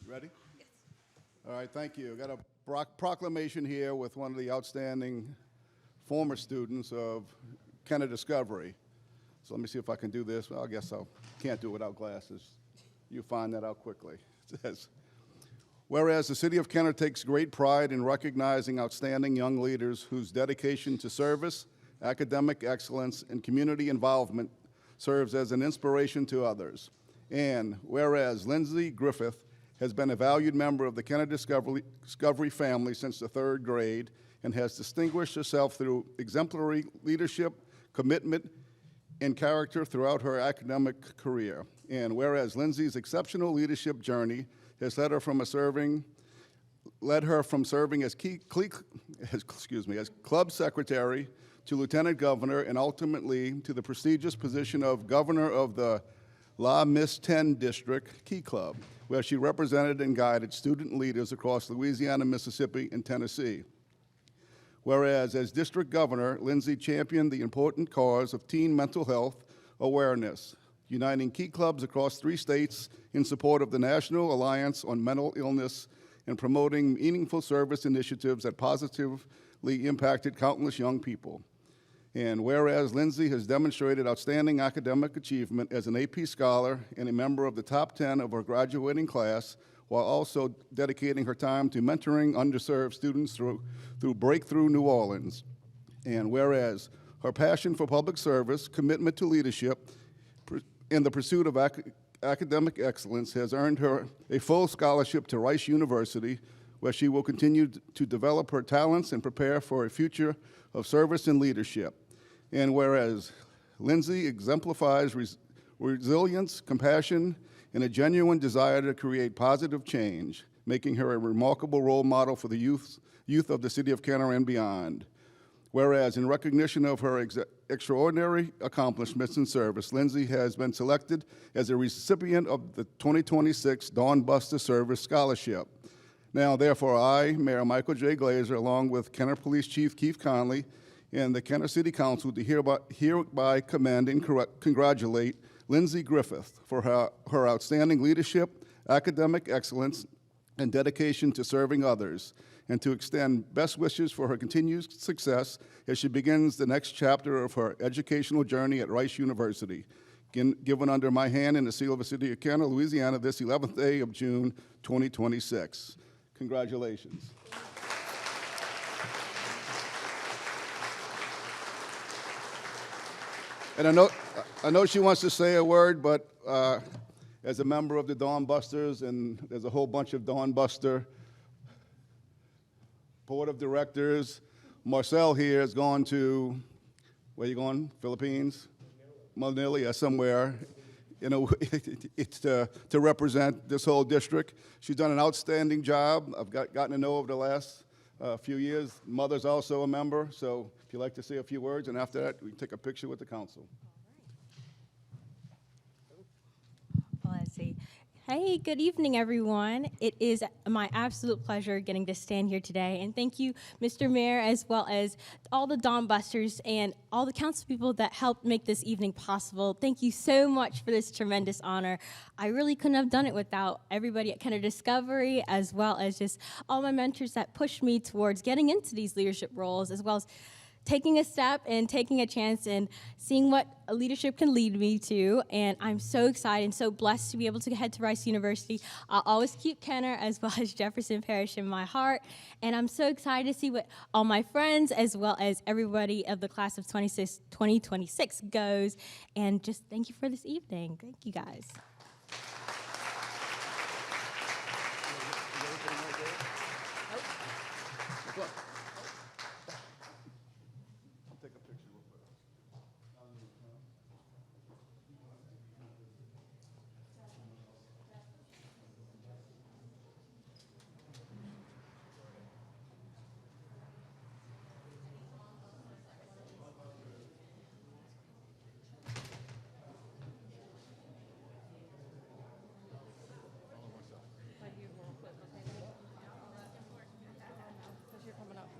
Ready? Yes. All right, thank you. Got a proclamation here with one of the outstanding former students of Kenner Discovery. So let me see if I can do this. Well, I guess I can't do it without glasses. You find that out quickly. It says, whereas the City of Kenner takes great pride in recognizing outstanding young leaders whose dedication to service, academic excellence, and community involvement serves as an inspiration to others. And whereas Lindsay Griffith has been a valued member of the Kenner Discovery family since the 3rd grade and has distinguished herself through exemplary leadership, commitment, and character throughout her academic career. And whereas Lindsay's exceptional leadership journey has led her from serving as club secretary to lieutenant governor and ultimately to the prestigious position of governor of the La Miss 10 District Key Club, where she represented and guided student leaders across Louisiana, Mississippi, and Tennessee. Whereas as district governor, Lindsay championed the important cause of teen mental health awareness, uniting key clubs across 3 states in support of the National Alliance on Mental Illness and promoting meaningful service initiatives that positively impacted countless young people. And whereas Lindsay has demonstrated outstanding academic achievement as an AP scholar and a member of the top 10 of her graduating class, while also dedicating her time to mentoring underserved students through Breakthrough New Orleans. And whereas her passion for public service, commitment to leadership, and the pursuit of academic excellence has earned her a full scholarship to Rice University, where she will continue to develop her talents and prepare for a future of service and leadership. And whereas Lindsay exemplifies resilience, compassion, and a genuine desire to create positive change, making her a remarkable role model for the youth of the City of Kenner and beyond. Whereas in recognition of her extraordinary accomplishments in service, Lindsay has been selected as a recipient of the 2026 Dawn Buster Service Scholarship. Now, therefore, I, Mayor Michael J. Glazer, along with Kenner Police Chief Keith Conley, and the Kenner City Council to hereby commend and congratulate Lindsay Griffith for her outstanding leadership, academic excellence, and dedication to serving others, and to extend best wishes for her continued success as she begins the next chapter of her educational journey at Rice University, given under my hand in the seal of the City of Kenner, Louisiana, this 11th day of June, 2026. Congratulations. And I know she wants to say a word, but as a member of the Dawn Busters, and there's a whole bunch of Dawn Buster board of directors, Marcel here is going to, where you going, Philippines? Manila, yeah, somewhere. You know, it's to represent this whole district. She's done an outstanding job. I've gotten to know over the last few years. Mother's also a member, so if you'd like to say a few words, and after that, we can take a picture with the council. Well, let's see. Hey, good evening, everyone. It is my absolute pleasure getting to stand here today, and thank you, Mr. Mayor, as well as all the Dawn Busters and all the council people that helped make this evening possible. Thank you so much for this tremendous honor. I really couldn't have done it without everybody at Kenner Discovery, as well as just all my mentors that pushed me towards getting into these leadership roles, as well as taking a step and taking a chance and seeing what leadership can lead me to. And I'm so excited and so blessed to be able to head to Rice University. I'll always keep Kenner as well as Jefferson Parish in my heart. And I'm so excited to see what all my friends as well as everybody of the class of 2026 goes. And just thank you for this evening. Thank you, guys. You're coming up.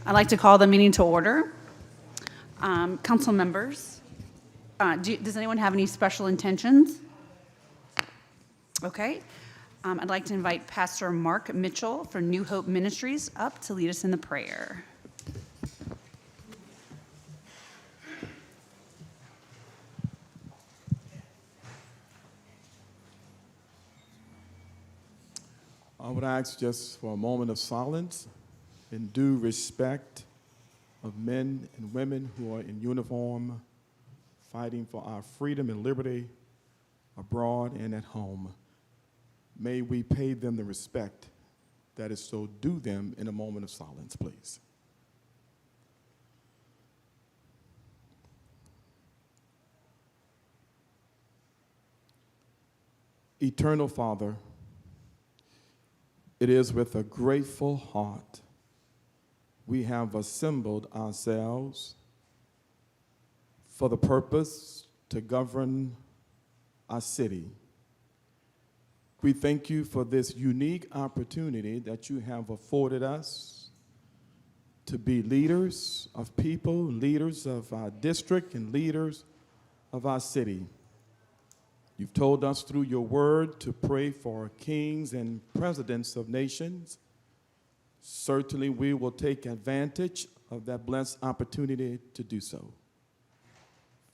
I'd like to call the meeting to order. Council members, does anyone have any special intentions? Okay. I'd like to invite Pastor Mark Mitchell from New Hope Ministries up to lead us in the prayer. I would ask just for a moment of silence in due respect of men and women who are in uniform fighting for our freedom and liberty abroad and at home. May we pay them the respect that is so due them in a moment of silence, please. Eternal Father, it is with a grateful heart we have assembled ourselves for the purpose to govern our city. We thank you for this unique opportunity that you have afforded us to be leaders of people, leaders of our district, and leaders of our city. You've told us through your word to pray for kings and presidents of nations. Certainly we will take advantage of that blessed opportunity to do so.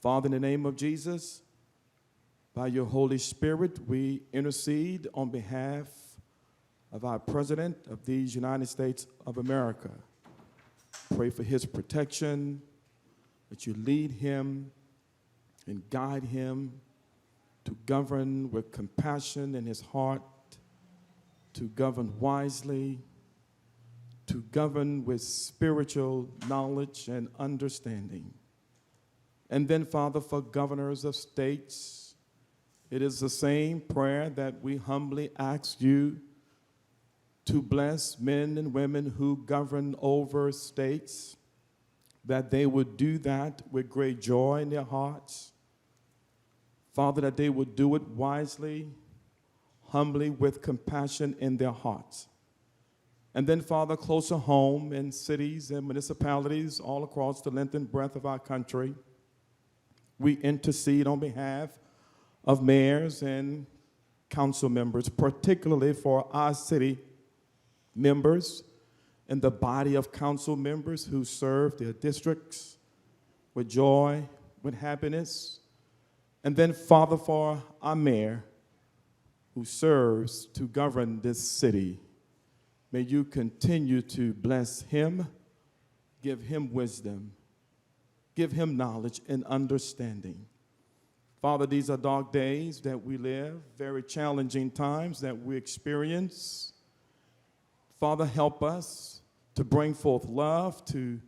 Father, in the name of Jesus, by your Holy Spirit, we intercede on behalf of our President of these United States of America. Pray for his protection, that you lead him and guide him to govern with compassion in his heart, to govern wisely, to govern with spiritual knowledge and understanding. And then, Father, for governors of states, it is the same prayer that we humbly ask you to bless men and women who govern over states, that they would do that with great joy in their hearts. Father, that they would do it wisely, humbly, with compassion in their hearts. And then, Father, closer home in cities and municipalities all across the length and breadth of our country, we intercede on behalf of mayors and council members, particularly for our city members and the body of council members who serve their districts with joy, with happiness. And then, Father, for our mayor who serves to govern this city, may you continue to bless him, give him wisdom, give him knowledge and understanding. Father, these are dark days that we live, very challenging times that we experience. Father, help us to bring forth love, to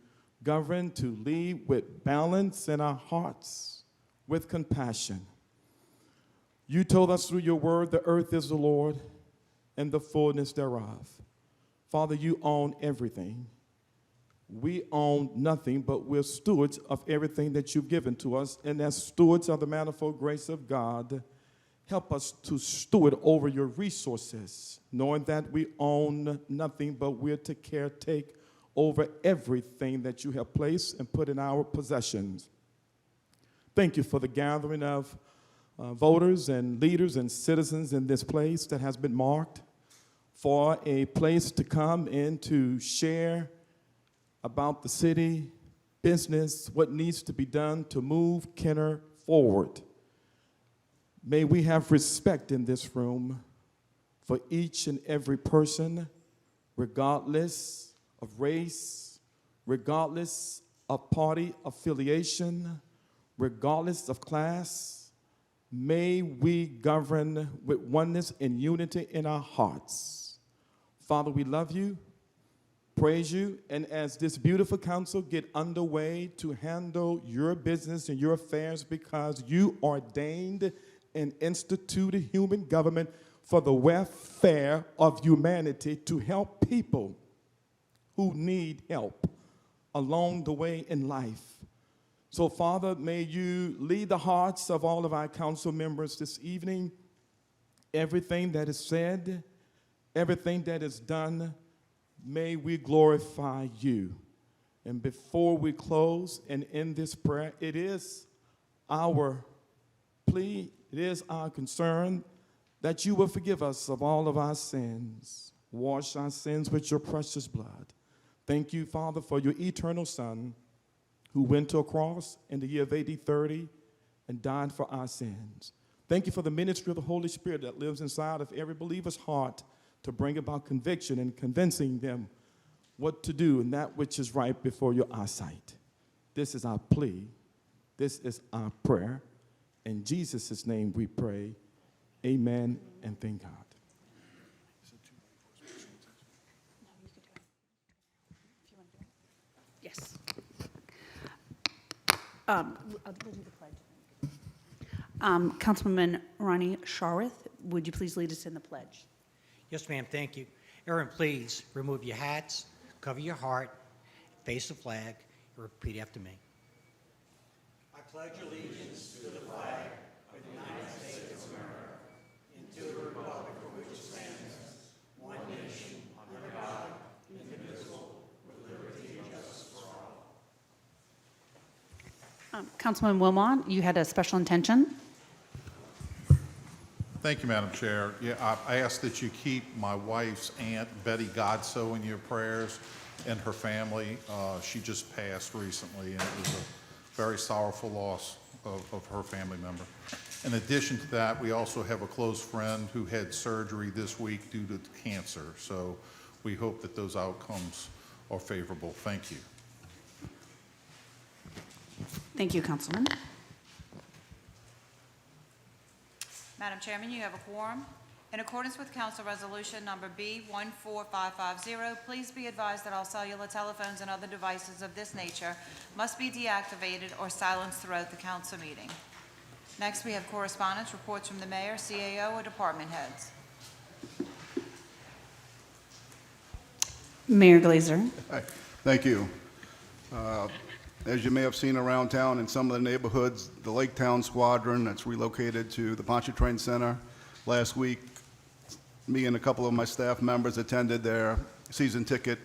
govern, to lead with balance in our hearts, with compassion. You told us through your word, the earth is the Lord and the fullness thereof. Father, you own everything. We own nothing, but we're stewards of everything that you've given to us. And as stewards of the manifold grace of God, help us to steward over your resources, knowing that we own nothing, but we're to caretake over everything that you have placed and put in our possessions. Thank you for the gathering of voters and leaders and citizens in this place that has been marked for a place to come and to share about the city, business, what needs to be done to move Kenner forward. May we have respect in this room for each and every person, regardless of race, regardless of party affiliation, regardless of class. May we govern with oneness and unity in our hearts. Father, we love you, praise you, and as this beautiful council get underway to handle your business and your affairs, because you ordained and instituted human government for the welfare of humanity, to help people who need help along the way in life. So, Father, may you lead the hearts of all of our council members this evening. Everything that is said, everything that is done, may we glorify you. And before we close and end this prayer, it is our plea, it is our concern that you will forgive us of all of our sins. Wash our sins with your precious blood. Thank you, Father, for your eternal Son, who went to a cross in the year of AD 30 and died for our sins. Thank you for the ministry of the Holy Spirit that lives inside of every believer's heart to bring about conviction and convincing them what to do and that which is right before your eyesight. This is our plea. This is our prayer. In Jesus' name we pray. Amen and thank God. Yes. I'll do the pledge. Councilwoman Ronnie Shareth, would you please lead us in the pledge? Yes, ma'am, thank you. Everyone, please remove your hats, cover your heart, face the flag, and repeat after me. I pledge allegiance to the flag of the United States of America and to the republic for which it stands, one nation, under God, indivisible, with liberty and justice for all. Councilman Wilmot, you had a special intention? Thank you, Madam Chair. Yeah, I ask that you keep my wife's aunt, Betty Godso, in your prayers and her family. She just passed recently, and it was a very sorrowful loss of her family member. In addition to that, we also have a close friend who had surgery this week due to cancer. So we hope that those outcomes are favorable. Thank you. Thank you, Councilman. Madam Chairman, you have a quorum. In accordance with Council Resolution Number B14550, please be advised that all cellular telephones and other devices of this nature must be deactivated or silenced throughout the council meeting. Next, we have correspondence, reports from the mayor, CAO, or department heads. Mayor Glazer. Hi, thank you. As you may have seen around town in some of the neighborhoods, the Lake Town Squadron that's relocated to the Pontchartrain Center last week, me and a couple of my staff members attended their season ticket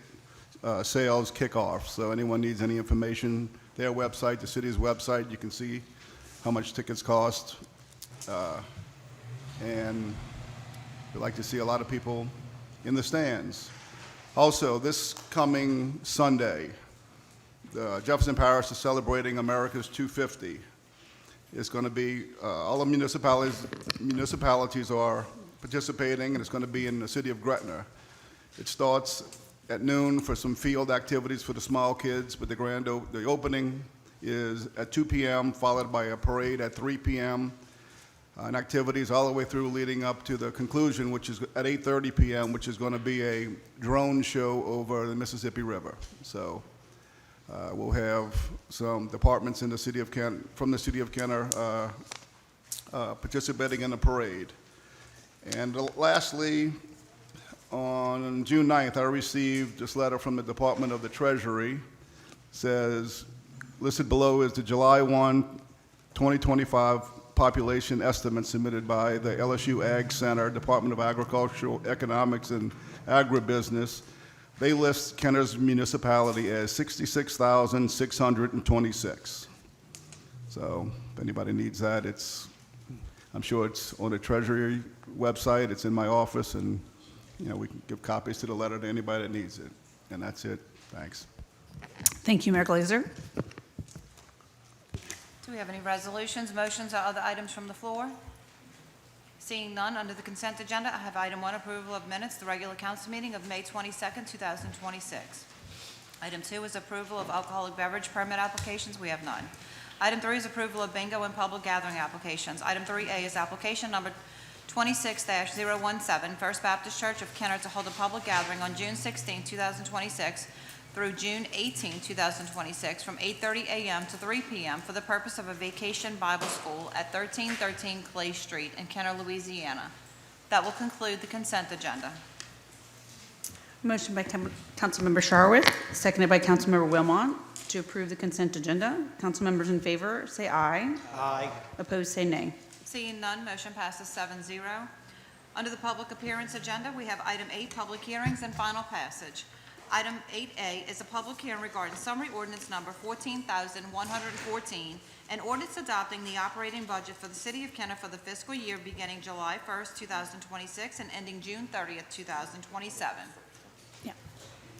sales kickoff. So anyone needs any information, their website, the city's website, you can see how much tickets cost. And we'd like to see a lot of people in the stands. Also, this coming Sunday, Jefferson Parish is celebrating America's 250. It's going to be, all the municipalities are participating, and it's going to be in the city of Gretna. It starts at noon for some field activities for the small kids, but the opening is at 2 p.m., followed by a parade at 3 p.m., and activities all the way through leading up to the conclusion, which is at 8:30 p.m., which is going to be a drone show over the Mississippi River. So we'll have some departments in the city of from the city of Kenner participating in the parade. And lastly, on June 9th, I received this letter from the Department of the Treasury. It says, listed below is the July 1, 2025 population estimate submitted by the LSU Ag Center, Department of Agricultural Economics and Agribusiness. They list Kenner's municipality as 66,626. So if anybody needs that, I'm sure it's on the Treasury website. It's in my office, and we can give copies to the letter to anybody that needs it. And that's it. Thanks. Thank you, Mayor Glazer. Do we have any resolutions, motions, or other items from the floor? Seeing none, under the consent agenda, I have item 1, approval of minutes, the regular council meeting of May 22nd, 2026. Item 2 is approval of alcoholic beverage permit applications. We have none. Item 3 is approval of bingo and public gathering applications. Item 3A is application number 26-017, First Baptist Church of Kenner to hold a public gathering on June 16, 2026 through June 18, 2026 from 8:30 a.m. to 3 p.m. for the purpose of a vacation Bible school at 1313 Clay Street in Kenner, Louisiana. That will conclude the consent agenda. Motion by Councilmember Sharwood, seconded by Councilmember Wilmot to approve the consent agenda. Council members in favor, say aye. Aye. Opposed, say nay. Seeing none, motion passes 7-0. Under the public appearance agenda, we have item 8, public hearings and final passage. Item 8A is a public hearing regarding summary ordinance number 14,114, an ordinance adopting the operating budget for the City of Kenner for the fiscal year beginning July 1st, 2026, and ending June 30th, 2027.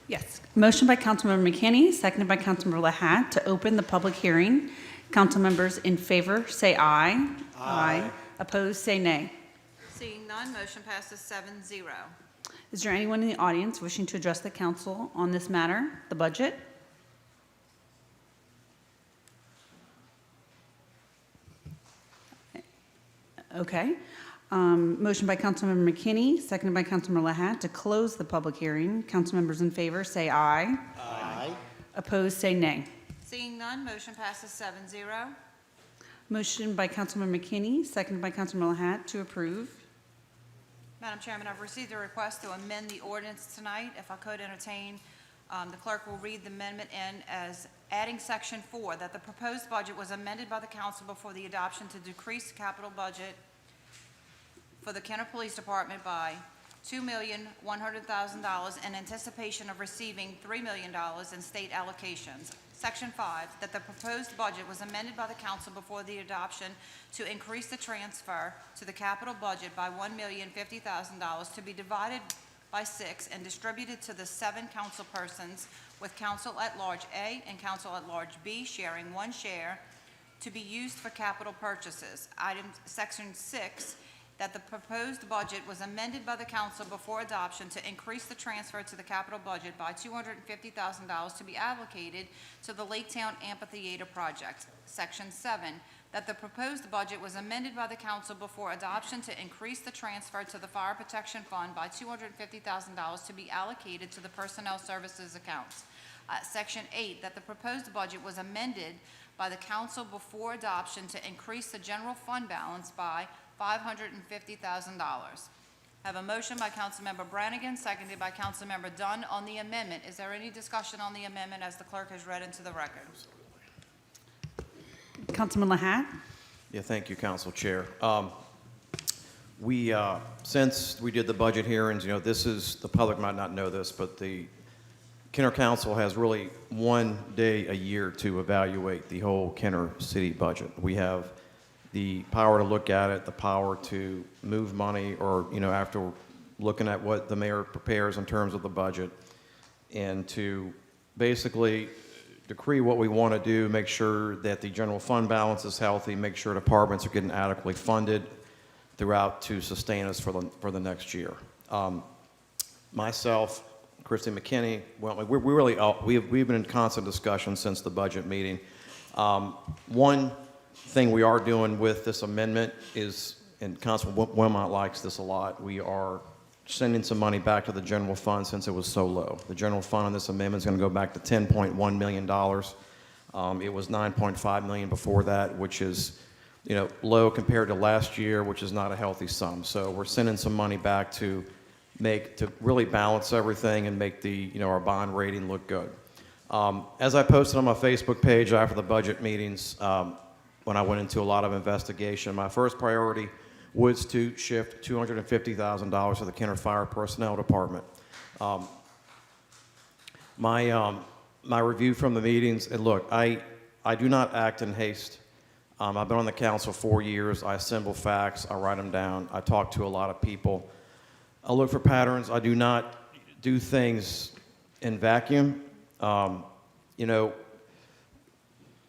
Yes. Motion by Councilmember McKinney, seconded by Councilmember Lahat to open the public hearing. Council members in favor, say aye. Aye. Opposed, say nay. Seeing none, motion passes 7-0. Is there anyone in the audience wishing to address the council on this matter, the budget? Okay. Motion by Councilmember McKinney, seconded by Councilmember Lahat to close the public hearing. Council members in favor, say aye. Aye. Opposed, say nay. Seeing none, motion passes 7-0. Motion by Councilmember McKinney, seconded by Councilmember Lahat to approve. Madam Chairman, I've received a request to amend the ordinance tonight. If I could entertain, the clerk will read the amendment in as adding section 4, that the proposed budget was amended by the council before the adoption to decrease the capital budget for the Kenner Police Department by $2,100,000 in anticipation of receiving $3 million in state allocations. Section 5, that the proposed budget was amended by the council before the adoption to increase the transfer to the capital budget by $1,050,000 to be divided by 6 and distributed to the 7 council persons, with Council at Large A and Council at Large B sharing 1 share to be used for capital purchases. Section 6, that the proposed budget was amended by the council before adoption to increase the transfer to the capital budget by $250,000 to be allocated to the Laketown Amphitheater project. Section 7, that the proposed budget was amended by the council before adoption to increase the transfer to the Fire Protection Fund by $250,000 to be allocated to the Personnel Services accounts. Section 8, that the proposed budget was amended by the council before adoption to increase the general fund balance by $550,000. I have a motion by Councilmember Brannigan, seconded by Councilmember Dunn on the amendment. Is there any discussion on the amendment as the clerk has read into the record? Councilman Lahat? Yeah, thank you, Council Chair. Since we did the budget hearings, the public might not know this, but the Kenner Council has really 1 day a year to evaluate the whole Kenner City budget. We have the power to look at it, the power to move money, or, after looking at what the mayor prepares in terms of the budget, and to basically decree what we want to do, make sure that the general fund balance is healthy, make sure departments are getting adequately funded throughout to sustain us for the next year. Myself, Christy McKinney, we've been in constant discussion since the budget meeting. One thing we are doing with this amendment is, and Councilman Wilmot likes this a lot, we are sending some money back to the general fund since it was so low. The general fund on this amendment is going to go back to $10.1 million. It was $9.5 million before that, which is, low compared to last year, which is not a healthy sum. So we're sending some money back to really balance everything and make our bond rating look good. As I posted on my Facebook page after the budget meetings, when I went into a lot of investigation, my first priority was to shift $250,000 to the Kenner Fire Personnel Department. My review from the meetings, and look, I do not act in haste. I've been on the council 4 years. I assemble facts. I write them down. I talk to a lot of people. I look for patterns. I do not do things in vacuum.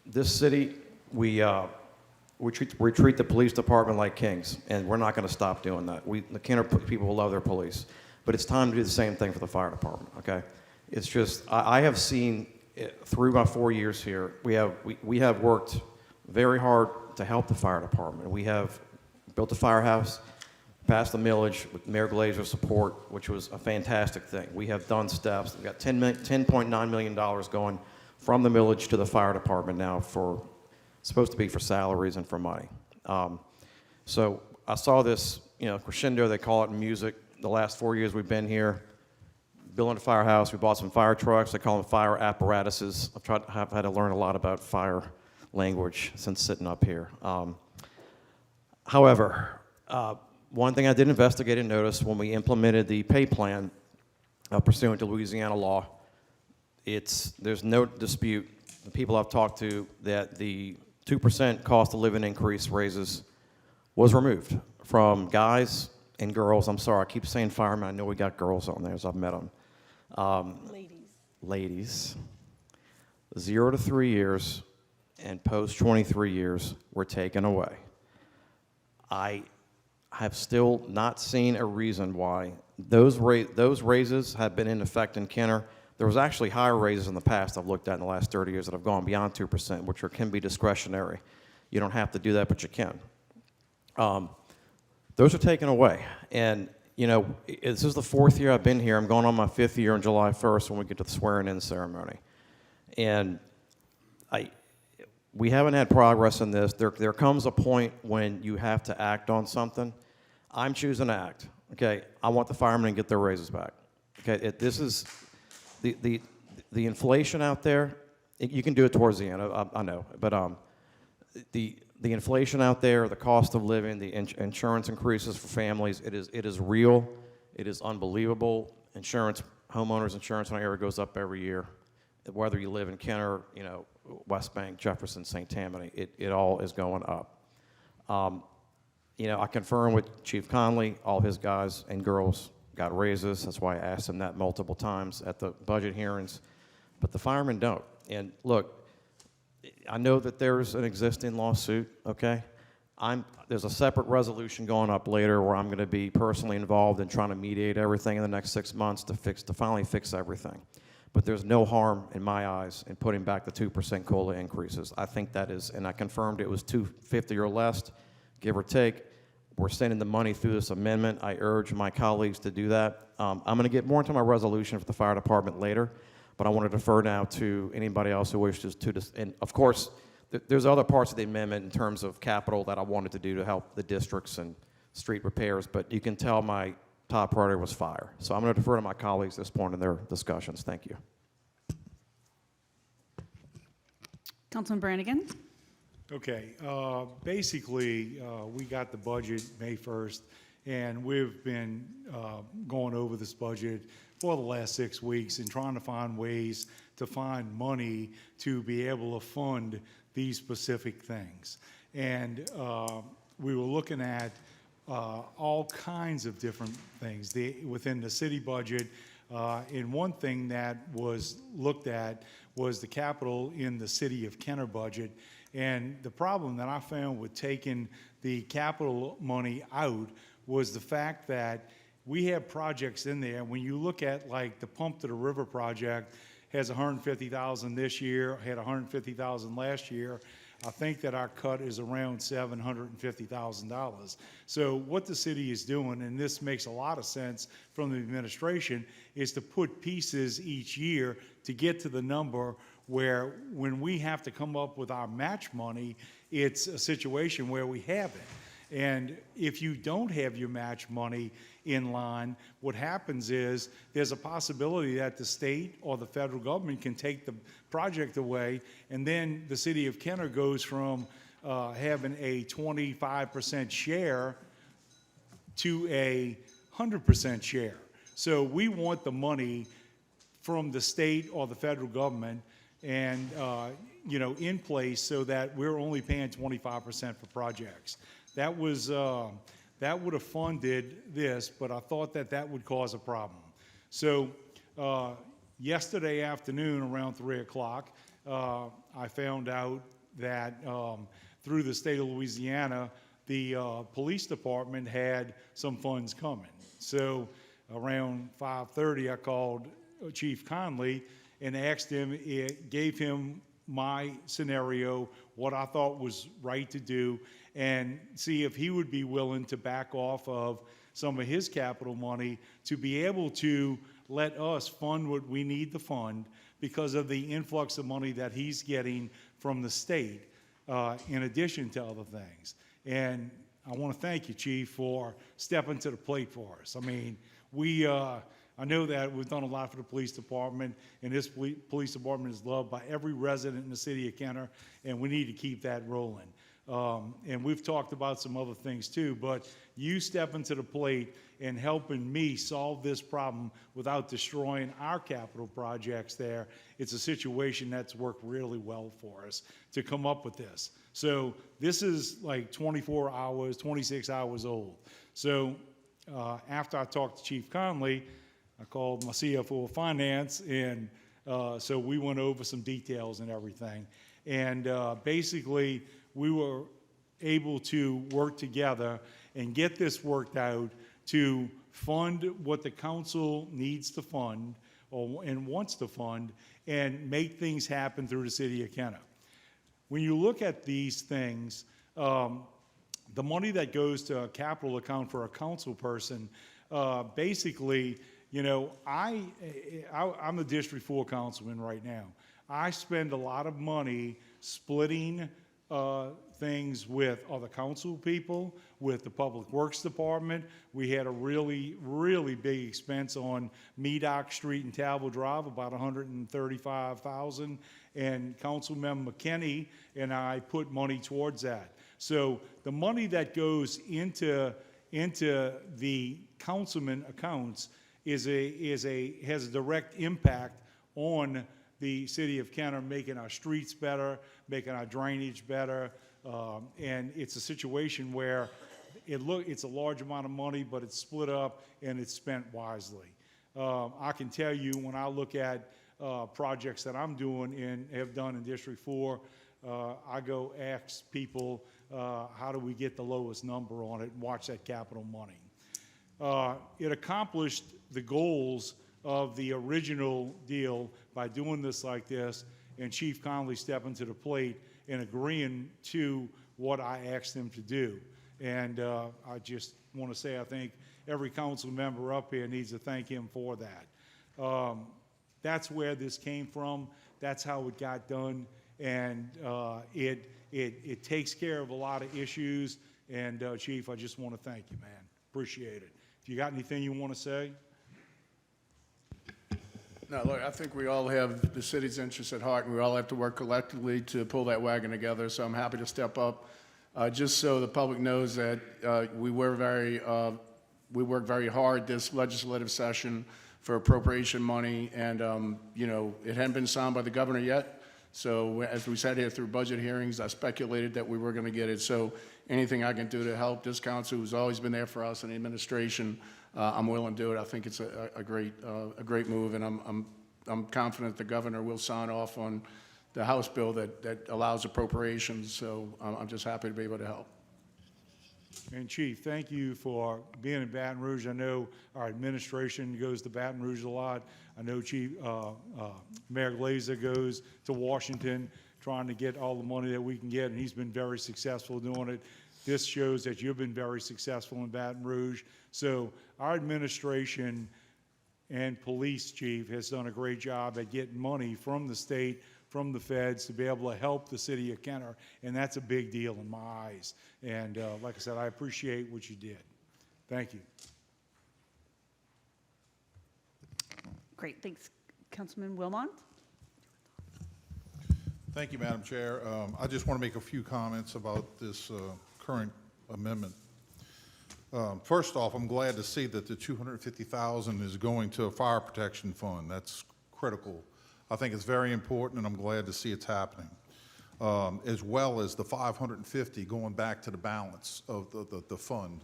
This city, we treat the police department like kings, and we're not going to stop doing that. The Kenner people love their police, but it's time to do the same thing for the fire department. Okay, it's just I have seen through my 4 years here, we have worked very hard to help the fire department. We have built a firehouse, passed the millage with Mayor Glazer's support, which was a fantastic thing. We have done steps. We've got $10.9 million going from the millage to the fire department now supposed to be for salaries and for money. So I saw this, crescendo, they call it in music. The last 4 years we've been here, building a firehouse, we bought some fire trucks. They call them fire apparatuses. I've had to learn a lot about fire language since sitting up here. However, one thing I did investigate and notice when we implemented the pay plan pursuant to Louisiana law, there's no dispute, the people I've talked to, that the 2% cost of living increase raises was removed from guys and girls. I'm sorry, I keep saying firemen. I know we got girls on there, as I've met them. Ladies. 0 to 3 years and post 23 years were taken away. I have still not seen a reason why those raises have been in effect in Kenner. There was actually higher raises in the past I've looked at in the last 30 years that have gone beyond 2%, which can be discretionary. You don't have to do that, but you can. Those are taken away. And, you know, this is the 4th year I've been here. I'm going on my 5th year on July 1st when we get to the swearing-in ceremony. And we haven't had progress in this. There comes a point when you have to act on something. I'm choosing to act. Okay, I want the firemen to get their raises back. Okay, this is the inflation out there. You can do it towards the end. I know, but the inflation out there, the cost of living, the insurance increases for families. It is real. It is unbelievable. Homeowners insurance in our area goes up every year. Whether you live in Kenner, you know, West Bank, Jefferson, St. Tammany, it all is going up. You know, I confirm with Chief Conley, all his guys and girls got raises. That's why I asked him that multiple times at the budget hearings. But the firemen don't. And look, I know that there's an existing lawsuit, okay? There's a separate resolution going up later where I'm going to be personally involved in trying to mediate everything in the next 6 months to finally fix everything. But there's no harm, in my eyes, in putting back the 2% COLA increases. I think that is, and I confirmed it was $250 or less, give or take. We're sending the money through this amendment. I urge my colleagues to do that. I'm going to get more into my resolution for the fire department later, but I want to defer now to anybody else who wishes to. And of course, there's other parts of the amendment in terms of capital that I wanted to do to help the districts and street repairs, but you can tell my top priority was fire. So I'm going to defer to my colleagues at this point in their discussions. Thank you. Councilman Brannigan. Okay, basically, we got the budget May 1st, and we've been going over this budget for the last 6 weeks and trying to find ways to find money to be able to fund these specific things. And we were looking at all kinds of different things within the city budget. And one thing that was looked at was the capital in the city of Kenner budget. And the problem that I found with taking the capital money out was the fact that we have projects in there. When you look at like the Pump to the River project, has $150,000 this year, had $150,000 last year. I think that our cut is around $750,000. So what the city is doing, and this makes a lot of sense from the administration, is to put pieces each year to get to the number where when we have to come up with our match money, it's a situation where we have it. And if you don't have your match money in line, what happens is there's a possibility that the state or the federal government can take the project away, and then the city of Kenner goes from having a 25% share to a 100% share. So we want the money from the state or the federal government and in place so that we're only paying 25% for projects. That would have funded this, but I thought that would cause a problem. So yesterday afternoon around 3 o'clock, I found out that through the state of Louisiana, the police department had some funds coming. So around 5:30, I called Chief Conley and asked him, gave him my scenario, what I thought was right to do, and see if he would be willing to back off of some of his capital money to be able to let us fund what we need to fund because of the influx of money that he's getting from the state, in addition to other things. And I want to thank you, Chief, for stepping to the plate for us. I mean, I know that we've done a lot for the police department, and this police department is loved by every resident in the city of Kenner, and we need to keep that rolling. And we've talked about some other things too, but you stepping to the plate and helping me solve this problem without destroying our capital projects there, it's a situation that's worked really well for us to come up with this. So this is like 24 hours, 26 hours old. So after I talked to Chief Conley, I called my CFO of Finance, and so we went over some details and everything. And basically, we were able to work together and get this worked out to fund what the council needs to fund and wants to fund and make things happen through the city of Kenner. When you look at these things, the money that goes to a capital account for a council person, basically, you know, I'm a District 4 councilman right now. I spend a lot of money splitting things with other council people, with the Public Works Department. We had a really, really big expense on Medoc Street and Talbot Drive, about $135,000, and Councilmember McKinney and I put money towards that. So the money that goes into the councilman accounts has a direct impact on the city of Kenner, making our streets better, making our drainage better, and it's a situation where it's a large amount of money, but it's split up and it's spent wisely. I can tell you when I look at projects that I'm doing and have done in District 4, I go ask people, how do we get the lowest number on it and watch that capital money. It accomplished the goals of the original deal by doing this like this, and Chief Conley stepping to the plate and agreeing to what I asked him to do. And I just want to say I think every council member up here needs to thank him for that. That's where this came from. That's how it got done. And it takes care of a lot of issues. And Chief, I just want to thank you, man. Appreciate it. If you got anything you want to say? No, look, I think we all have the city's interests at heart, and we all have to work collectively to pull that wagon together. So I'm happy to step up, just so the public knows that we worked very hard this legislative session for appropriation money, and you know, it hadn't been signed by the governor yet. So as we sat here through budget hearings, I speculated that we were going to get it. So anything I can do to help this council, who's always been there for us in the administration, I'm willing to do it. I think it's a great move, and I'm confident the governor will sign off on the House bill that allows appropriations. So I'm just happy to be able to help. And Chief, thank you for being in Baton Rouge. I know our administration goes to Baton Rouge a lot. I know Mayor Glazer goes to Washington trying to get all the money that we can get, and he's been very successful doing it. This shows that you've been very successful in Baton Rouge. So our administration and police chief has done a great job at getting money from the state, from the feds, to be able to help the city of Kenner, and that's a big deal in my eyes. And like I said, I appreciate what you did. Thank you. Great, thanks. Councilman Wilmot? Thank you, Madam Chair. I just want to make a few comments about this current amendment. First off, I'm glad to see that the $250,000 is going to a fire protection fund. That's critical. I think it's very important, and I'm glad to see it's happening. As well as the $550 going back to the balance of the fund,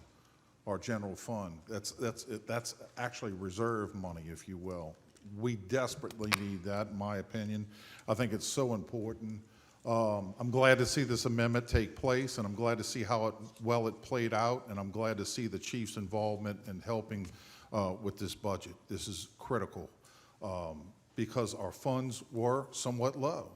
our general fund. That's actually reserve money, if you will. We desperately need that, in my opinion. I think it's so important. I'm glad to see this amendment take place, and I'm glad to see how well it played out, and I'm glad to see the chief's involvement in helping with this budget. This is critical because our funds were somewhat low.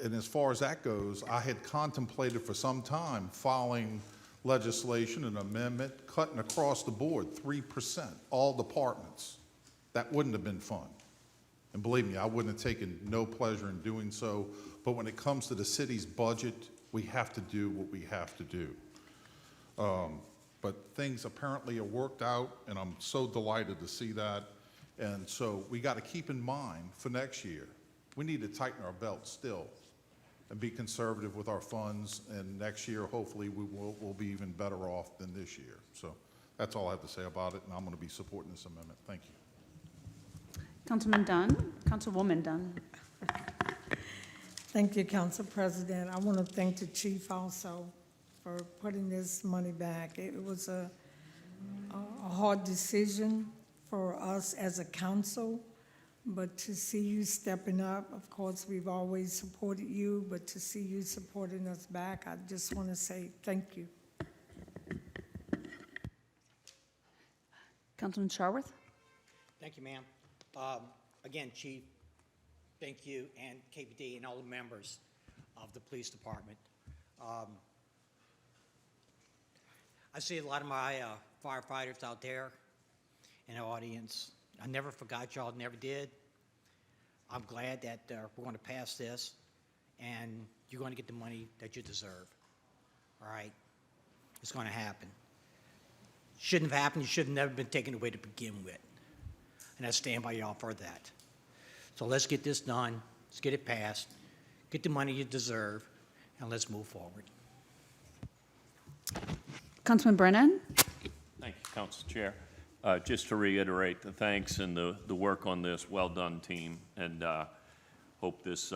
And as far as that goes, I had contemplated for some time filing legislation, an amendment, cutting across the board 3%, all departments. That wouldn't have been fun. And believe me, I wouldn't have taken no pleasure in doing so. But when it comes to the city's budget, we have to do what we have to do. But things apparently are worked out, and I'm so delighted to see that. And so we got to keep in mind for next year, we need to tighten our belt still. and be conservative with our funds. And next year, hopefully, we'll be even better off than this year. So that's all I have to say about it, and I'm going to be supporting this amendment. Thank you. Councilman Dunn, Councilwoman Dunn. Thank you, Council President. I want to thank the chief also for putting this money back. It was a hard decision for us as a council, but to see you stepping up, of course, we've always supported you, but to see you supporting us back, I just want to say thank you. Councilman Sharworth. Thank you, ma'am. Again, Chief, thank you, and KPD and all the members of the police department. I see a lot of my firefighters out there in the audience. I never forgot y'all, never did. I'm glad that we're going to pass this, and you're going to get the money that you deserve. All right? It's going to happen. Shouldn't have happened. You should have never been taken away to begin with. And I stand by y'all for that. So let's get this done. Let's get it passed. Get the money you deserve, and let's move forward. Councilman Brennan. Thank you, Council Chair. Just to reiterate the thanks and the work on this, well done, team, and hope this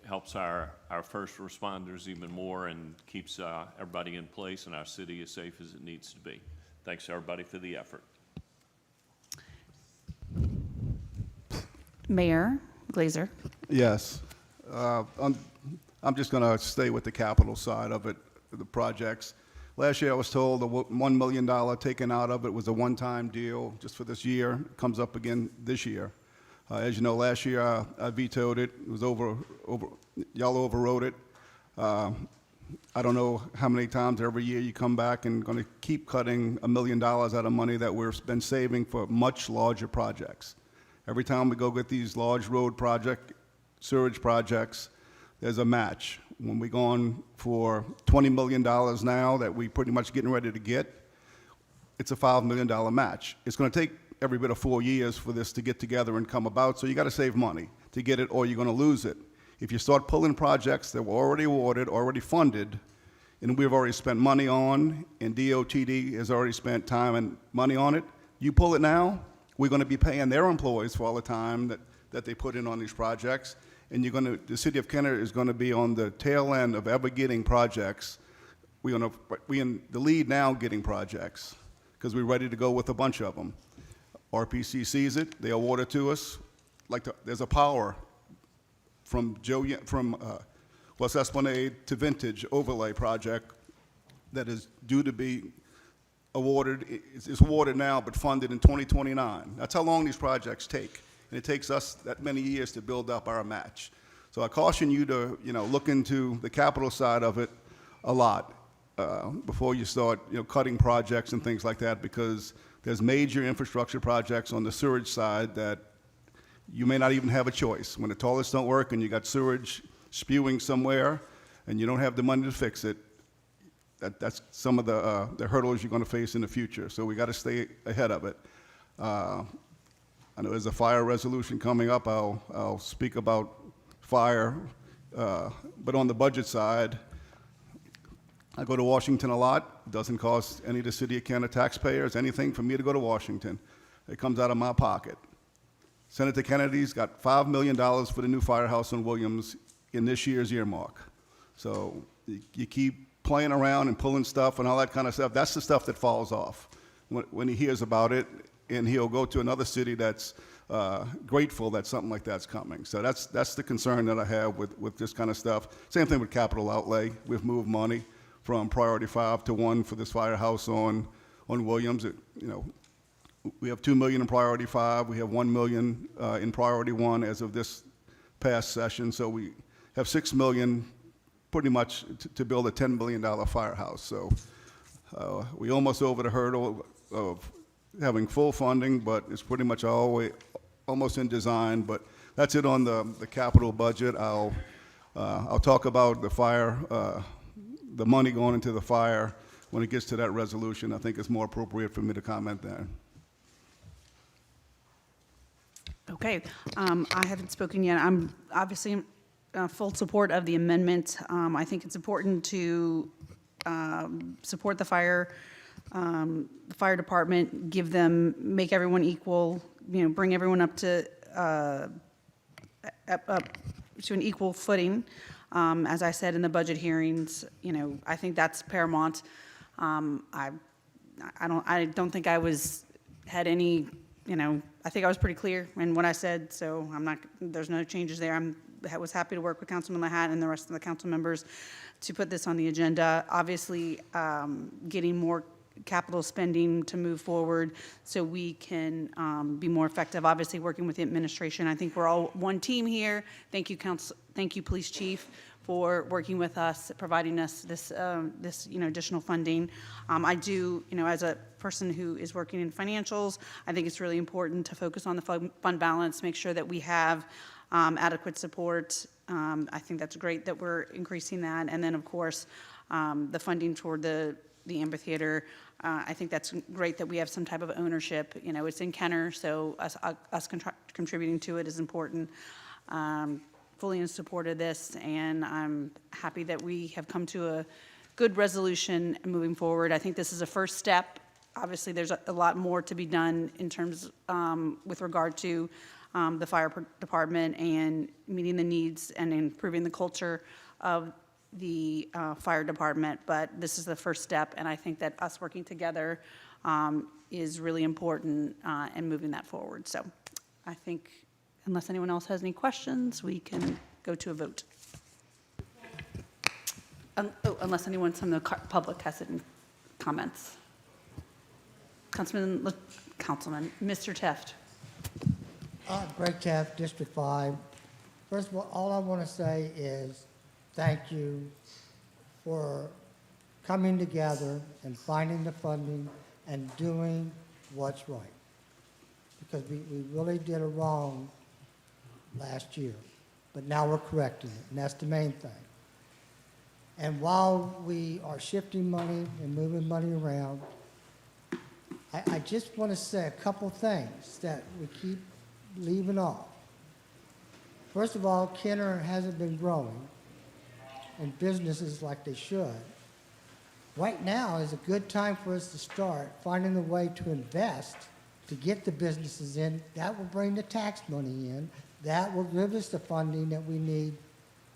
helps our first responders even more and keeps everybody in place and our city as safe as it needs to be. Thanks, everybody, for the effort. Mayor Glazer. Yes. I'm just going to stay with the capital side of it, the projects. Last year, I was told the $1 million taken out of it was a one-time deal just for this year. It comes up again this year. As you know, last year I vetoed it. It was y'all overrode it. I don't know how many times every year you come back and going to keep cutting $1 million out of money that we've been saving for much larger projects. Every time we go get these large road sewage projects, there's a match. When we go on for $20 million now that we pretty much getting ready to get, it's a $5 million match. It's going to take every bit of 4 years for this to get together and come about, so you got to save money to get it or you're going to lose it. If you start pulling projects that were already awarded, already funded, and we've already spent money on, and DOTD has already spent time and money on it, you pull it now, we're going to be paying their employees for all the time that they put in on these projects, and the city of Kenner is going to be on the tail end of ever getting projects. We're in the lead now getting projects because we're ready to go with a bunch of them. RPC sees it, they award it to us. There's a power from West Esplanade to Vintage overlay project that is due to be awarded. It's awarded now, but funded in 2029. That's how long these projects take. And it takes us that many years to build up our match. So I caution you to, look into the capital side of it a lot before you start, cutting projects and things like that, because there's major infrastructure projects on the sewage side that you may not even have a choice. When the toilets don't work and you got sewage spewing somewhere and you don't have the money to fix it, that's some of the hurdles you're going to face in the future. So we got to stay ahead of it. I know there's a fire resolution coming up. I'll speak about fire, but on the budget side, I go to Washington a lot. It doesn't cost any of the city of Kenner taxpayers anything for me to go to Washington. It comes out of my pocket. Senator Kennedy's got $5 million for the new firehouse on Williams in this year's earmark. So you keep playing around and pulling stuff and all that kind of stuff. That's the stuff that falls off when he hears about it, and he'll go to another city that's grateful that something like that's coming. So that's the concern that I have with this kind of stuff. Same thing with capital outlay. We've moved money from priority 5 to 1 for this firehouse on Williams. We have $2 million in priority 5. We have $1 million in priority 1 as of this past session. So we have $6 million pretty much to build a $10 million firehouse. So we almost over the hurdle of having full funding, but it's pretty much almost in design. But that's it on the capital budget. I'll talk about the fire, the money going into the fire when it gets to that resolution. I think it's more appropriate for me to comment there. Okay, I haven't spoken yet. I'm obviously full support of the amendment. I think it's important to support the fire department, make everyone equal, bring everyone up to an equal footing. As I said in the budget hearings, I think that's paramount. I don't think I had any, I think I was pretty clear in what I said, so there's no changes there. I was happy to work with Councilman Lahat and the rest of the council members to put this on the agenda. Obviously, getting more capital spending to move forward so we can be more effective. Obviously, working with the administration. I think we're all one team here. Thank you, Thank you, Police Chief, for working with us, providing us this additional funding. I do, as a person who is working in financials, I think it's really important to focus on the fund balance, make sure that we have adequate support. I think that's great that we're increasing that. And then, of course, the funding toward the amphitheater. I think that's great that we have some type of ownership. It's in Kenner, so us contributing to it is important. Fully in support of this, and I'm happy that we have come to a good resolution moving forward. I think this is a first step. Obviously, there's a lot more to be done in terms with regard to the fire department and meeting the needs and improving the culture of the fire department, but this is the first step, and I think that us working together is really important in moving that forward. So I think, unless anyone else has any questions, we can go to a vote. Unless anyone from the public has any comments. Councilman, Mr. Teft. Greg Taft, District 5. First of all I want to say is thank you for coming together and finding the funding and doing what's right. Because we really did it wrong last year, but now we're correcting it, and that's the main thing. And while we are shifting money and moving money around, I just want to say a couple things that we keep leaving off. First of all, Kenner hasn't been growing, and businesses like they should. Right now is a good time for us to start finding a way to invest to get the businesses in. That will bring the tax money in. That will give us the funding that we need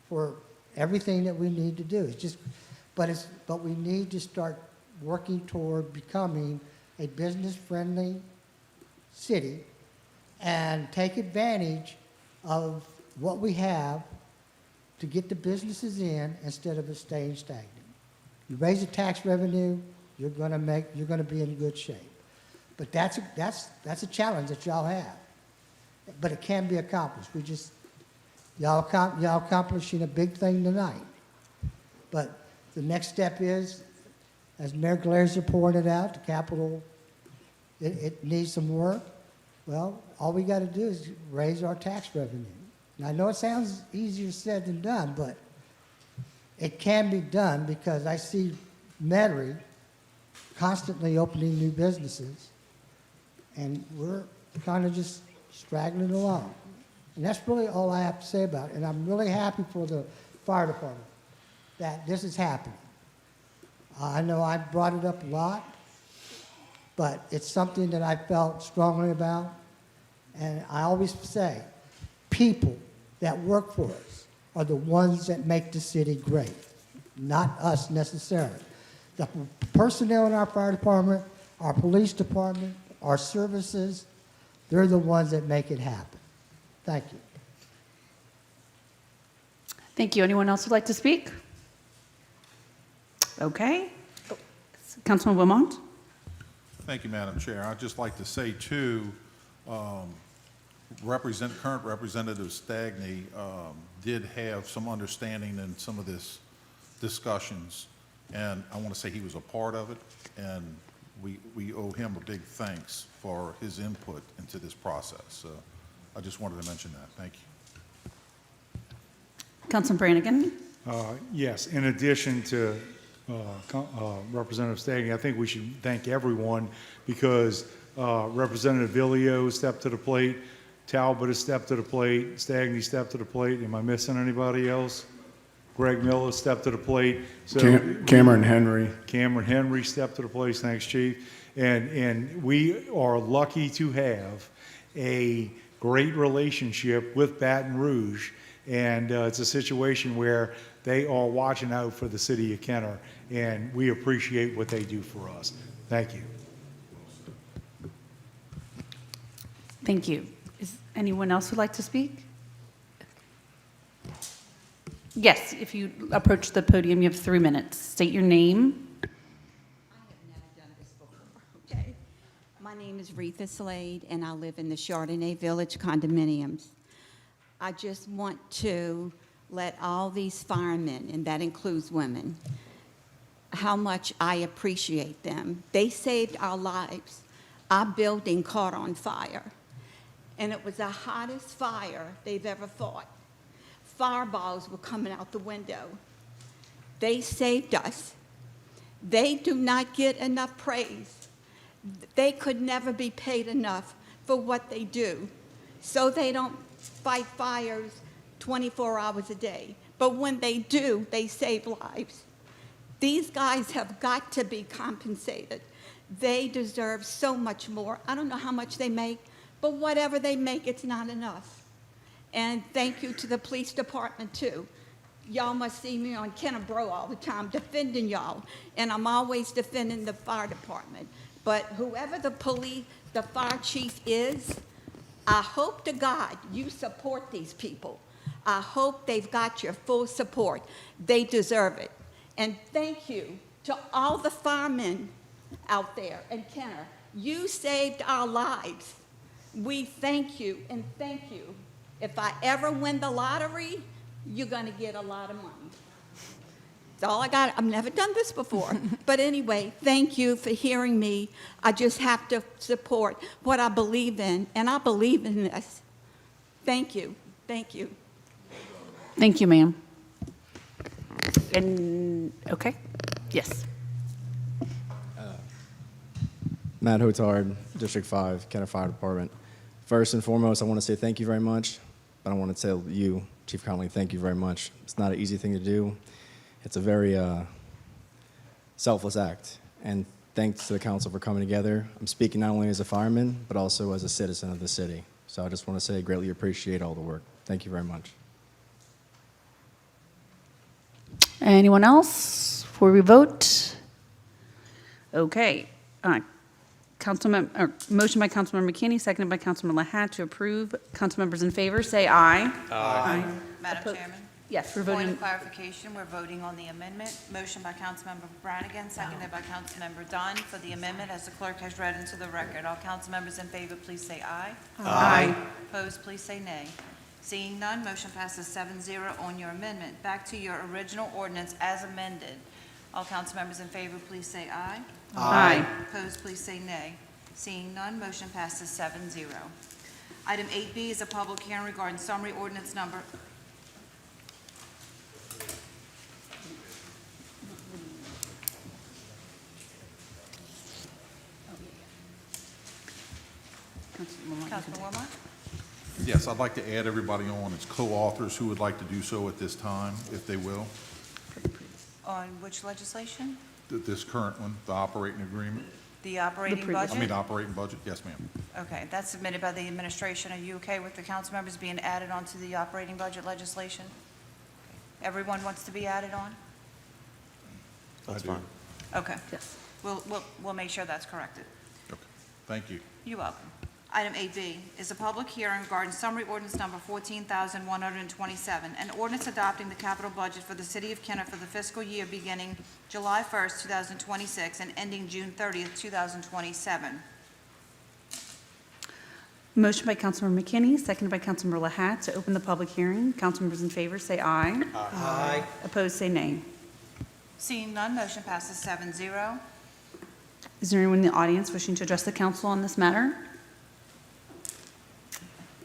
for everything that we need to do. But we need to start working toward becoming a business-friendly city and take advantage of what we have to get the businesses in instead of it staying stagnant. You raise the tax revenue, you're going to be in good shape. But that's a challenge that y'all have. But it can be accomplished. Y'all accomplishing a big thing tonight. But the next step is, as Mayor Glazer pointed out, the Capitol, it needs some work. Well, all we got to do is raise our tax revenue. And I know it sounds easier said than done, but it can be done because I see Metairie constantly opening new businesses, and we're kind of just straggling along. And that's really all I have to say about it. And I'm really happy for the fire department that this is happening. I know I brought it up a lot, but it's something that I felt strongly about. And I always say, people that work for us are the ones that make the city great, not us necessarily. The personnel in our fire department, our police department, our services, they're the ones that make it happen. Thank you. Thank you. Anyone else would like to speak? Okay. Councilman Wilmot? Thank you, Madam Chair. I'd just like to say, too, current Representative Stagney did have some understanding in some of this discussions, and I want to say he was a part of it, and we owe him a big thanks for his input into this process. So I just wanted to mention that. Thank you. Councilman Brannigan? Yes, in addition to Representative Stagney, I think we should thank everyone because Representative Villio stepped to the plate. Talbot has stepped to the plate, Stagney stepped to the plate. Am I missing anybody else? Greg Miller stepped to the plate. So Cameron Henry. Cameron Henry stepped to the plate. Thanks, Chief. And we are lucky to have a great relationship with Baton Rouge. And it's a situation where they are watching out for the city of Kenner, and we appreciate what they do for us. Thank you. Thank you. Is anyone else would like to speak? Yes, if you approach the podium, you have 3 minutes. State your name. Okay. My name is Retha Slade, and I live in the Chardonnay Village condominiums. I just want to let all these firemen, and that includes women, how much I appreciate them. They saved our lives. Our building caught on fire, and it was the hottest fire they've ever fought. Fireballs were coming out the window. They saved us. They do not get enough praise. They could never be paid enough for what they do. So they don't fight fires 24 hours a day. But when they do, they save lives. These guys have got to be compensated. They deserve so much more. I don't know how much they make, but whatever they make, it's not enough. And thank you to the police department, too. Y'all must see me on Kennebro all the time defending y'all, and I'm always defending the fire department. But whoever the fire chief is, I hope to God you support these people. I hope they've got your full support. They deserve it. And thank you to all the firemen out there in Kenner. You saved our lives. We thank you and thank you. If I ever win the lottery, you're going to get a lot of money. That's all I got. I've never done this before. But anyway, thank you for hearing me. I just have to support what I believe in, and I believe in this. Thank you. Thank you. Thank you, ma'am. And, okay, yes. Matt Hotard, District 5, Kenner Fire Department. First and foremost, I want to say thank you very much, but I want to tell you, Chief Conley, thank you very much. It's not an easy thing to do. It's a very selfless act, and thanks to the council for coming together. I'm speaking not only as a fireman, but also as a citizen of the city. So I just want to say I greatly appreciate all the work. Thank you very much. Anyone else before we vote? Okay. Motion by Councilmember McKinney, seconded by Councilmember Lahat to approve. Council members in favor, say aye. Aye. Madam Chairman? Yes, we're Point voting. of clarification, we're voting on the amendment. Motion by Councilmember Brannigan, seconded by Councilmember Dunn for the amendment as the clerk has read into the record. All council members in favor, please say aye. Aye. Opposed, please say nay. Seeing none, motion passes 7-0 on your amendment. Back to your original ordinance as amended. All council members in favor, please say aye. Aye. Opposed, please say nay. Seeing none, motion passes 7-0. Item 8B is a public hearing regarding summary ordinance number. Councilman Wilmot? Yes, I'd like to add everybody on as co-authors who would like to do so at this time, if they will. On which legislation? This current one, the operating agreement. The operating budget? I mean, operating budget, yes, ma'am. Okay, that's submitted by the administration. Are you okay with the council members being added onto the operating budget legislation? Everyone wants to be added on? That's I do. fine. Okay. Yes. We'll make sure that's corrected. Okay, thank you. You're welcome. Item 8B is a public hearing regarding summary ordinance number 14,127, an ordinance adopting the capital budget for the city of Kenner for the fiscal year beginning July 1st, 2026 and ending June 30th, 2027. Motion by Councilmember McKinney, seconded by Councilmember Lahat to open the public hearing. Council members in favor, say aye. Aye. Opposed, say nay. Seeing none, motion passes 7-0. Is there anyone in the audience wishing to address the council on this matter?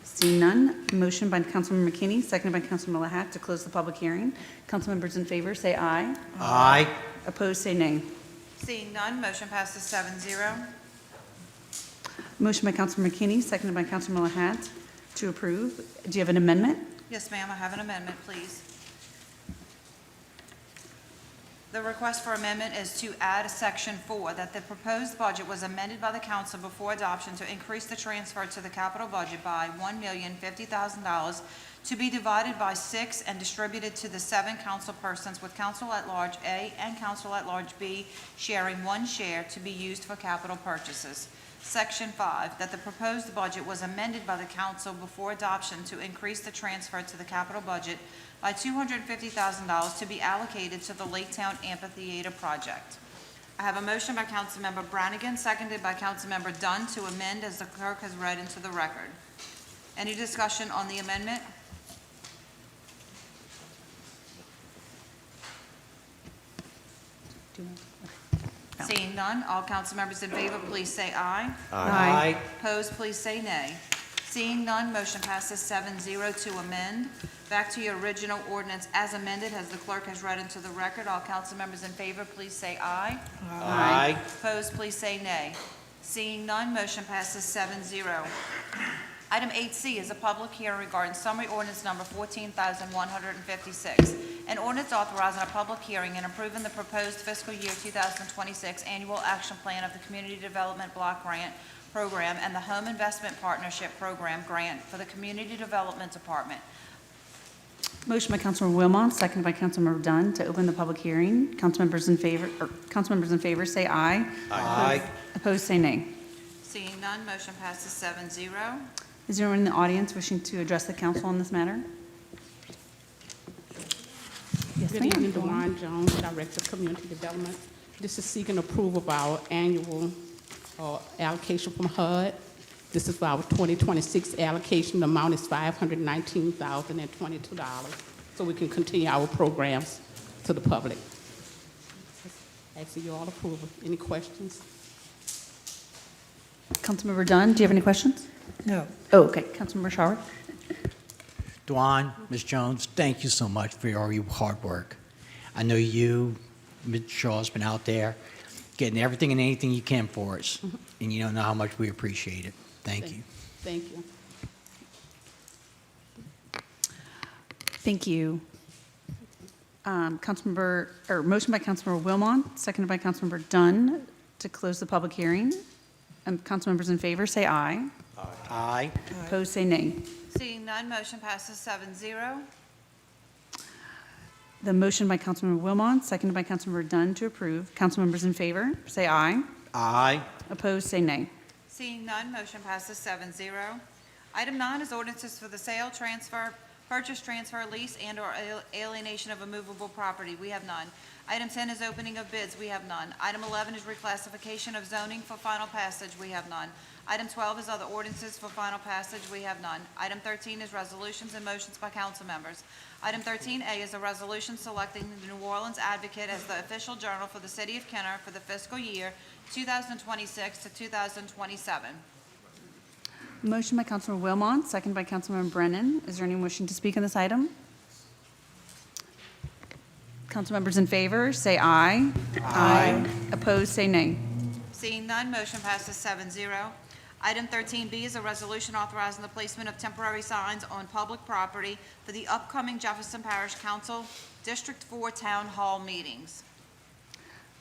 Seeing none, motion by Councilmember McKinney, seconded by Councilmember Lahat to close the public hearing. Council members in favor, say aye. Aye. Opposed, say nay. Seeing none, motion passes 7-0. Motion by Councilmember McKinney, seconded by Councilmember Lahat to approve. Do you have an amendment? Yes, ma'am, I have an amendment, please. The request for amendment is to add Section 4, that the proposed budget was amended by the council before adoption to increase the transfer to the capital budget by $1,050,000 to be divided by 6 and distributed to the 7 council persons, with Council at Large A and Council at Large B sharing 1 share to be used for capital purchases. Section 5, that the proposed budget was amended by the council before adoption to increase the transfer to the capital budget by $250,000 to be allocated to the Lake Town Amphitheater project. I have a motion by Councilmember Brannigan, seconded by Councilmember Dunn, to amend as the clerk has read into the record. Any discussion on the amendment? Seeing none, all council members in favor, please say aye. Aye. Opposed, please say nay. Seeing none, motion passes 7-0 to amend. Back to your original ordinance as amended, as the clerk has read into the record. All council members in favor, please say aye. Aye. Opposed, please say nay. Seeing none, motion passes 7-0. Item 8C is a public hearing regarding summary ordinance number 14,156. An ordinance authorizing a public hearing and approving the proposed fiscal year 2026 annual action plan of the Community Development Block Grant Program and the Home Investment Partnership Program Grant for the Community Development Department. Motion by Councilmember Wilmot, seconded by Councilmember Dunn, to open the public hearing. Councilmembers in favor say aye. Aye. Opposed, say nay. Seeing none, motion passes 7-0. Is there anyone in the audience wishing to address the council on this matter? Yes, Good ma'am. evening, DeWan Jones, Director of Community Development. This is seeking approval of our annual allocation from HUD. This is for our 2026 allocation. The amount is $519,022, so we can continue our programs to the public. Asking you all approval. Any questions? Councilmember Dunn, do you have any questions? No. Oh, okay. Councilmember Shower. Dwan, Ms. Jones, thank you so much for all your hard work. I know you, Ms. Shaw's been out there getting everything and anything you can for us, and you don't know how much we appreciate it. Thank you. Thank you. Thank you. Motion by Councilmember Wilmot, seconded by Councilmember Dunn, to close the public hearing. Council members in favor say aye. Aye. Opposed, say nay. Seeing none, motion passes 7-0. The motion by Councilmember Wilmot, seconded by Councilmember Dunn to approve. Council members in favor say aye. Aye. Opposed, say nay. Seeing none, motion passes 7-0. Item 9 is ordinances for the sale, transfer, purchase, transfer, lease, and/or alienation of a movable property. We have none. Item 10 is opening of bids. We have none. Item 11 is reclassification of zoning for final passage. We have none. Item 12 is other ordinances for final passage. We have none. Item 13 is resolutions and motions by council members. Item 13A is a resolution selecting the New Orleans Advocate as the official journal for the city of Kenner for the fiscal year 2026 to 2027. Motion by Councilmember Wilmot, seconded by Councilmember Brennan. Is there anyone wishing to speak on this item? Council members in favor say aye. Aye. Opposed, say nay. Seeing none, motion passes 7-0. Item 13B is a resolution authorizing the placement of temporary signs on public property for the upcoming Jefferson Parish Council District 4 Town Hall meetings.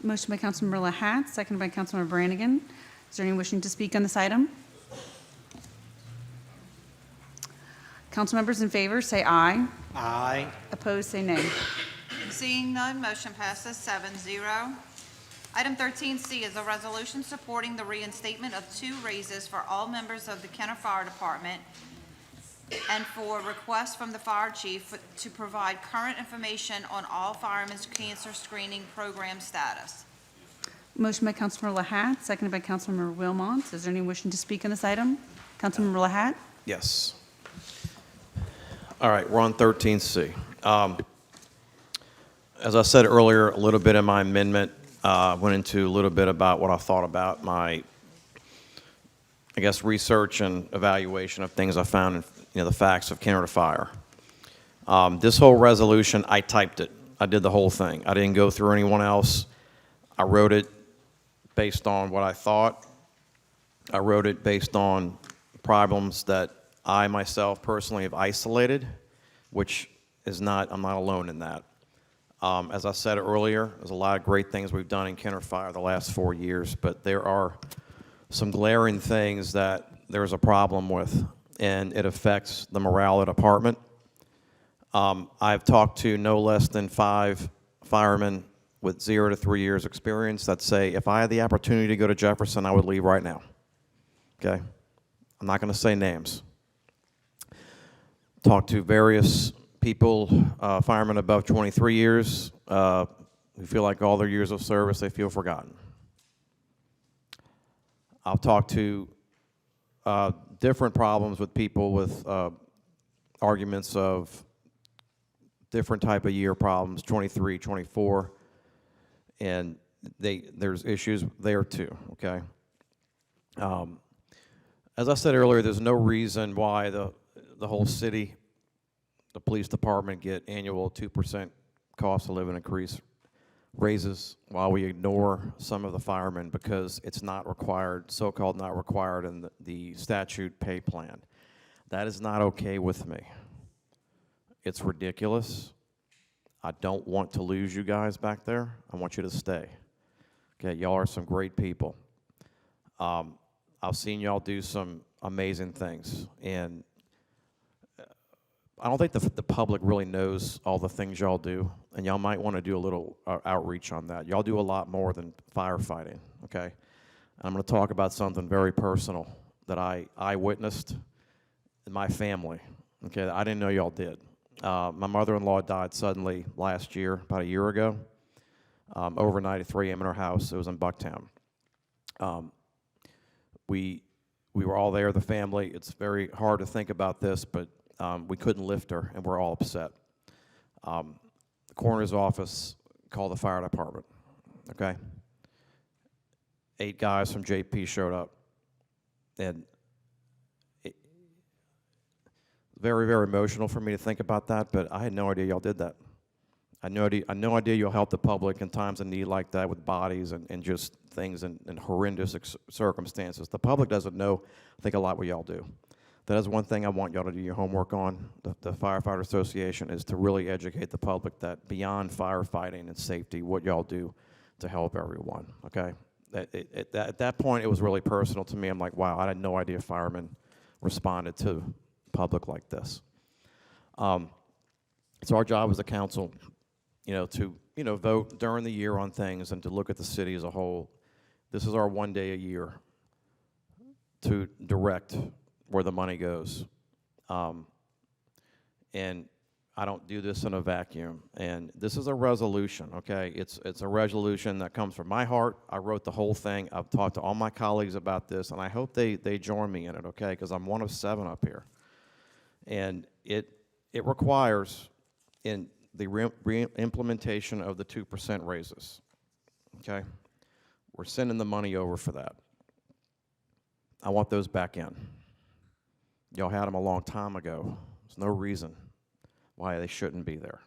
Motion by Councilmember Lahat, seconded by Councilmember Brannigan. Is there anyone wishing to speak on this item? Council members in favor say aye. Aye. Opposed, say nay. Seeing none, motion passes 7-0. Item 13C is a resolution supporting the reinstatement of 2 raises for all members of the Kenner Fire Department and for requests from the fire chief to provide current information on all firemen's cancer screening program status. Motion by Councilmember Lahat, seconded by Councilmember Wilmot. Is there anyone wishing to speak on this item? Councilmember Lahat? Yes. All right, we're on 13C. As I said earlier, a little bit in my amendment, went into a little bit about what I thought about my, I guess, research and evaluation of things I found in, the facts of Kenner Fire. This whole resolution, I typed it. I did the whole thing. I didn't go through anyone else. I wrote it based on what I thought. I wrote it based on problems that I myself personally have isolated, which is not, I'm not alone in that. As I said earlier, there's a lot of great things we've done in Kinder Fire the last 4 years, but there are some glaring things that there's a problem with, and it affects the morale of the department. I've talked to no less than 5 firemen with 0 to 3 years experience that say, if I had the opportunity to go to Jefferson, I would leave right now. Okay? I'm not going to say names. Talked to various people, firemen above 23 years, who feel like all their years of service, they feel forgotten. I'll talk to different problems with people with arguments of different type of year problems, 23, 24, and there's issues there too, okay? As I said earlier, there's no reason why the whole city, the police department get annual 2% cost of living increase raises while we ignore some of the firemen because it's not required, so-called not required in the statute pay plan. That is not okay with me. It's ridiculous. I don't want to lose you guys back there. I want you to stay. Okay, y'all are some great people. I've seen y'all do some amazing things, and I don't think the public really knows all the things y'all do, and y'all might want to do a little outreach on that. Y'all do a lot more than firefighting, okay? And I'm going to talk about something very personal that I witnessed in my family, okay, that I didn't know y'all did. My mother-in-law died suddenly last year, about a year ago, overnight at 3 a.m. in her house. It was in Bucktown. We were all there, the family. It's very hard to think about this, but we couldn't lift her, and we're all upset. The coroner's office called the fire department, okay? 8 guys from JP showed up, and it's very, very emotional for me to think about that, but I had no idea y'all did that. I had no idea you'll help the public in times of need like that with bodies and just things in horrendous circumstances. The public doesn't know, I think, a lot what y'all do. That is one thing I want y'all to do your homework on. The Firefighter Association is to really educate the public that beyond firefighting and safety, what y'all do to help everyone, okay? At that point, it was really personal to me. I'm like, wow, I had no idea firemen responded to the public like this. It's our job as a council, to, vote during the year on things and to look at the city as a whole. This is our one day a year to direct where the money goes. And I don't do this in a vacuum. And this is a resolution, okay? It's a resolution that comes from my heart. I wrote the whole thing. I've talked to all my colleagues about this, and I hope they join me in it, okay? Because I'm one of 7 up here. And it requires in the re-implementation of the 2% raises, okay? We're sending the money over for that. I want those back in. Y'all had them a long time ago. There's no reason why they shouldn't be there.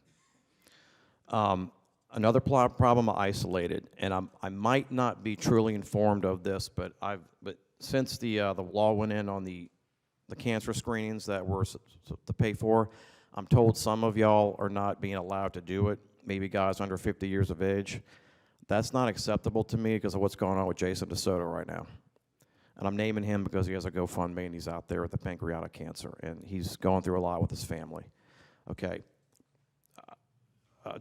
Another problem I isolated, and I might not be truly informed of this, but since the law went in on the cancer screenings that we're to pay for, I'm told some of y'all are not being allowed to do it, maybe guys under 50 years of age. That's not acceptable to me because of what's going on with Jason DeSoto right now. And I'm naming him because he has a GoFundMe and he's out there with the pancreatic cancer and he's going through a lot with his family. Okay.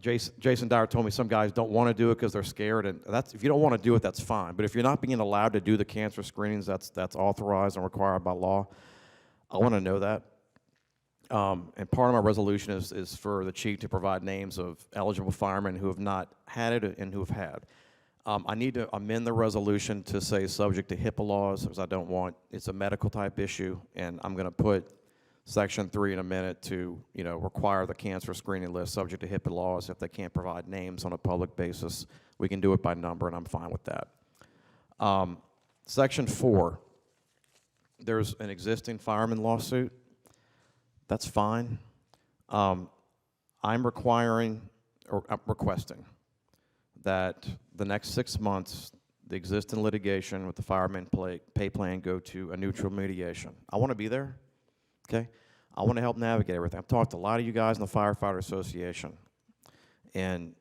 Jason Dyer told me some guys don't want to do it because they're scared, and if you don't want to do it, that's fine. But if you're not being allowed to do the cancer screenings that's authorized and required by law, I want to know that. And part of my resolution is for the chief to provide names of eligible firemen who have not had it and who have had. I need to amend the resolution to say subject to HIPAA laws, because it's a medical type issue, and I'm going to put Section 3 in a minute to, require the cancer screening list subject to HIPAA laws. If they can't provide names on a public basis, we can do it by number, and I'm fine with that. Section 4, there's an existing fireman lawsuit. That's fine. I'm requesting that the next 6 months, the existing litigation with the fireman pay plan go to a neutral mediation. I want to be there. okay? I want to help navigate everything. I've talked to a lot of you guys in the Firefighter Association, and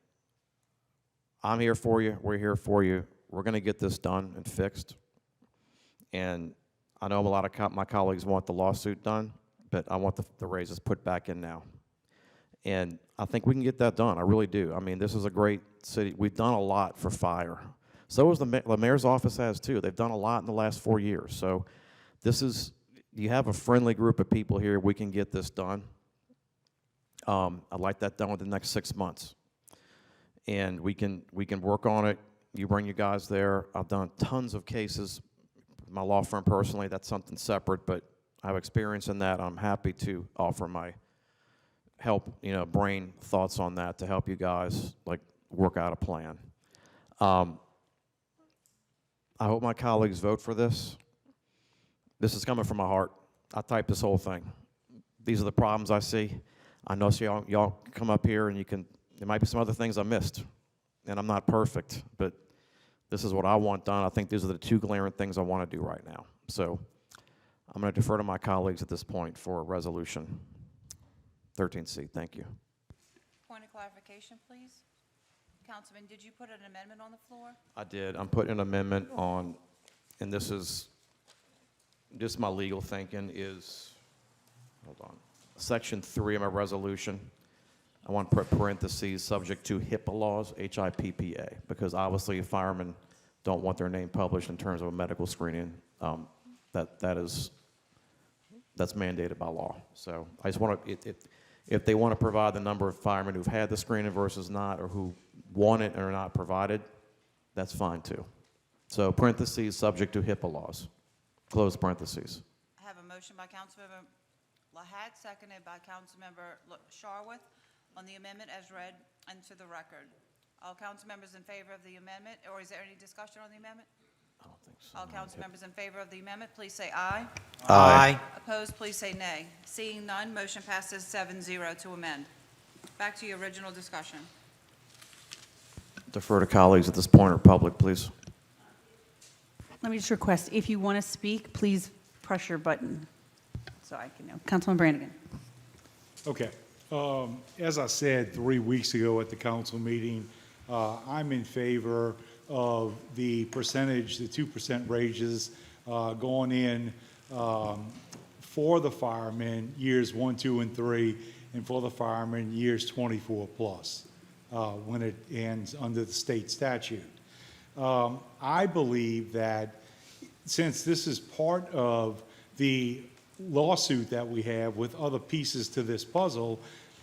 I'm here for you. We're here for you. We're going to get this done and fixed. And I know a lot of my colleagues want the lawsuit done, but I want the raises put back in now. And I think we can get that done. I really do. I mean, this is a great city. We've done a lot for fire. So is the mayor's office has too. They've done a lot in the last 4 years. So this is, you have a friendly group of people here. We can get this done. I'd like that done within the next 6 months. And we can work on it. You bring you guys there. I've done tons of cases. My law firm personally, that's something separate, but I have experience in that. I'm happy to offer my help, brain thoughts on that to help you guys work out a plan. I hope my colleagues vote for this. This is coming from my heart. I typed this whole thing. These are the problems I see. I know so y'all come up here and there might be some other things I missed, and I'm not perfect, but this is what I want done. I think these are the two glaring things I want to do right now. So I'm going to defer to my colleagues at this point for resolution 13C. Thank you. Point of clarification, please. Councilman, did you put an amendment on the floor? I did. I'm putting an amendment on, and this is just my legal thinking is, hold on, section 3 of my resolution. I want to put parentheses, subject to HIPAA laws, HIPPA, because obviously firemen don't want their name published in terms of a medical screening. That's mandated by law. So I just want to, if they want to provide the number of firemen who've had the screening versus not, or who want it and are not provided, that's fine too. So parentheses, subject to HIPAA laws, close parentheses. I have a motion by Councilmember Lahat, seconded by Councilmember Sharwood on the amendment as read into the record. All council members in favor of the amendment, or is there any discussion on the amendment? I don't think so. All council members in favor of the amendment, please say aye. Aye. Opposed, please say nay. Seeing none, motion passes 7-0 to amend. Back to your original discussion. Defer to colleagues at this point or public, please. Let me just request, if you want to speak, please press your button so I can know. Councilman Brannigan. Okay. As I said 3 weeks ago at the council meeting, I'm in favor of the percentage, the 2% raises going in for the firemen years 1, 2, and 3, and for the firemen years 24 plus when it ends under the state statute. I believe that since this is part of the lawsuit that we have with other pieces to this puzzle,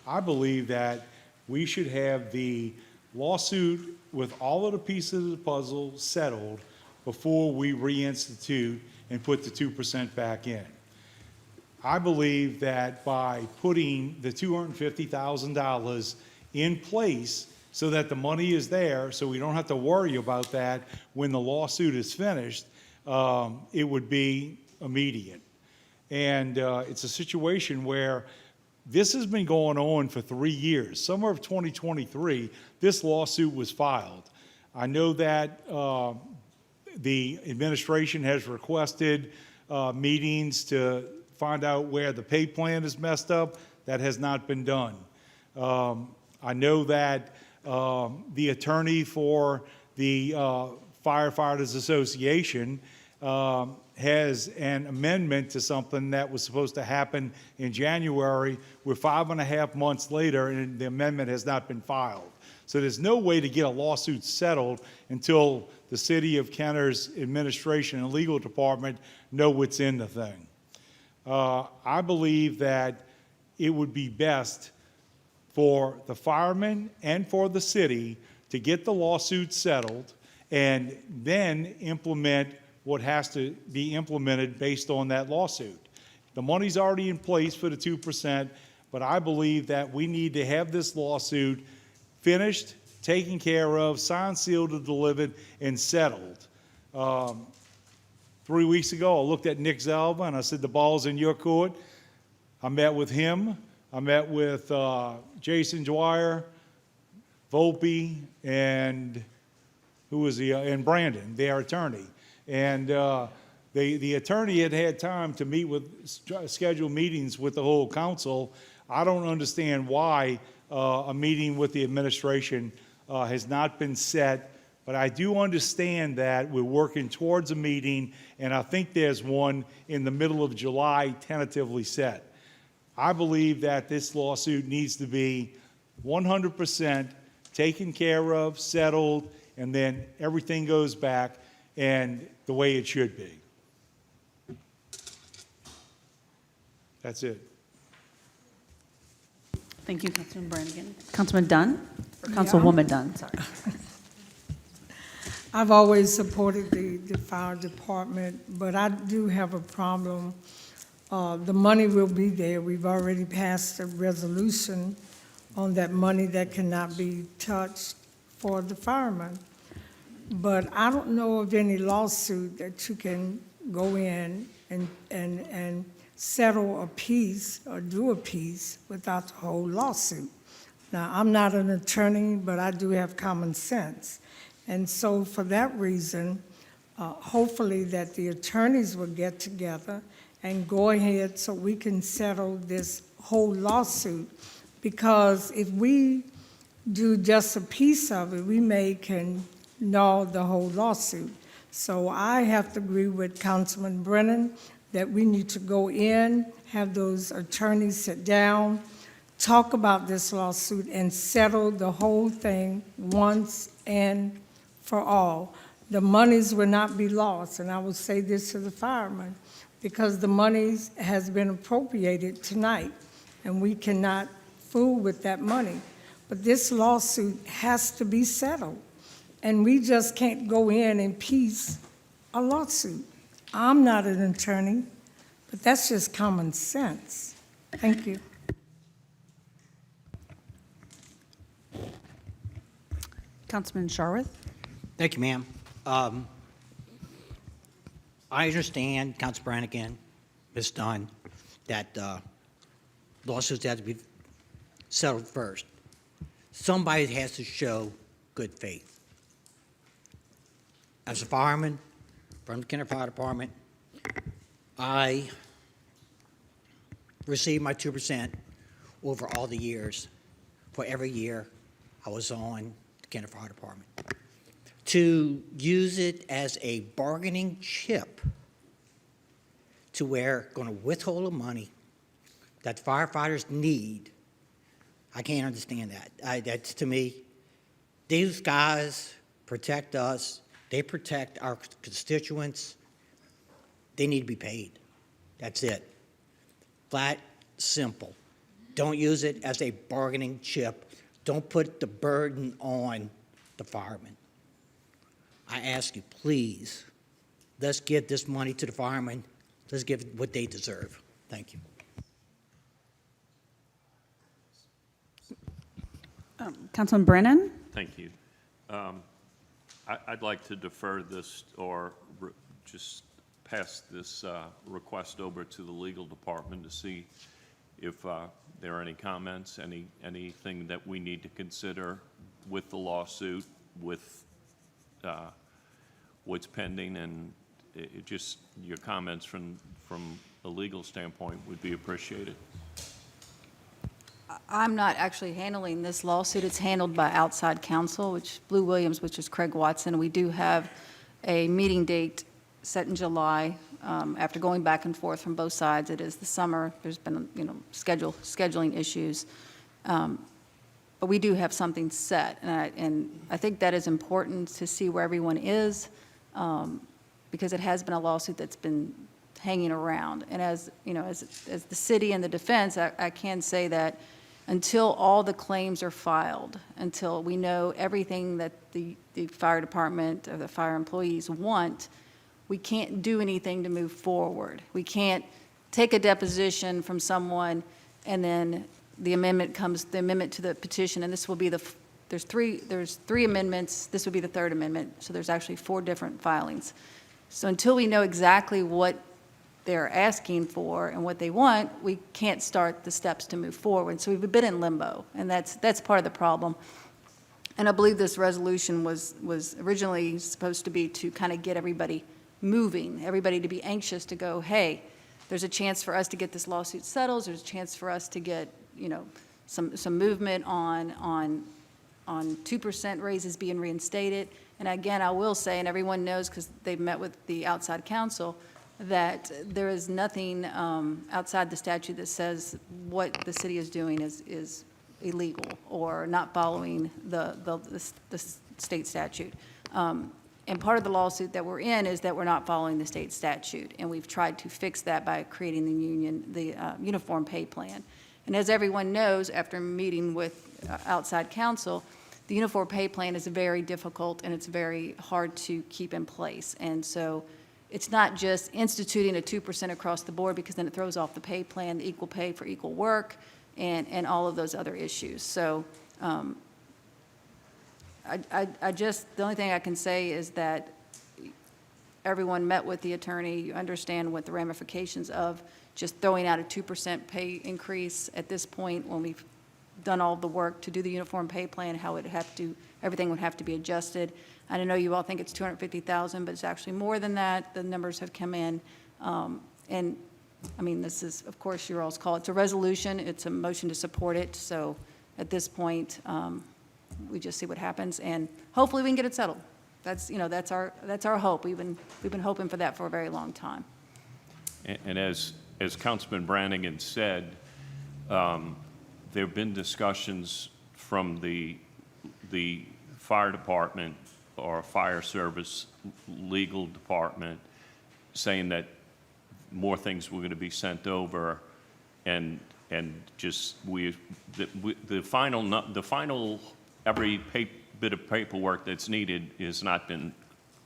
I believe that we should have the lawsuit with all of the pieces of the puzzle settled before we reinstitute and put the 2% back in. I believe that by putting the $250,000 in place so that the money is there, so we don't have to worry about that when the lawsuit is finished, it would be immediate. And it's a situation where this has been going on for 3 years. Summer of 2023, this lawsuit was filed. I know that the administration has requested meetings to find out where the pay plan is messed up. That has not been done. I know that the attorney for the Firefighters Association has an amendment to something that was supposed to happen in January. We're 5.5 months later, and the amendment has not been filed. So there's no way to get a lawsuit settled until the City of Kenner's administration and legal department know what's in the thing. I believe that it would be best for the firemen and for the city to get the lawsuit settled and then implement what has to be implemented based on that lawsuit. The money's already in place for the 2%, but I believe that we need to have this lawsuit finished, taken care of, signed, sealed, and delivered, and settled. 3 weeks ago, I looked at Nick Zalva and I said, the ball's in your court. I met with him. I met with Jason Dwyer, Volpe, and who was and Brandon, their attorney. And The attorney had had time to meet with, schedule meetings with the whole council. I don't understand why a meeting with the administration has not been set, but I do understand that we're working towards a meeting, and I think there's one in the middle of July tentatively set. I believe that this lawsuit needs to be 100% taken care of, settled, and then everything goes back and the way it should be. That's it. Thank you, Councilman Brannigan. Councilman Dunn, or Councilwoman Dunn, sorry. I've always supported the fire department, but I do have a problem. The money will be there. We've already passed a resolution on that money that cannot be touched for the firemen. But I don't know of any lawsuit that you can go in and settle a piece or do a piece without the whole lawsuit. Now, I'm not an attorney, but I do have common sense. And so for that reason, hopefully that the attorneys will get together and go ahead so we can settle this whole lawsuit. Because if we do just a piece of it, we can null the whole lawsuit. So I have to agree with Councilman Brennan that we need to go in, have those attorneys sit down, talk about this lawsuit, and settle the whole thing once and for all. The monies will not be lost, and I will say this to the firemen, because the monies has been appropriated tonight, and we cannot fool with that money. But this lawsuit has to be settled, and we just can't go in and piece a lawsuit. I'm not an attorney, but that's just common sense. Thank you. Councilman Sharwood? Thank you, ma'am. I understand, Council Brannigan, Ms. Dunn, that lawsuits have to be settled first. Somebody has to show good faith. As a fireman from the Kenner Fire Department, I received my 2% over all the years for every year I was on the Kenner Fire Department. To use it as a bargaining chip to where going to withhold the money that firefighters need, I can't understand that. That's, to me, these guys protect us. They protect our constituents. They need to be paid. That's it. Flat, simple. Don't use it as a bargaining chip. Don't put the burden on the firemen. I ask you, please, let's give this money to the firemen. Let's give what they deserve. Thank you. Councilman Brennan? Thank you. I'd like to defer this or just pass this request over to the legal department to see if there are any comments, anything that we need to consider with the lawsuit, with what's pending, and just your comments from a legal standpoint would be appreciated. I'm not actually handling this lawsuit. It's handled by outside counsel, Blue Williams, which is Craig Watson. We do have a meeting date set in July. After going back and forth from both sides, it is the summer. There's been, scheduling issues. But we do have something set, and I think that is important to see where everyone is, because it has been a lawsuit that's been hanging around. And as the city and the defense, I can say that until all the claims are filed, until we know everything that the fire department or the fire employees want, we can't do anything to move forward. We can't take a deposition from someone and then the amendment to the petition, and this will be there's three amendments. This would be the third amendment, so there's actually 4 different filings. So until we know exactly what they're asking for and what they want, we can't start the steps to move forward. So we've been in limbo, and that's part of the problem. And I believe this resolution was originally supposed to be to kind of get everybody moving, everybody to be anxious to go, hey, there's a chance for us to get this lawsuit settled, there's a chance for us to get, some movement on 2% raises being reinstated. And again, I will say, and everyone knows because they've met with the outside counsel, that there is nothing outside the statute that says what the city is doing is illegal or not following the state statute. And part of the lawsuit that we're in is that we're not following the state statute, and we've tried to fix that by creating the uniform pay plan. And as everyone knows, after meeting with outside counsel, the uniform pay plan is very difficult and it's very hard to keep in place. And so it's not just instituting a 2% across the board, because then it throws off the pay plan, the equal pay for equal work, and all of those other issues. So the only thing I can say is that everyone met with the attorney. You understand what the ramifications of just throwing out a 2% pay increase at this point, when we've done all the work to do the uniform pay plan, how everything would have to be adjusted. I know you all think it's $250,000, but it's actually more than that. The numbers have come in. And I mean, this is, of course, your all's call. It's a resolution. It's a motion to support it. So at this point, we just see what happens, and hopefully we can get it settled. That's our hope. We've been hoping for that for a very long time. And as Councilman Brannigan said, there have been discussions from the fire department or fire service legal department saying that more things were going to be sent over, and just the final every bit of paperwork that's needed has not been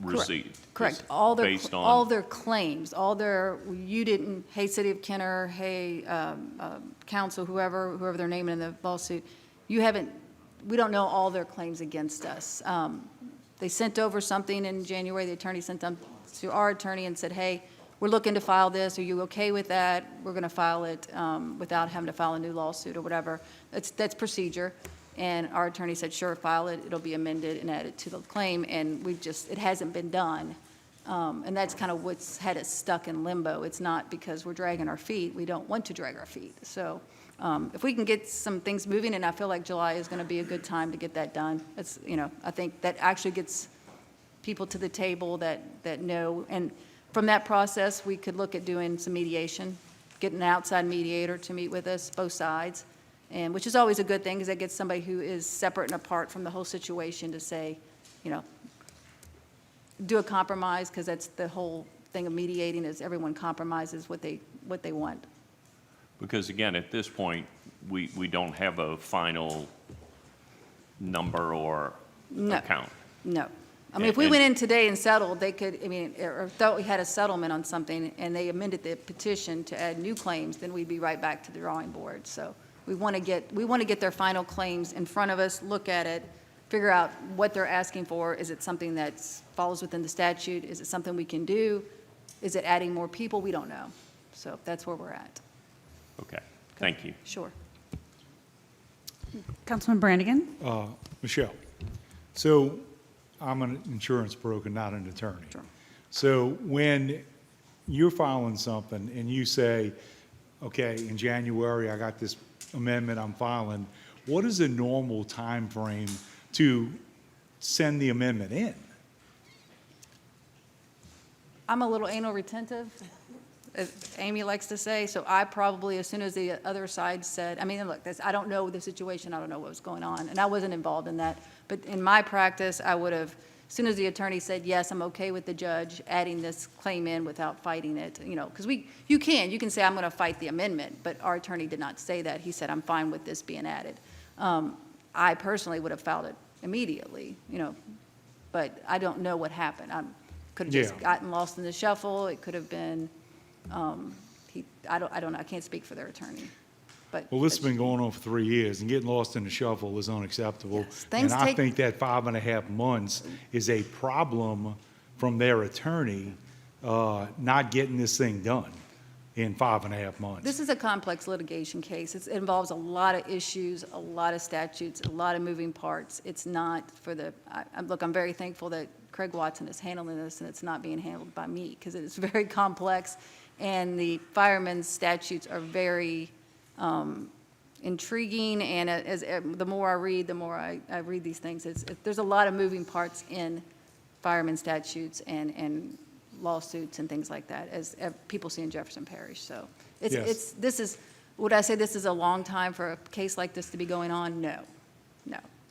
received. Correct. It's All based their claims, you didn't, hey, City of Kenner, hey, council, whoever they're naming in the lawsuit, we don't know all their claims against us. They sent over something in January. The attorney sent them to our attorney and said, hey, we're looking to file this. Are you okay with that? We're going to file it without having to file a new lawsuit or whatever. That's procedure. And our attorney said, sure, file it. It'll be amended and added to the claim. And it hasn't been done. And that's kind of what's had us stuck in limbo. It's not because we're dragging our feet. We don't want to drag our feet. So if we can get some things moving, and I feel like July is going to be a good time to get that done. I think that actually gets people to the table that know. And from that process, we could look at doing some mediation, getting an outside mediator to meet with us, both sides. And which is always a good thing, because that gets somebody who is separate and apart from the whole situation to say, do a compromise, because that's the whole thing of mediating, is everyone compromises what they want. Because again, at this point, we don't have a final number or account. No. I mean, if we went in today and settled, they could, or thought we had a settlement on something and they amended the petition to add new claims, then we'd be right back to the drawing board. So we want to get their final claims in front of us, look at it, figure out what they're asking for. Is it something that falls within the statute? Is it something we can do? Is it adding more people? We don't know. So that's where we're at. Okay. Thank you. Sure. Councilman Brannigan? Michelle, so I'm an insurance broker, not an attorney. Sure. So when you're filing something and you say, okay, in January, I got this amendment I'm filing, what is the normal time frame to send the amendment in? I'm a little anal retentive, as Amy likes to say, so I probably, as soon as the other side said, look, I don't know the situation, I don't know what was going on, and I wasn't involved in that, but in my practice, I would have, as soon as the attorney said, yes, I'm okay with the judge adding this claim in without fighting it, because you can say, I'm going to fight the amendment, but our attorney did not say that. He said, I'm fine with this being added. I personally would have filed it immediately, but I don't know what happened. I could have just gotten lost in the shuffle. It could have been, I don't know. I can't speak for their attorney. Well, this has been going on for 3 years, and getting lost in the shuffle is unacceptable. Yes, and I think that 5.5 months is a problem from their attorney not getting this thing done in 5.5 months. This is a complex litigation case. It involves a lot of issues, a lot of statutes, a lot of moving parts. It's not for look, I'm very thankful that Craig Watson is handling this, and it's not being handled by me, because it is very complex, and the firemen's statutes are very intriguing, and the more I read, the more I read these things. There's a lot of moving parts in firemen statutes and lawsuits and things like that, as people see in Jefferson Parish. So would I say this is a long time for a case like this to be going on? No,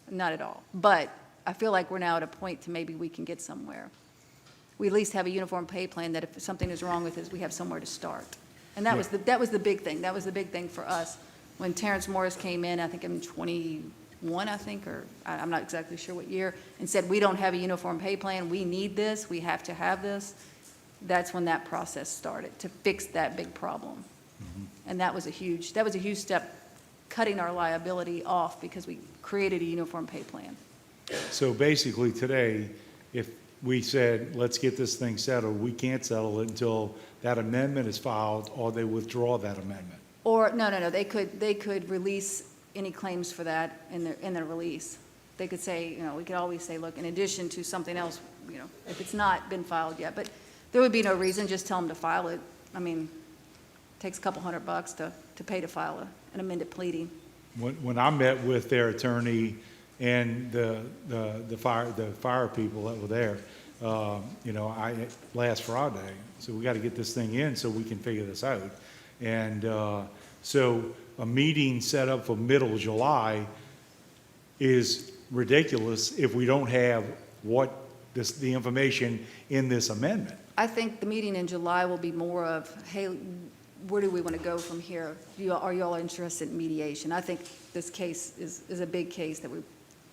not at all. But I feel like we're now at a point to maybe we can get somewhere. We at least have a uniform pay plan that if something is wrong with it, we have somewhere to start. And that was the big thing. That was the big thing for us. When Terrence Morris came in, I think in 21, I think, or I'm not exactly sure what year, and said, we don't have a uniform pay plan, we need this, we have to have this, that's when that process started, to fix that big problem. And that was a huge step, cutting our liability off because we created a uniform pay plan. So basically today, if we said, let's get this thing settled, we can't settle it until that amendment is filed or they withdraw that amendment. Or, no, they could release any claims for that in the release. They could say, we could always say, look, in addition to something else, if it's not been filed yet, but there would be no reason, just tell them to file it. I mean, it takes a couple $100 to pay to file an amended pleading. When I met with their attorney and the fire people that were there, last Friday, so we got to get this thing in so we can figure this out. And so a meeting set up for middle July is ridiculous if we don't have the information in this amendment. I think the meeting in July will be more of, hey, where do we want to go from here? Are you all interested in mediation? I think this case is a big case that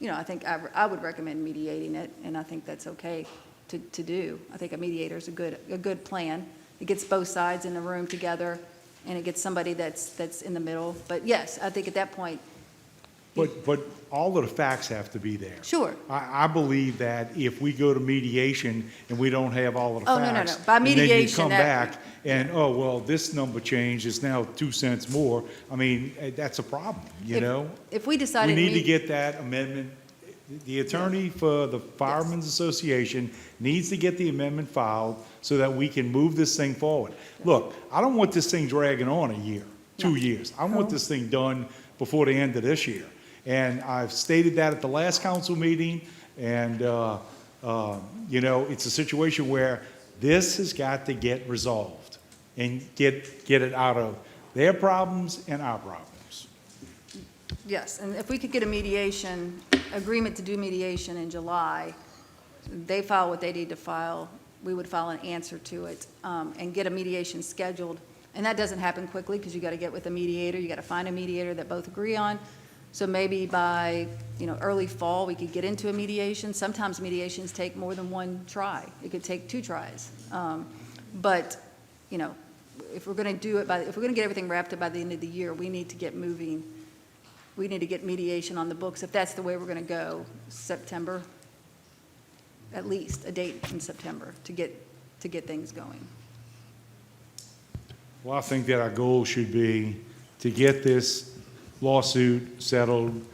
I think I would recommend mediating it, and I think that's okay to do. I think a mediator is a good plan. It gets both sides in the room together, and it gets somebody that's in the middle. But yes, I think at that point. But all of the facts have to be there. Sure. I believe that if we go to mediation and we don't have all of the facts. No. By mediation, and then you come back and, oh, well, this number changed, it's now 2 cents more. I mean, that's a problem, you know? If we decided. We need to get that amendment. The attorney for the Firemen's Association needs to get the amendment filed so that we can move this thing forward. Look, I don't want this thing dragging on a year, 2 years. I want this thing done before the end of this year. And I've stated that at the last council meeting, and, it's a situation where this has got to get resolved and get it out of their problems and our problems. Yes, and if we could get a agreement to do mediation in July, they file what they need to file, we would file an answer to it, and get a mediation scheduled. And that doesn't happen quickly because you got to get with a mediator, you got to find a mediator that both agree on. So maybe by, early fall, we could get into a mediation. Sometimes mediations take more than one try. It could take 2 tries. But, if we're going to do it if we're going to get everything wrapped up by the end of the year, we need to get moving. We need to get mediation on the books. If that's the way we're going to go, September, at least a date in September to get things going. Well, I think that our goal should be to get this lawsuit settled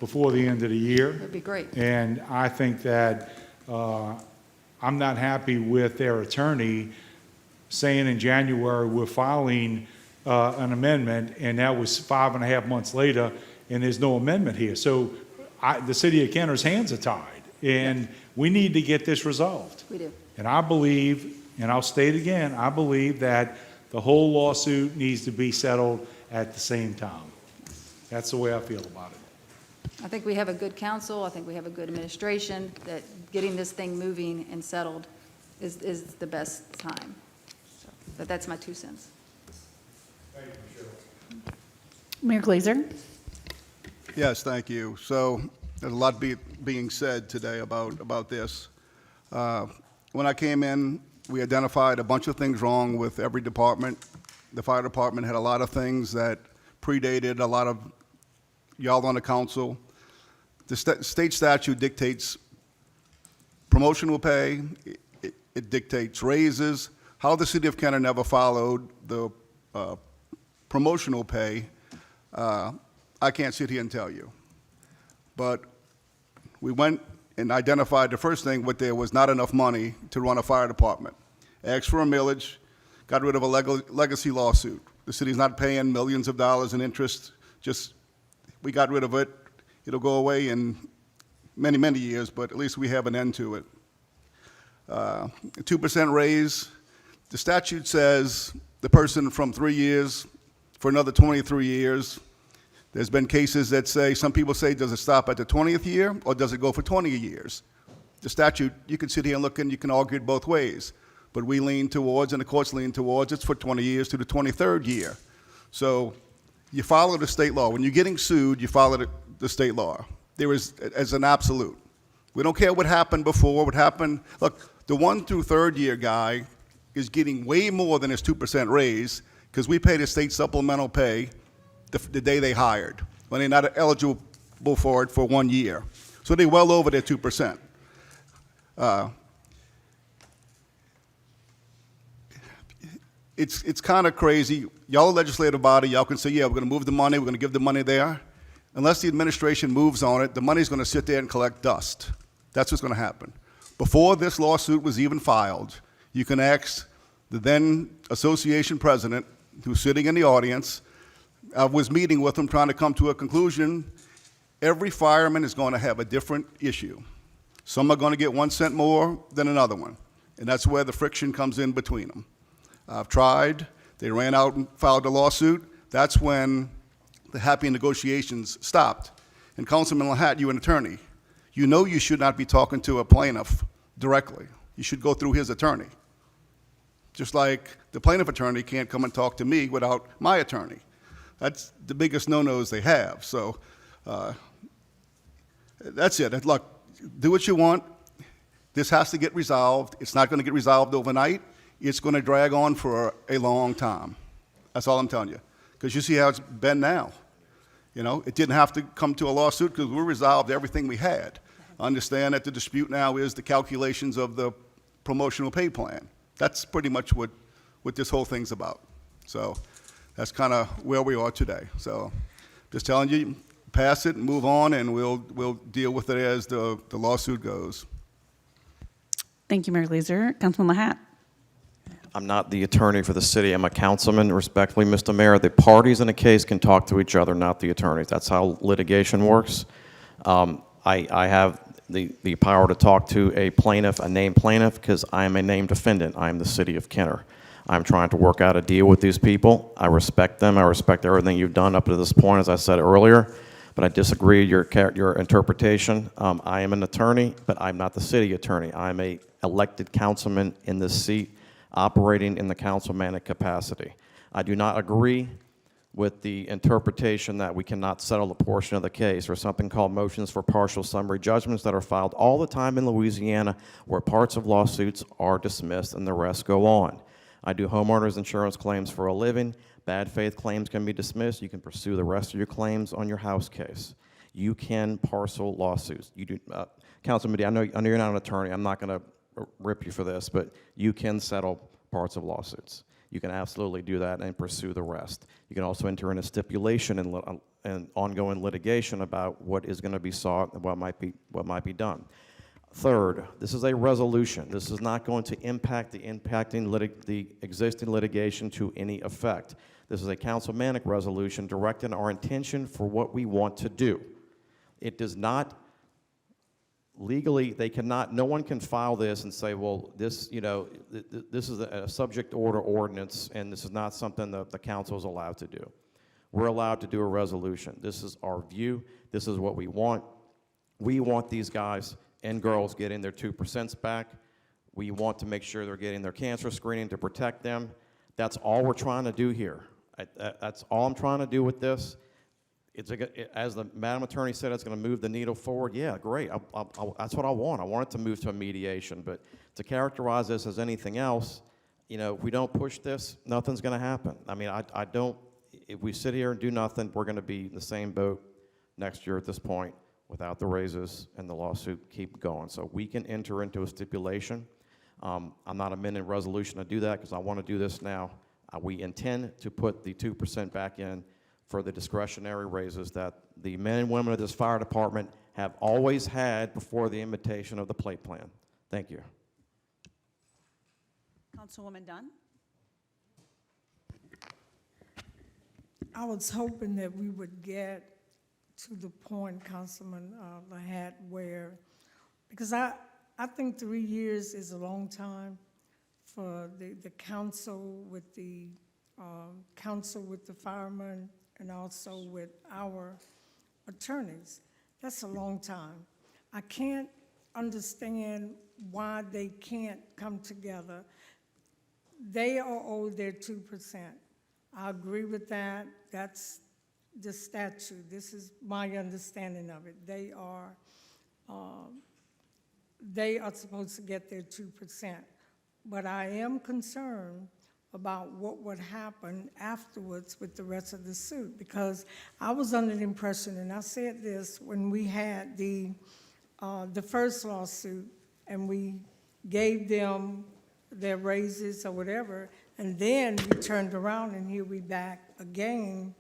before the end of the year. That'd be great. And I think that I'm not happy with their attorney saying in January we're filing an amendment, and that was 5.5 months later, and there's no amendment here. So the city of Kenner's hands are tied, and we need to get this resolved. We do. And I believe, and I'll state again, I believe that the whole lawsuit needs to be settled at the same time. That's the way I feel about it. I think we have a good council. I think we have a good administration, that getting this thing moving and settled is the best time. So, but that's my 2 cents. Thank you, Michelle. Mayor Glazer? Yes, thank you. So there's a lot being said today about this. When I came in, we identified a bunch of things wrong with every department. The fire department had a lot of things that predated a lot of y'all on the council. The state statute dictates promotional pay. It dictates raises. How the city of Kenner never followed the promotional pay, I can't sit here and tell you. But we went and identified the first thing, what there was not enough money to run a fire department. Asked for a millage, got rid of a legacy lawsuit. The city's not paying millions of dollars in interest, just, we got rid of it. It'll go away in many, many years, but at least we have an end to it. 2% raise, the statute says the person from 3 years for another 23 years. There's been cases that say, some people say, does it stop at the 20th year or does it go for 20 years? The statute, you can sit here and look and you can argue it both ways, but we lean towards, and the courts lean towards, it's for 20 years to the 23rd year. So you follow the state law. When you're getting sued, you follow the state law. There is, as an absolute. We don't care what happened before, what happened. Look, the 1 through 3rd year guy is getting way more than his 2% raise because we pay the state supplemental pay the day they hired, when they're not eligible for it for 1 year. So they're well over their 2%. It's kind of crazy. Y'all are legislative body, y'all can say, yeah, we're going to move the money, we're going to give the money there. Unless the administration moves on it, the money's going to sit there and collect dust. That's what's going to happen. Before this lawsuit was even filed, you can ask the then association president, who's sitting in the audience. I was meeting with him trying to come to a conclusion. Every fireman is going to have a different issue. Some are going to get 1 cent more than another one, and that's where the friction comes in between them. I've tried. They ran out and filed a lawsuit. That's when the happy negotiations stopped. And Councilman Lahat, you're an attorney. You know you should not be talking to a plaintiff directly. You should go through his attorney. Just like the plaintiff attorney can't come and talk to me without my attorney. That's the biggest no-nos they have. So that's it. Look, do what you want. This has to get resolved. It's not going to get resolved overnight. It's going to drag on for a long time. That's all I'm telling you. Because you see how it's been now. You know, it didn't have to come to a lawsuit because we resolved everything we had. I understand that the dispute now is the calculations of the promotional pay plan. That's pretty much what this whole thing's about. So that's kind of where we are today. So just telling you, pass it and move on, and we'll deal with it as the lawsuit goes. Thank you, Mayor Leaser. Councilman Lahat. I'm not the attorney for the city. I'm a councilman. Respectfully, Mr. Mayor, the parties in a case can talk to each other, not the attorneys. That's how litigation works. I have the power to talk to a plaintiff, a named plaintiff, because I am a named defendant. I am the city of Kenner. I'm trying to work out a deal with these people. I respect them. I respect everything you've done up to this point, as I said earlier, but I disagree with your interpretation. I am an attorney, but I'm not the city attorney. I'm a elected councilman in this seat, operating in the councilmanic capacity. I do not agree with the interpretation that we cannot settle a portion of the case. There's something called motions for partial summary judgments that are filed all the time in Louisiana, where parts of lawsuits are dismissed and the rest go on. I do homeowners insurance claims for a living. Bad faith claims can be dismissed. You can pursue the rest of your claims on your house case. You can parcel lawsuits. You do, Councilman Medina, I know you're not an attorney. I'm not going to rip you for this, but you can settle parts of lawsuits. You can absolutely do that and pursue the rest. You can also enter in a stipulation and ongoing litigation about what is going to be sought and what might be done. Third, this is a resolution. This is not going to impact the existing litigation to any effect. This is a councilmanic resolution directing our intention for what we want to do. It does not legally, they cannot, no one can file this and say, well, this, you know, this is a subject order ordinance, and this is not something that the council is allowed to do. We're allowed to do a resolution. This is our view. This is what we want. We want these guys and girls getting their 2% back. We want to make sure they're getting their cancer screening to protect them. That's all we're trying to do here. That's all I'm trying to do with this. As the Madam Attorney said, it's going to move the needle forward. Yeah, great. That's what I want. I want it to move to a mediation. But to characterize this as anything else, you know, if we don't push this, nothing's going to happen. I mean, I don't, if we sit here and do nothing, we're going to be in the same boat next year at this point without the raises and the lawsuit keep going. So we can enter into a stipulation. I'm not amending resolution to do that because I want to do this now. We intend to put the 2% back in for the discretionary raises that the men and women of this fire department have always had before the invitation of the plate plan. Thank you. Councilwoman Dunn? I was hoping that we would get to the point, Councilman Lahat, where, because I think 3 years is a long time for the council with the firemen and also with our attorneys. That's a long time. I can't understand why they can't come together. They are owed their 2%. I agree with that. That's the statute. This is my understanding of it. They are supposed to get their 2%. But I am concerned about what would happen afterwards with the rest of the suit, because I was under the impression, and I said this when we had the first lawsuit, and we gave them their raises or whatever, and then we turned around and here we back again,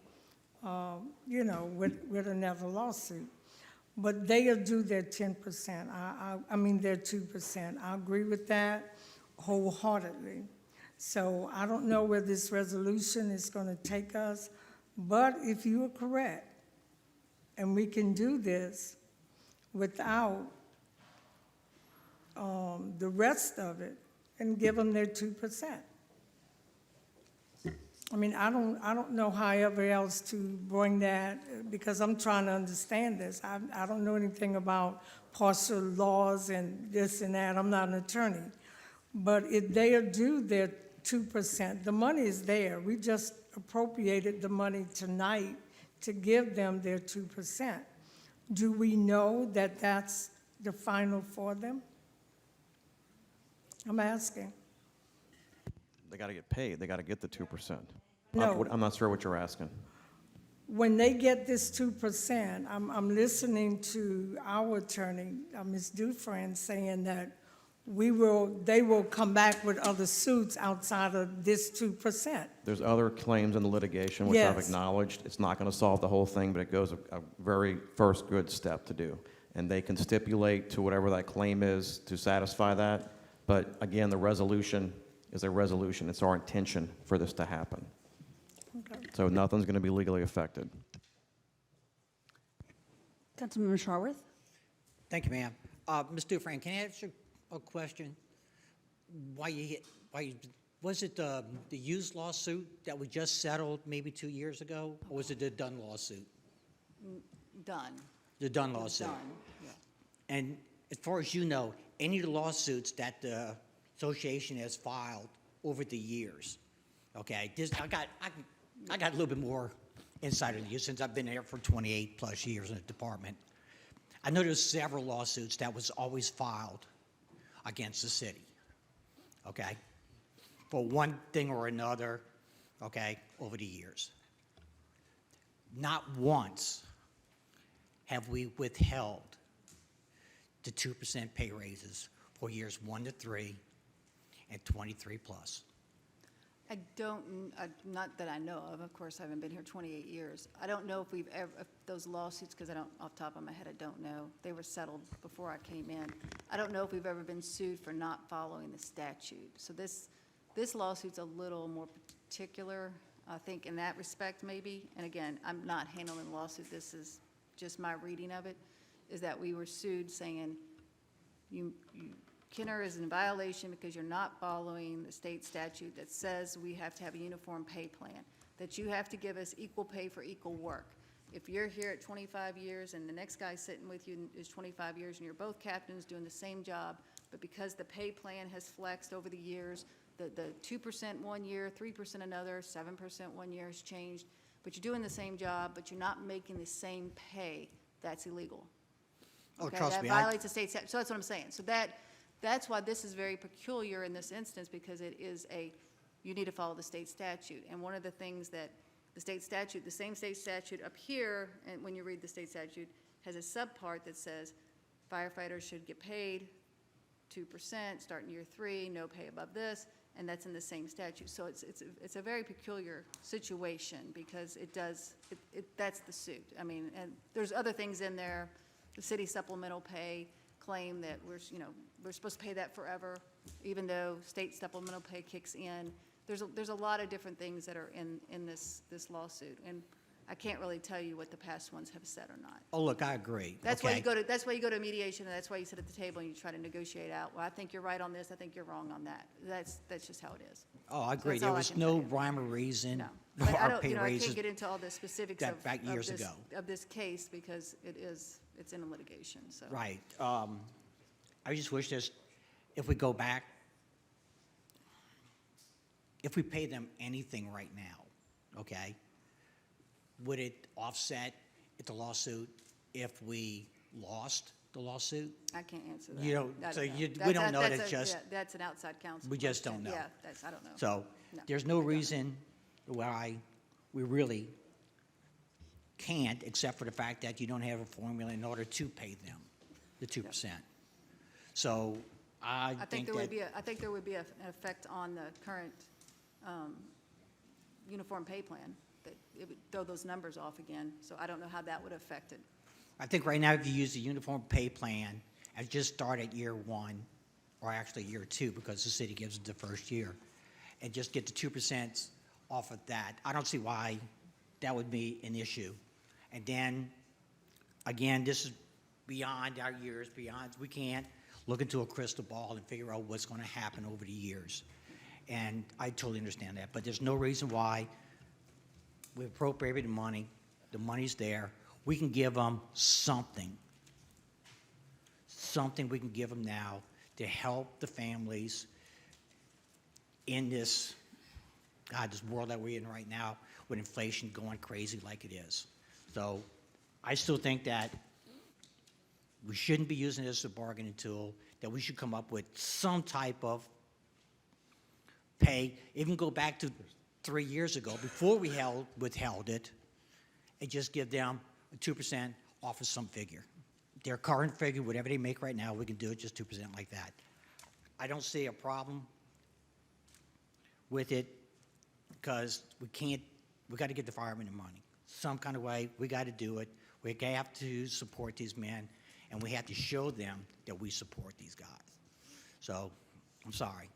with another lawsuit. But they are due their 10%. I mean their 2%. I agree with that wholeheartedly. So I don't know where this resolution is going to take us, but if you are correct, and we can do this without the rest of it, and give them their 2%. I mean, I don't know however else to bring that, because I'm trying to understand this. I don't know anything about partial laws and this and that. I'm not an attorney. But if they are due their 2%, the money is there. We just appropriated the money tonight to give them their 2%. Do we know that that's the final for them? I'm asking. They got to get paid. They got to get the 2%. No. I'm not sure what you're asking. When they get this 2%, I'm listening to our attorney, Ms. Dufresne, saying that they will come back with other suits outside of this 2%. There's other claims in the litigation, which I've Yes. acknowledged. It's not going to solve the whole thing, but it goes a very first good step to do. And they can stipulate to whatever that claim is to satisfy that. But again, the resolution is a resolution. It's our intention for this to happen. Okay. So nothing's going to be legally affected. Councilmember Sharworth? Thank you, ma'am. Ms. Dufresne, can I ask you a question? Was it the used lawsuit that we just settled maybe 2 years ago, or was it the Dunn lawsuit? Done. The Dunn lawsuit. Done, yeah. And as far as you know, any of the lawsuits that the association has filed over the years, okay, I got a little bit more insight on you since I've been here for 28 plus years in the department. I know there's several lawsuits that was always filed against the city, okay, for one thing or another, okay, over the years. Not once have we withheld the 2% pay raises for years 1 to 3 and 23 plus. I don't, not that I know of course, I haven't been here 28 years. I don't know if we've ever, if those lawsuits, because I don't, off the top of my head, I don't know. They were settled before I came in. I don't know if we've ever been sued for not following the statute. So this lawsuit's a little more particular, I think, in that respect, maybe. And again, I'm not handling the lawsuit. This is just my reading of it, is that we were sued saying, Kenner is in violation because you're not following the state statute that says we have to have a uniform pay plan, that you have to give us equal pay for equal work. If you're here at 25 years and the next guy sitting with you is 25 years and you're both captains doing the same job, but because the pay plan has flexed over the years, the 2% one year, 3% another, 7% one year has changed, but you're doing the same job, but you're not making the same pay, that's illegal. Oh, Okay, trust that me. violates the state statute. So that's what I'm saying. So that's why this is very peculiar in this instance, because it is you need to follow the state statute. And one of the things that the state statute, the same state statute up here, and when you read the state statute, has a subpart that says firefighters should get paid 2%, starting year 3, no pay above this, and that's in the same statute. So it's a very peculiar situation because that's the suit. I mean, and there's other things in there the city supplemental pay claim that we're supposed to pay that forever, even though state supplemental pay kicks in. There's a lot of different things that are in this lawsuit, and I can't really tell you what the past ones have said or not. Oh, look, I agree. That's okay? why you go to mediation, and that's why you sit at the table and you try to negotiate out, well, I think you're right on this, I think you're wrong on that. That's just how it is. Oh, I agree. that's There all I was can no tell you. rhyme or reason No. for But I our don't, pay I raises. can't get into all the specifics that back years this, ago. of this case because it's in litigation, so. Right. I just wish this, if we go back, if we pay them anything right now, okay, would it offset the lawsuit if we lost the lawsuit? I can't answer that. You don't- I so know. we That's- don't know that's that just- yeah, that's an outside counsel We just question. don't know. Yeah, I don't know. So No, there's I no don't know. reason why we really can't, except for the fact that you don't have a formula in order to pay them the 2%. So I think there that would be I think there would be an effect on the current uniform pay plan, that it would throw those numbers off again. So I don't know how that would affect it. I think right now if you use the uniform pay plan and just start at year 1, or actually year 2, because the city gives it the first year, and just get the 2% off of that, I don't see why that would be an issue. And then, again, this is beyond our years, we can't look into a crystal ball and figure out what's going to happen over the years. And I totally understand that, but there's no reason why we appropriated the money's there. We can give them something we can give them now to help the families in this world that we're in right now with inflation going crazy like it is. So I still think that we shouldn't be using this as a bargaining tool, that we should come up with some type of pay, even go back to 3 years ago, before we withheld it, and just give them 2% off of some figure. Their current figure, whatever they make right now, we can do it just 2% like that. I don't see a problem with it, because we got to get the firemen the money. Some kind of way, we got to do it. We have to support these men, and we have to show them that we support these guys. So, I'm sorry.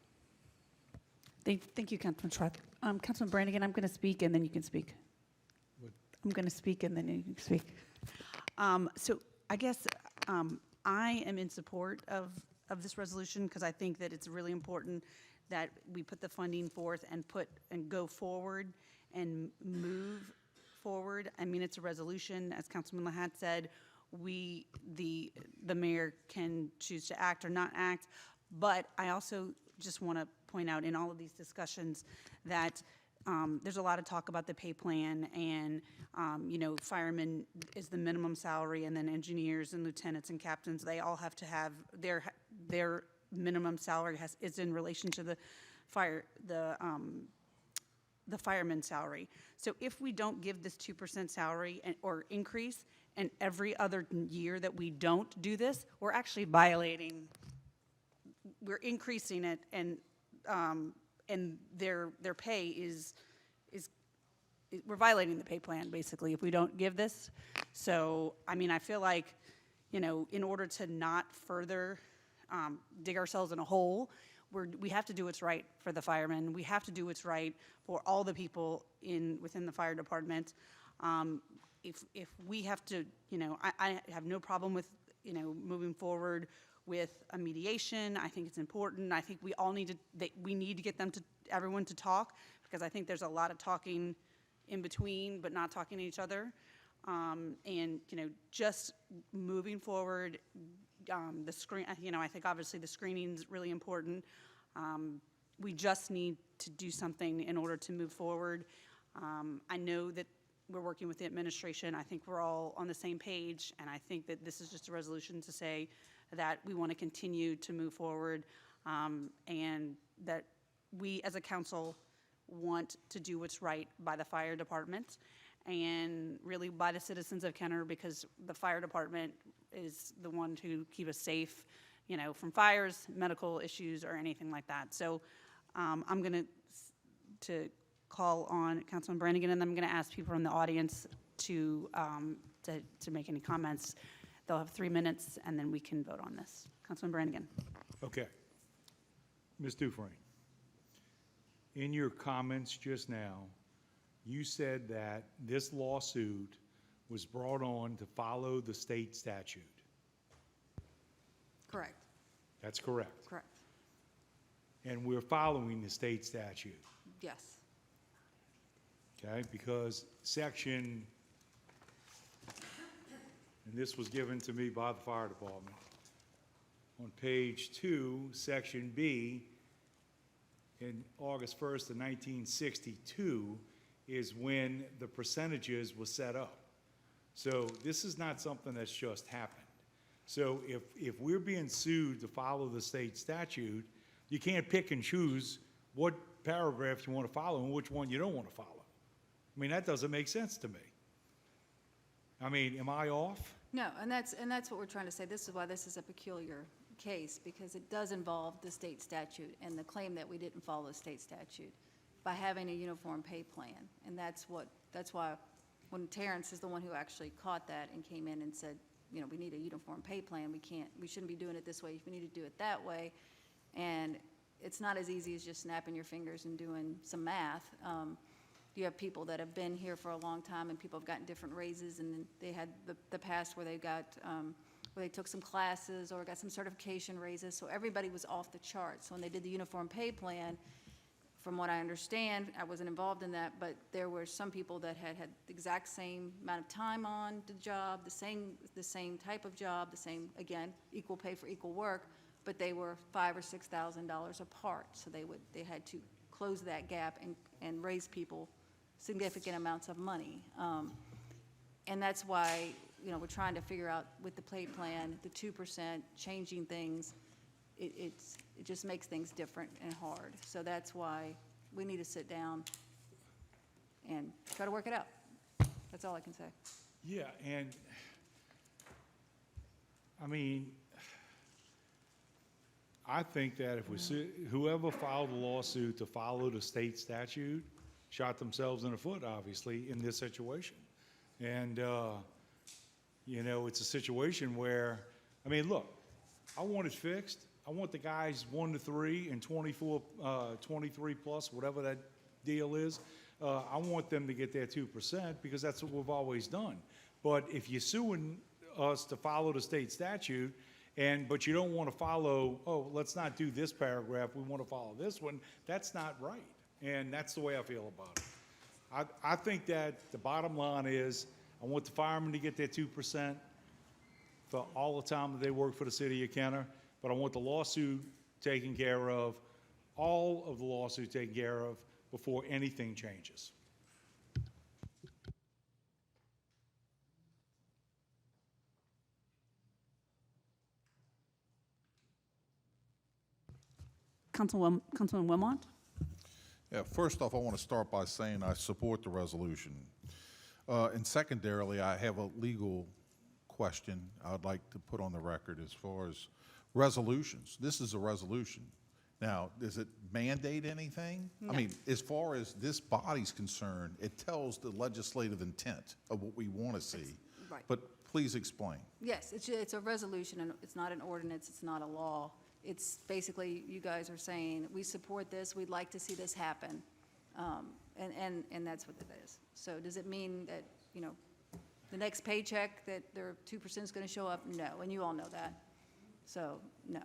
Thank you, Councilman Schwartz. Councilman Brannigan, I'm going to speak and then you can speak. I'm going to speak and then you can speak. So I guess I am in support of this resolution because I think that it's really important that we put the funding forth and go forward and move forward. I mean, it's a resolution, as Councilman Lahat said. The mayor can choose to act or not act, but I also just want to point out in all of these discussions that there's a lot of talk about the pay plan, and firemen is the minimum salary, and then engineers and lieutenants and captains, they all have to have their minimum salary is in relation to the fireman's salary. So if we don't give this 2% salary or increase, and every other year that we don't do this, we're actually violating. We're increasing it, and their pay is we're violating the pay plan basically if we don't give this. So I mean, I feel like in order to not further dig ourselves in a hole, we have to do what's right for the firemen. We have to do what's right for all the people within the fire department. If we have to, I have no problem with moving forward with a mediation. I think it's important. I think we all need to get everyone to talk, because I think there's a lot of talking in between, but not talking to each other. And just moving forward, the screen. I think obviously the screening is really important. We just need to do something in order to move forward. I know that we're working with the administration. I think we're all on the same page, and I think that this is just a resolution to say that we want to continue to move forward, and that we as a council want to do what's right by the fire department and really by the citizens of Kenner, because the fire department is the one to keep us safe, from fires, medical issues, or anything like that. So I'm going to call on Councilman Brannigan, and I'm going to ask people in the audience to make any comments. they'll have 3 minutes, and then we can vote on this. Councilman Brannigan. Okay. Ms. Dufresne, in your comments just now, you said that this lawsuit was brought on to follow the state statute. Correct. That's correct. Correct. And we're following the state statute, Yes. okay? Because section, and this was given to me by the fire department, on page 2, section B, in August 1st of 1962 is when the percentages were set up. So this is not something that's just happened. So if we're being sued to follow the state statute, you can't pick and choose what paragraph you want to follow and which one you don't want to follow. I mean, that doesn't make sense to me. I mean, am I off? No, and that's what we're trying to say. This is why this is a peculiar case, because it does involve the state statute and the claim that we didn't follow the state statute by having a uniform pay plan. And that's why when Terrence is the one who actually caught that and came in and said, you know, we need a uniform pay plan. We shouldn't be doing it this way. We need to do it that way. And it's not as easy as just snapping your fingers and doing some math. You have people that have been here for a long time, and people have gotten different raises, and then they had the past where they got, where they took some classes or got some certification raises, so everybody was off the charts. So when they did the uniform pay plan, from what I understand, I wasn't involved in that, but there were some people that had the exact same amount of time on the job, the same type of job, the same, again, equal pay for equal work, but they were $5,000 or $6,000 apart. So they had to close that gap and raise people significant amounts of money. And that's why, you know, we're trying to figure out with the pay plan, the 2%, changing things, it just makes things different and hard. So that's why we need to sit down and try to work it out. That's all I can say. Yeah, and, I mean, I think that if whoever filed the lawsuit to follow the state statute shot themselves in the foot, obviously, in this situation. And, you know, it's a situation where, I mean, look, I want it fixed. I want the guys 1 to 3 and 23 plus, whatever that deal is. I want them to get their 2% because that's what we've always done. But if you're suing us to follow the state statute, but you don't want to follow, oh, let's not do this paragraph, we want to follow this one, that's not right. And that's the way I feel about it. I think that the bottom line is I want the firemen to get their 2% for all the time that they work for the city of Kenner, but I want the lawsuit taken care of, all of the lawsuit taken care of before anything changes. Councilman Wilmot? Yeah, first off, I want to start by saying I support the resolution. And secondarily, I have a legal question I'd like to put on the record as far as resolutions. This is a resolution. Now, does it mandate anything? No. I mean, as far as this body's concerned, it tells the legislative intent of what we want to see. Right. But please explain. Yes, it's a resolution, and it's not an ordinance, it's not a law. It's basically, you guys are saying, we support this, we'd like to see this happen. And that's what it is. So does it mean that, you know, the next paycheck that their 2% is going to show up? No, and you all know that. So, no.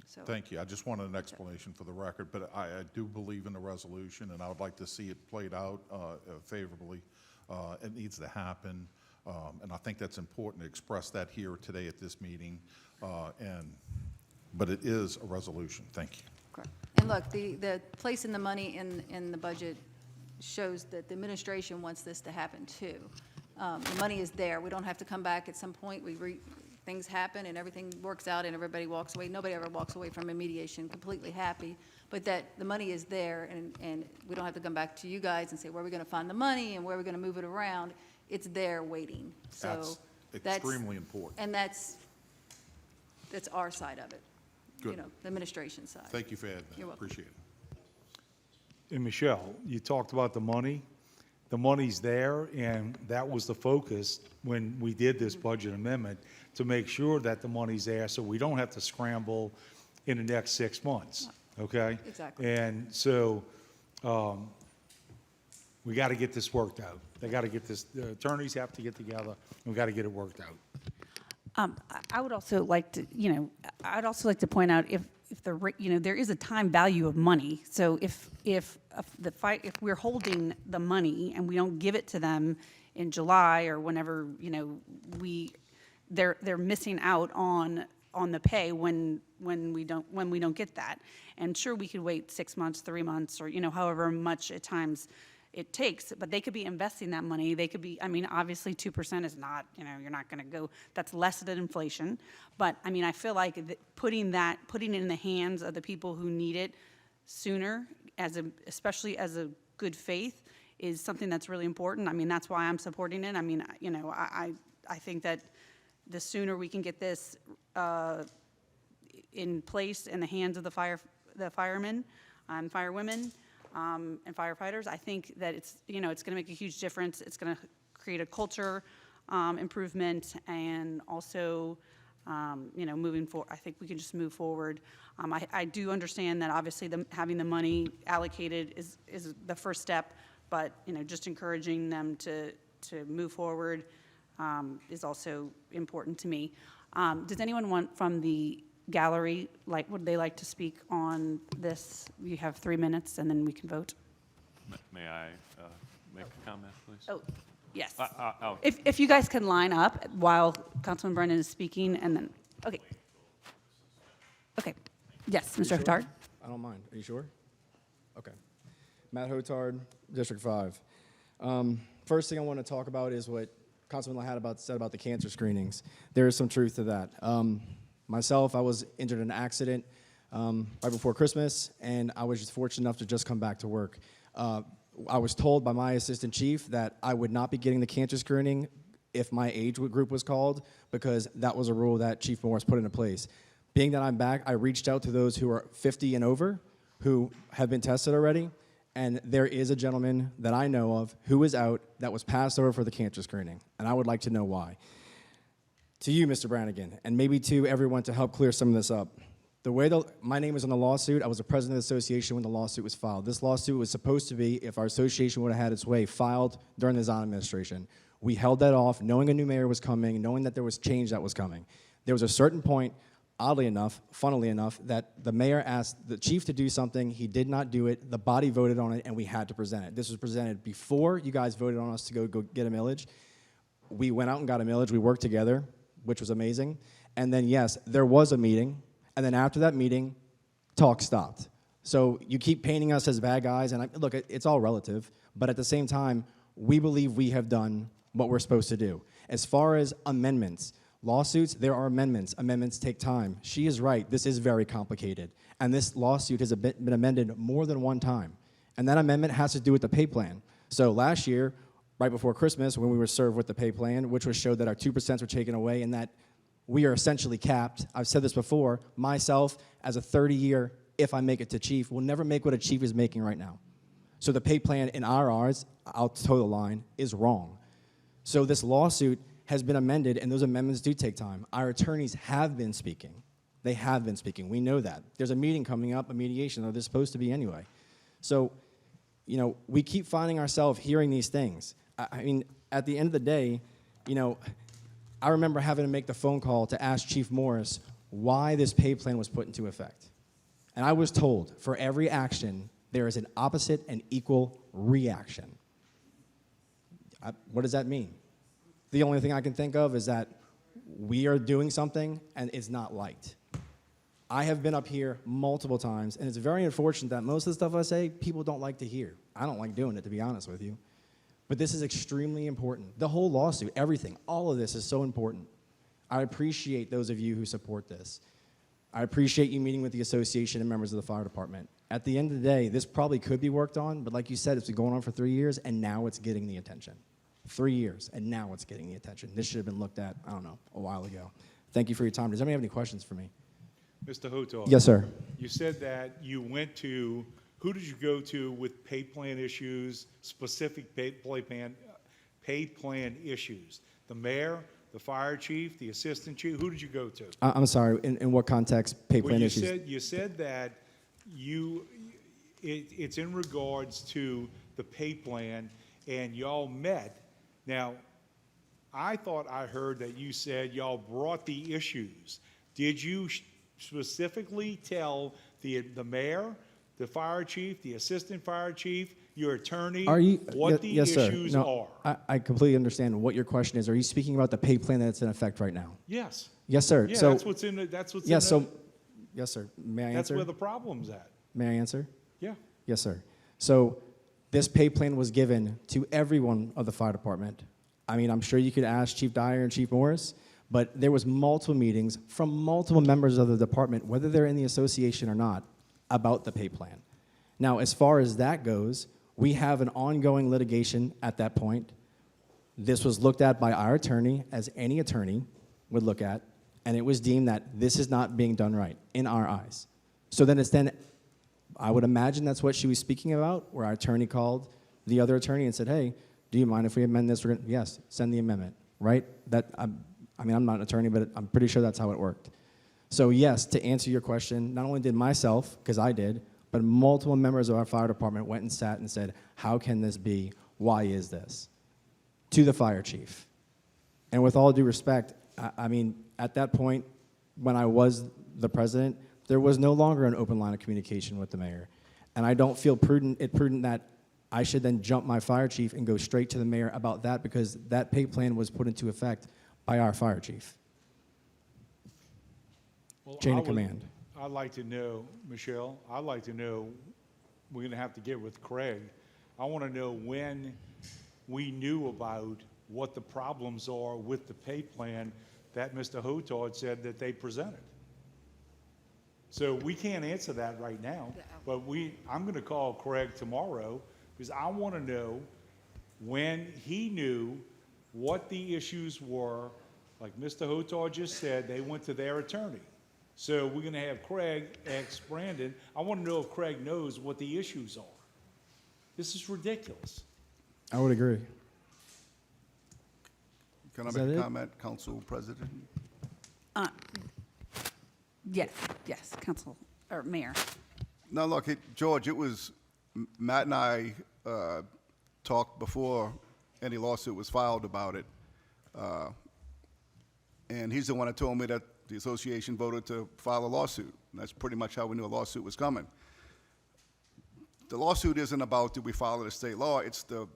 So. Thank you. I just wanted an explanation for the record, but I do believe in the resolution, and I would like to see it played out favorably. It needs to happen, and I think that's important to express that here today at this meeting. But it is a resolution. Thank you. Correct. And look, the placing the money in the budget shows that the administration wants this to happen too. The money is there. We don't have to come back at some point. Things happen and everything works out and everybody walks away. Nobody ever walks away from a mediation completely happy, but that the money is there, and we don't have to come back to you guys and say, where are we going to find the money and where are we going to move it around? It's there waiting. So That's extremely important. And that's our side of it. Good. You know, the administration side. Thank you for adding that. You're welcome. Appreciate it. And Michelle, you talked about the money. the money's there, and that was the focus when we did this budget amendment, to make sure that the money's there so we don't have to scramble in the next 6 months, okay? Exactly. And so we got to get this worked out. They got to get this, the attorneys have to get together, and we got to get it worked out. I would also like to, I'd also like to point out if there is a time value of money. So if we're holding the money and we don't give it to them in July or whenever, they're missing out on the pay when we don't get that. And sure, we could wait 6 months, 3 months, or however much at times it takes, but they could be investing that money. They could be, obviously 2% is not, you're not going to go, that's less than inflation. But I feel like putting it in the hands of the people who need it sooner, especially as a good faith, is something that's really important. That's why I'm supporting it. I think that the sooner we can get this in place in the hands of the firemen and firewomen, and firefighters, I think that it's going to make a huge difference. It's going to create a culture improvement, and also, moving forward, I think we can just move forward. I do understand that obviously having the money allocated is the first step, but just encouraging them to move forward is also important to me. Does anyone want from the gallery, would they like to speak on this? You have 3 minutes, and then we can vote. May I make a comment, please? Oh, yes. I'll- If you guys can line up while Councilman Brennan is speaking, and then, okay. Okay. Yes, Mr. Hotard? I don't mind. Are you sure? Okay. Matt Hotard, District 5. First thing I want to talk about is what Councilman said about the cancer screenings. There is some truth to that. Myself, I was injured in an accident right before Christmas, and I was just fortunate enough to just come back to work. I was told by my assistant chief that I would not be getting the cancer screening if my age group was called, because that was a rule that Chief Morris put into place. Being that I'm back, I reached out to those who are 50 and over who have been tested already, and there is a gentleman that I know of who is out that was passed over for the cancer screening, and I would like to know why. To you, Mr. Brannigan, and maybe to everyone to help clear some of this up. The way my name was on the lawsuit, I was the president of the association when the lawsuit was filed. This lawsuit was supposed to be, if our association would have had its way, filed during the Zahn administration. We held that off, knowing a new mayor was coming, knowing that there was change that was coming. There was a certain point, oddly enough, funnily enough, that the mayor asked the chief to do something, he did not do it, the body voted on it, and we had to present it. This was presented before you guys voted on us to go get a millage. We went out and got a millage, we worked together, which was amazing. And then, yes, there was a meeting, and then after that meeting, talk stopped. So you keep painting us as bad guys, and look, it's all relative, but at the same time, we believe we have done what we're supposed to do. As far as amendments, lawsuits, there are amendments. Amendments take time. She is right, this is very complicated, and this lawsuit has been amended more than one time, and that amendment has to do with the pay plan. So last year, right before Christmas, when we were served with the pay plan, which was showed that our 2% were taken away and that we are essentially capped. I've said this before, myself, as a 30-year, if I make it to chief, will never make what a chief is making right now. So the pay plan in our ours, I'll toe the line, is wrong. So this lawsuit has been amended, and those amendments do take time. Our attorneys have been speaking. They have been speaking. We know that. There's a meeting coming up, a mediation, or there's supposed to be anyway. So, we keep finding ourselves hearing these things. I mean, at the end of the day, I remember having to make the phone call to ask Chief Morris why this pay plan was put into effect. And I was told, for every action, there is an opposite and equal reaction. What does that mean? The only thing I can think of is that we are doing something and it's not liked. I have been up here multiple times, and it's very unfortunate that most of the stuff I say, people don't like to hear. I don't like doing it, to be honest with you. But this is extremely important. The whole lawsuit, everything, all of this is so important. I appreciate those of you who support this. I appreciate you meeting with the association and members of the fire department. At the end of the day, this probably could be worked on, but like you said, it's been going on for 3 years, and now it's getting the attention. 3 years, and now it's getting the attention. This should have been looked at, I don't know, a while ago. Thank you for your time. Does anybody have any questions for me? Mr. Hotard. Yes, sir. You said that you went to who did you go to with pay plan issues, specific pay plan issues? The mayor, the fire chief, the assistant chief? Who did you go to? I'm sorry, in what context, pay plan Well, issues? you said that it's in regards to the pay plan, and y'all met. Now, I thought I heard that you said y'all brought the issues. Did you specifically tell the mayor, the fire chief, the assistant fire chief, your attorney, what the yes, sir. issues No, are? I completely understand what your question is. Are you speaking about the pay plan that's in effect right now? Yes. Yes, sir. Yeah, So that's what's in the, that's what's yes, in the, so yes, sir. May I that's answer? where the problem's at. May I answer? Yeah. Yes, sir. So this pay plan was given to everyone of the fire department. I mean, I'm sure you could ask Chief Dyer and Chief Morris, but there was multiple meetings from multiple members of the department, whether they're in the association or not, about the pay plan. Now, as far as that goes, we have an ongoing litigation at that point. This was looked at by our attorney, as any attorney would look at, and it was deemed that this is not being done right in our eyes. So then I would imagine that's what she was speaking about, where our attorney called the other attorney and said, hey, do you mind if we amend this? Yes, send the amendment, right? I mean, I'm not an attorney, but I'm pretty sure that's how it worked. So yes, to answer your question, not only did myself, because I did, but multiple members of our fire department went and sat and said, how can this be? Why is this? To the fire chief. And with all due respect, I mean, at that point, when I was the president, there was no longer an open line of communication with the mayor. And I don't feel prudent that I should then jump my fire chief and go straight to the mayor about that, because that pay plan was put into effect by our fire chief. Well, Chain of command. I'd like to know, Michelle, I'd like to know, we're going to have to get with Craig. I want to know when we knew about what the problems are with the pay plan that Mr. Hotard said that they presented. So we can't answer that right now, but I'm going to call Craig tomorrow, because I want to know when he knew what the issues were. Like Mr. Hotard just said, they went to their attorney. So we're going to have Craig ask Brandon. I want to know if Craig knows what the issues are. This is ridiculous. I would agree. Can I Is make that a it? comment, Council President? Yes, Council, or Mayor. No, look, George, it was, Matt and I talked before any lawsuit was filed about it. And he's the one that told me that the association voted to file a lawsuit. And that's pretty much how we knew a lawsuit was coming. The lawsuit isn't about did we follow the state law, it's the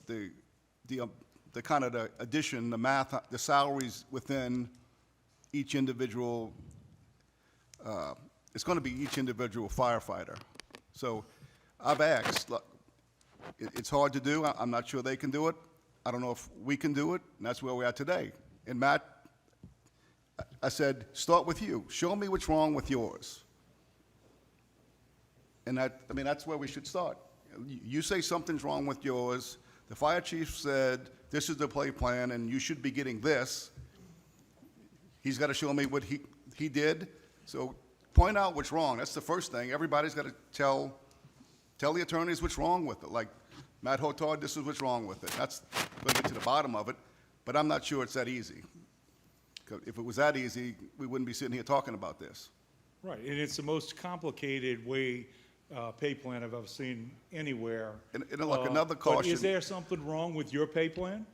kind of the addition, the math, the salaries within each individual, it's going to be each individual firefighter. So I've asked, look, it's hard to do. I'm not sure they can do it. I don't know if we can do it, and that's where we are today. And Matt, I said, start with you. Show me what's wrong with yours. And I mean, that's where we should start. You say something's wrong with yours. The fire chief said, this is the pay plan, and you should be getting this. He's got to show me what he did. So point out what's wrong. That's the first thing. Everybody's got to tell the attorneys what's wrong with it. Like, Matt Hotard, this is what's wrong with it. That's going to get to the bottom of it. But I'm not sure it's that easy. 'Cause if it was that easy, we wouldn't be sitting here talking about this. Right, and it's the most complicated pay plan I've ever seen anywhere. And look, another But caution. is there something wrong with your pay plan?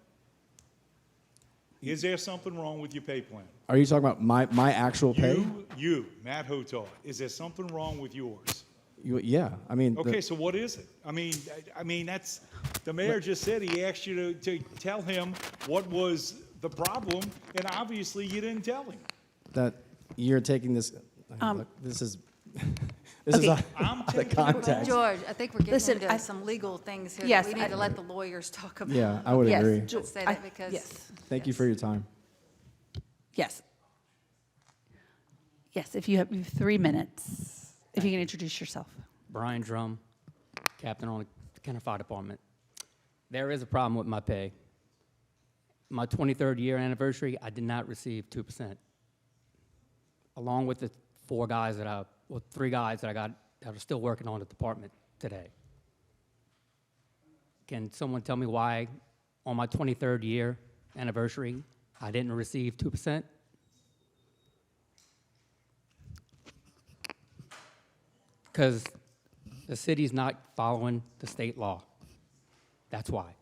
Is there something wrong with your pay plan? Are you talking about my actual pay? You, Matt Hotard, is there something wrong with yours? Yeah, I mean. Okay, so what is it? I mean, that's, the mayor just said he asked you to tell him what was the problem, and obviously you didn't tell him. That you're taking this, look, this is, this Okay. is out of context. George, I think we're getting Listen, into I- some legal things here Yes, that we need to let the lawyers talk about. Yeah, I would Yes, agree. Let's say that because. Yes. Thank you for your time. Yes. Yes, if you have 3 minutes, if you can introduce yourself. Brian Drum, captain on the Kenner Fire Department. There is a problem with my pay. My 23rd year anniversary, I did not receive 2%. Along with the 3 guys that I got that are still working on the department today. Can someone tell me why on my 23rd year anniversary, I didn't receive 2%? Because the city's not following the state law. That's why.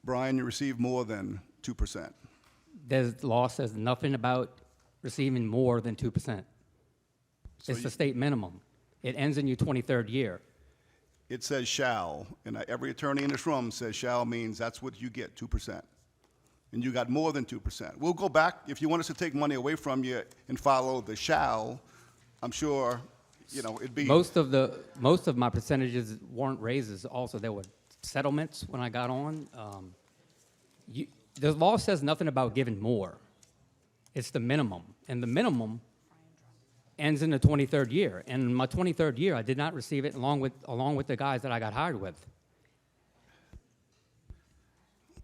Brian, you received more than 2%. The law says nothing about receiving more than 2%. It's the state minimum. It ends in your 23rd year. It says shall, and every attorney in this room says shall means that's what you get, 2%. And you got more than 2%. We'll go back, if you want us to take money away from you and follow the shall, I'm sure, you know, it'd be. Most of my percentages weren't raises. Also, there were settlements when I got on. The law says nothing about giving more. It's the minimum, and the minimum ends in the 23rd year. And in my 23rd year, I did not receive it along with the guys that I got hired with.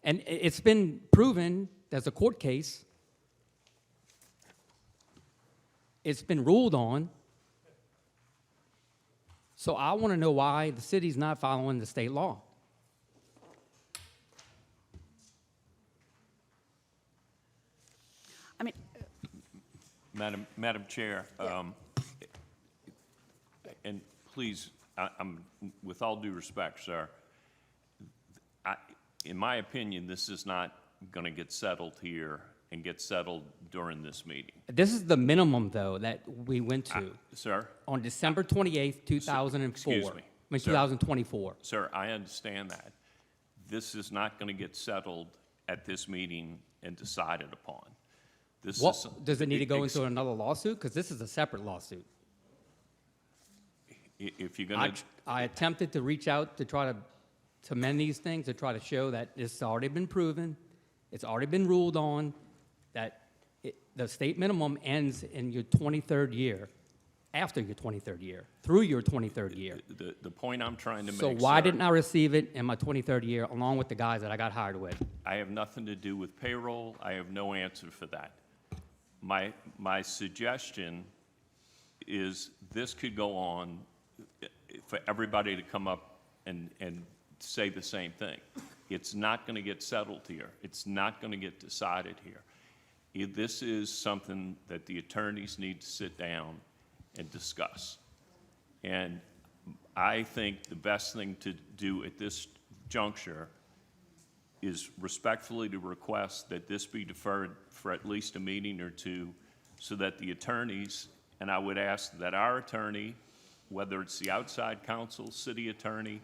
And it's been proven, there's a court case. It's been ruled on. So I want to know why the city's not following the state law. I mean, Madam Chair, and please, I'm, with all due respect, sir, in my opinion, this is not going to get settled here and get settled during this meeting. This is the minimum, though, that we went to. Sir? On December 28th, 2004. Excuse me. I mean, Sir. 2024. Sir, I understand that. This is not going to get settled at this meeting and decided upon. This is, Does it need to go into another lawsuit? Because this is a separate lawsuit. if you're going to... I attempted to reach out to try to mend these things, to try to show that it's already been proven, it's already been ruled on, that the state minimum ends in your 23rd year, after your 23rd year, through your 23rd year. The point I'm trying to make, So why sir, didn't I receive it in my 23rd year along with the guys that I got hired with? I have nothing to do with payroll. I have no answer for that. My suggestion is this could go on for everybody to come up and say the same thing. It's not going to get settled here. It's not going to get decided here. This is something that the attorneys need to sit down and discuss. And I think the best thing to do at this juncture is respectfully to request that this be deferred for at least a meeting or two so that the attorneys, and I would ask that our attorney, whether it's the outside counsel, city attorney,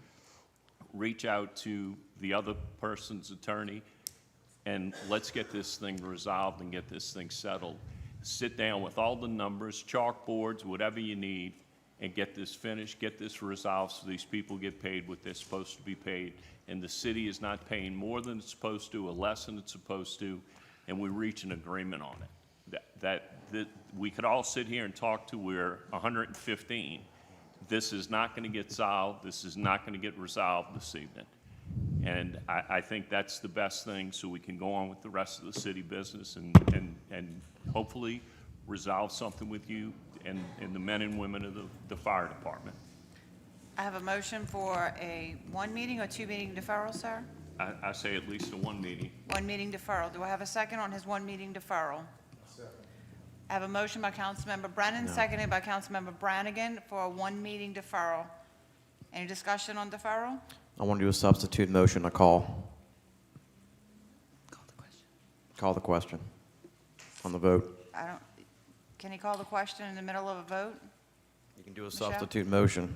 reach out to the other person's attorney, and let's get this thing resolved and get this thing settled. Sit down with all the numbers, chalkboards, whatever you need, and get this finished, get this resolved so these people get paid what they're supposed to be paid, and the city is not paying more than it's supposed to or less than it's supposed to, and we reach an agreement on it. That we could all sit here and talk to we're 115. This is not going to get solved. This is not going to get resolved this evening. And I think that's the best thing so we can go on with the rest of the city business and hopefully resolve something with you and the men and women of the fire department. I have a motion for a one meeting or two meeting deferral, sir? I say at least a one meeting. One meeting deferral. Do I have a second on his one meeting deferral? I have a motion by Councilmember Brennan, seconded by Councilmember Brannigan for a one meeting deferral. Any discussion on deferral? I want to do a substitute motion to call. Call the question on the vote. Can he call the question in the middle of a vote? You can do a Michelle? substitute motion.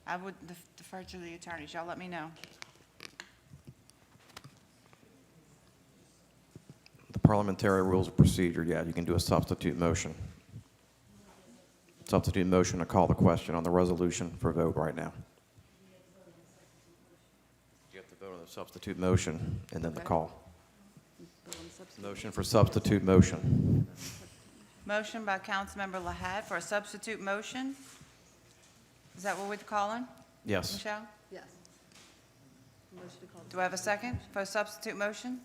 I would defer to the attorneys. Y'all let me know. The parliamentary rules of procedure, yeah, you can do a substitute motion. Substitute motion to call the question on the resolution for vote right now. You have to vote on the substitute motion and then the call. Motion for substitute motion. Motion by Councilmember Lahat for a substitute motion. Is that what we're calling? Yes. Michelle? Yes. Do I have a second for a substitute motion?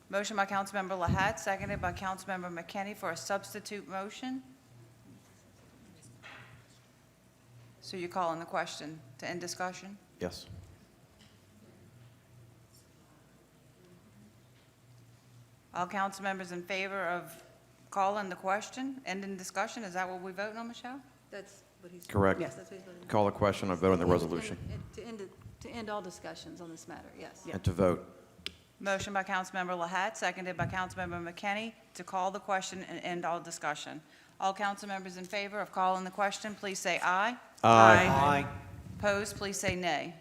Motion by Councilmember Lahat, seconded by Councilmember McKinney for a substitute motion. So you're calling the question to end discussion? Yes. All council members in favor of calling the question, ending discussion, is that what we're voting on, Michelle? That's what he's. Correct. Yes, that's what he's voting. Call the question and vote on the resolution. To end all discussions on this matter, yes. And to vote. Motion by Councilmember Lahat, seconded by Councilmember McKinney, to call the question and end all discussion. All council members in favor of calling the question, please say aye. Aye. Opposed, please say nay.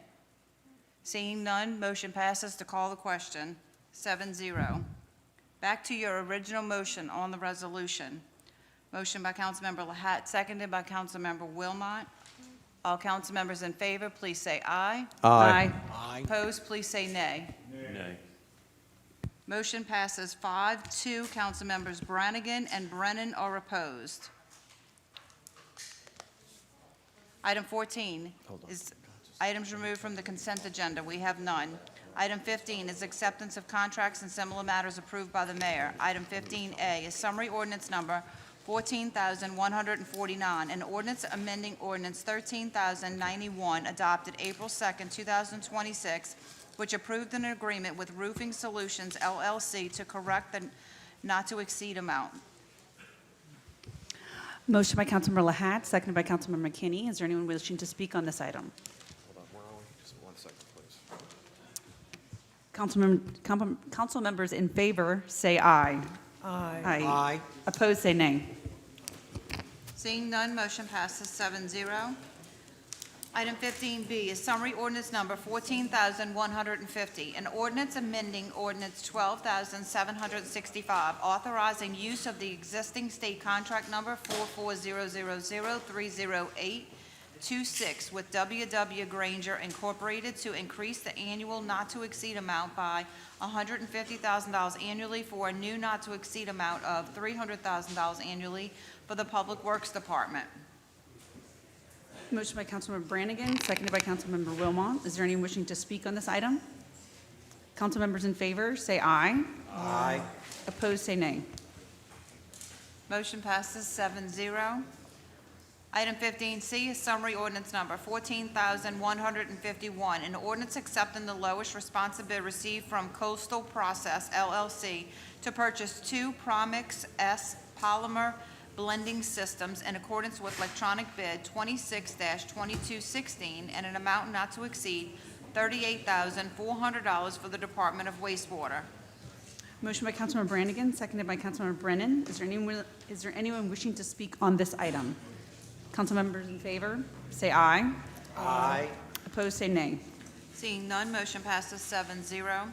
Seeing none, motion passes to call the question, 7-0. Back to your original motion on the resolution. Motion by Councilmember Lahat, seconded by Councilmember Wilmot. All council members in favor, please say aye. Aye. Opposed, please say nay. Nay. Motion passes 5-2. Councilmembers Brannigan and Brennan are opposed. Item 14 is items removed from the consent agenda. We have none. Item 15 is acceptance of contracts and similar matters approved by the mayor. Item 15A is summary ordinance number 14,149, an ordinance amending ordinance 13,091 adopted April 2nd, 2026, which approved an agreement with Roofing Solutions LLC to correct the not-to-exceed amount. Motion by Councilmember Lahat, seconded by Councilmember McKinney. Is there anyone wishing to speak on this item? Hold on, where are we? Just 1 second, please. Council members in favor, say aye. Aye. Aye. Opposed, say nay. Seeing none, motion passes 7-0. Item 15B is summary ordinance number 14,150, an ordinance amending ordinance 12,765, authorizing use of the existing state contract number 440030826 with W.W. Granger Incorporated to increase the annual not-to-exceed amount by $150,000 annually for a new not-to-exceed amount of $300,000 annually for the Public Works Department. Motion by Councilmember Brannigan, seconded by Councilmember Wilmot. Is there anyone wishing to speak on this item? Council members in favor, say aye. Aye. Opposed, say nay. Motion passes 7-0. Item 15C is summary ordinance number 14,151, an ordinance accepting the lowest responsive bid received from Coastal Process LLC to purchase 2 Promix S polymer blending systems in accordance with electronic bid 26-2216 and an amount not to exceed $38,400 for the Department of Wastewater. Motion by Councilmember Brannigan, seconded by Councilmember Brennan. Is there anyone wishing to speak on this item? Council members in favor, say aye. Aye. Opposed, say nay. Seeing none, motion passes 7-0.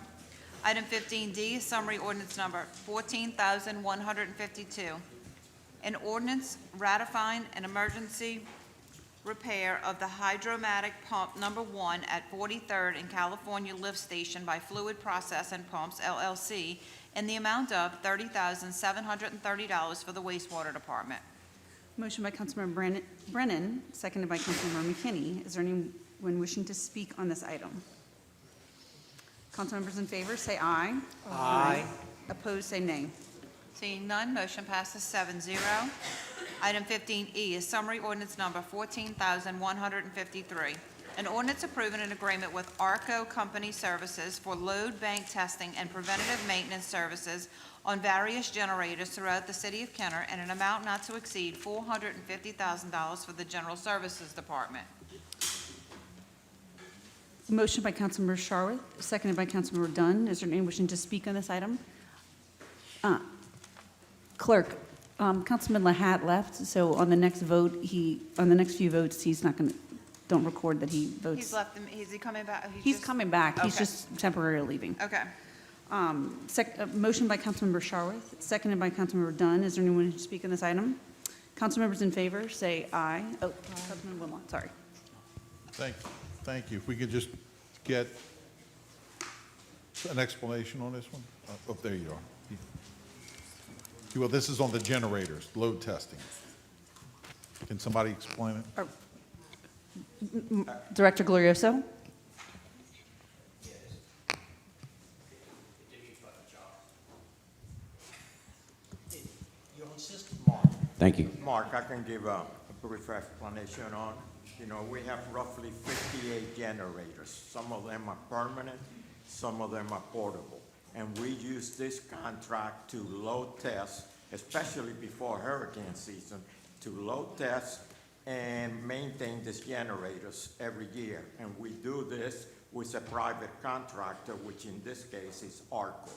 Item 15D is summary ordinance number 14,152. An ordinance ratifying an emergency repair of the hydromatic pump number 1 at 43rd and California Lift Station by Fluid Process and Pumps LLC in the amount of $30,730 for the wastewater department. Motion by Councilmember Brennan, seconded by Councilmember McKinney. Is there anyone wishing to speak on this item? Council members in favor, say aye. Aye. Opposed, say nay. Seeing none, motion passes 7-0. Item 15E is summary ordinance number 14,153. An ordinance approving an agreement with ARCO Company Services for load bank testing and preventative maintenance services on various generators throughout the city of Kenner and an amount not to exceed $450,000 for the General Services Department. Motion by Councilmember Sharwood, seconded by Councilmember Dunn. Is there anyone wishing to speak on this item? Clerk, Councilman Lahat left, so on the next vote, on the next few votes, he's not going to, don't record that he votes. He's left, is he coming back? He's coming back. He's Okay. just temporarily leaving. Okay. Motion by Councilmember Sharwood, seconded by Councilmember Dunn. Is there anyone who speak on this item? Council members in favor, say aye. Oh, Councilman Wilmot, sorry. Thank you. If we could just get an explanation on this one? Oh, there you are. Well, this is on the generators, load testing. Can somebody explain it? Director Glorioso? Your own system, Mark. Thank you. Mark, I can give a brief explanation on You know, we have roughly 58 generators. Some of them are permanent, some of them are portable. And we use this contract to load test, especially before hurricane season, to load test and maintain these generators every year. And we do this with a private contractor, which in this case is ARCO.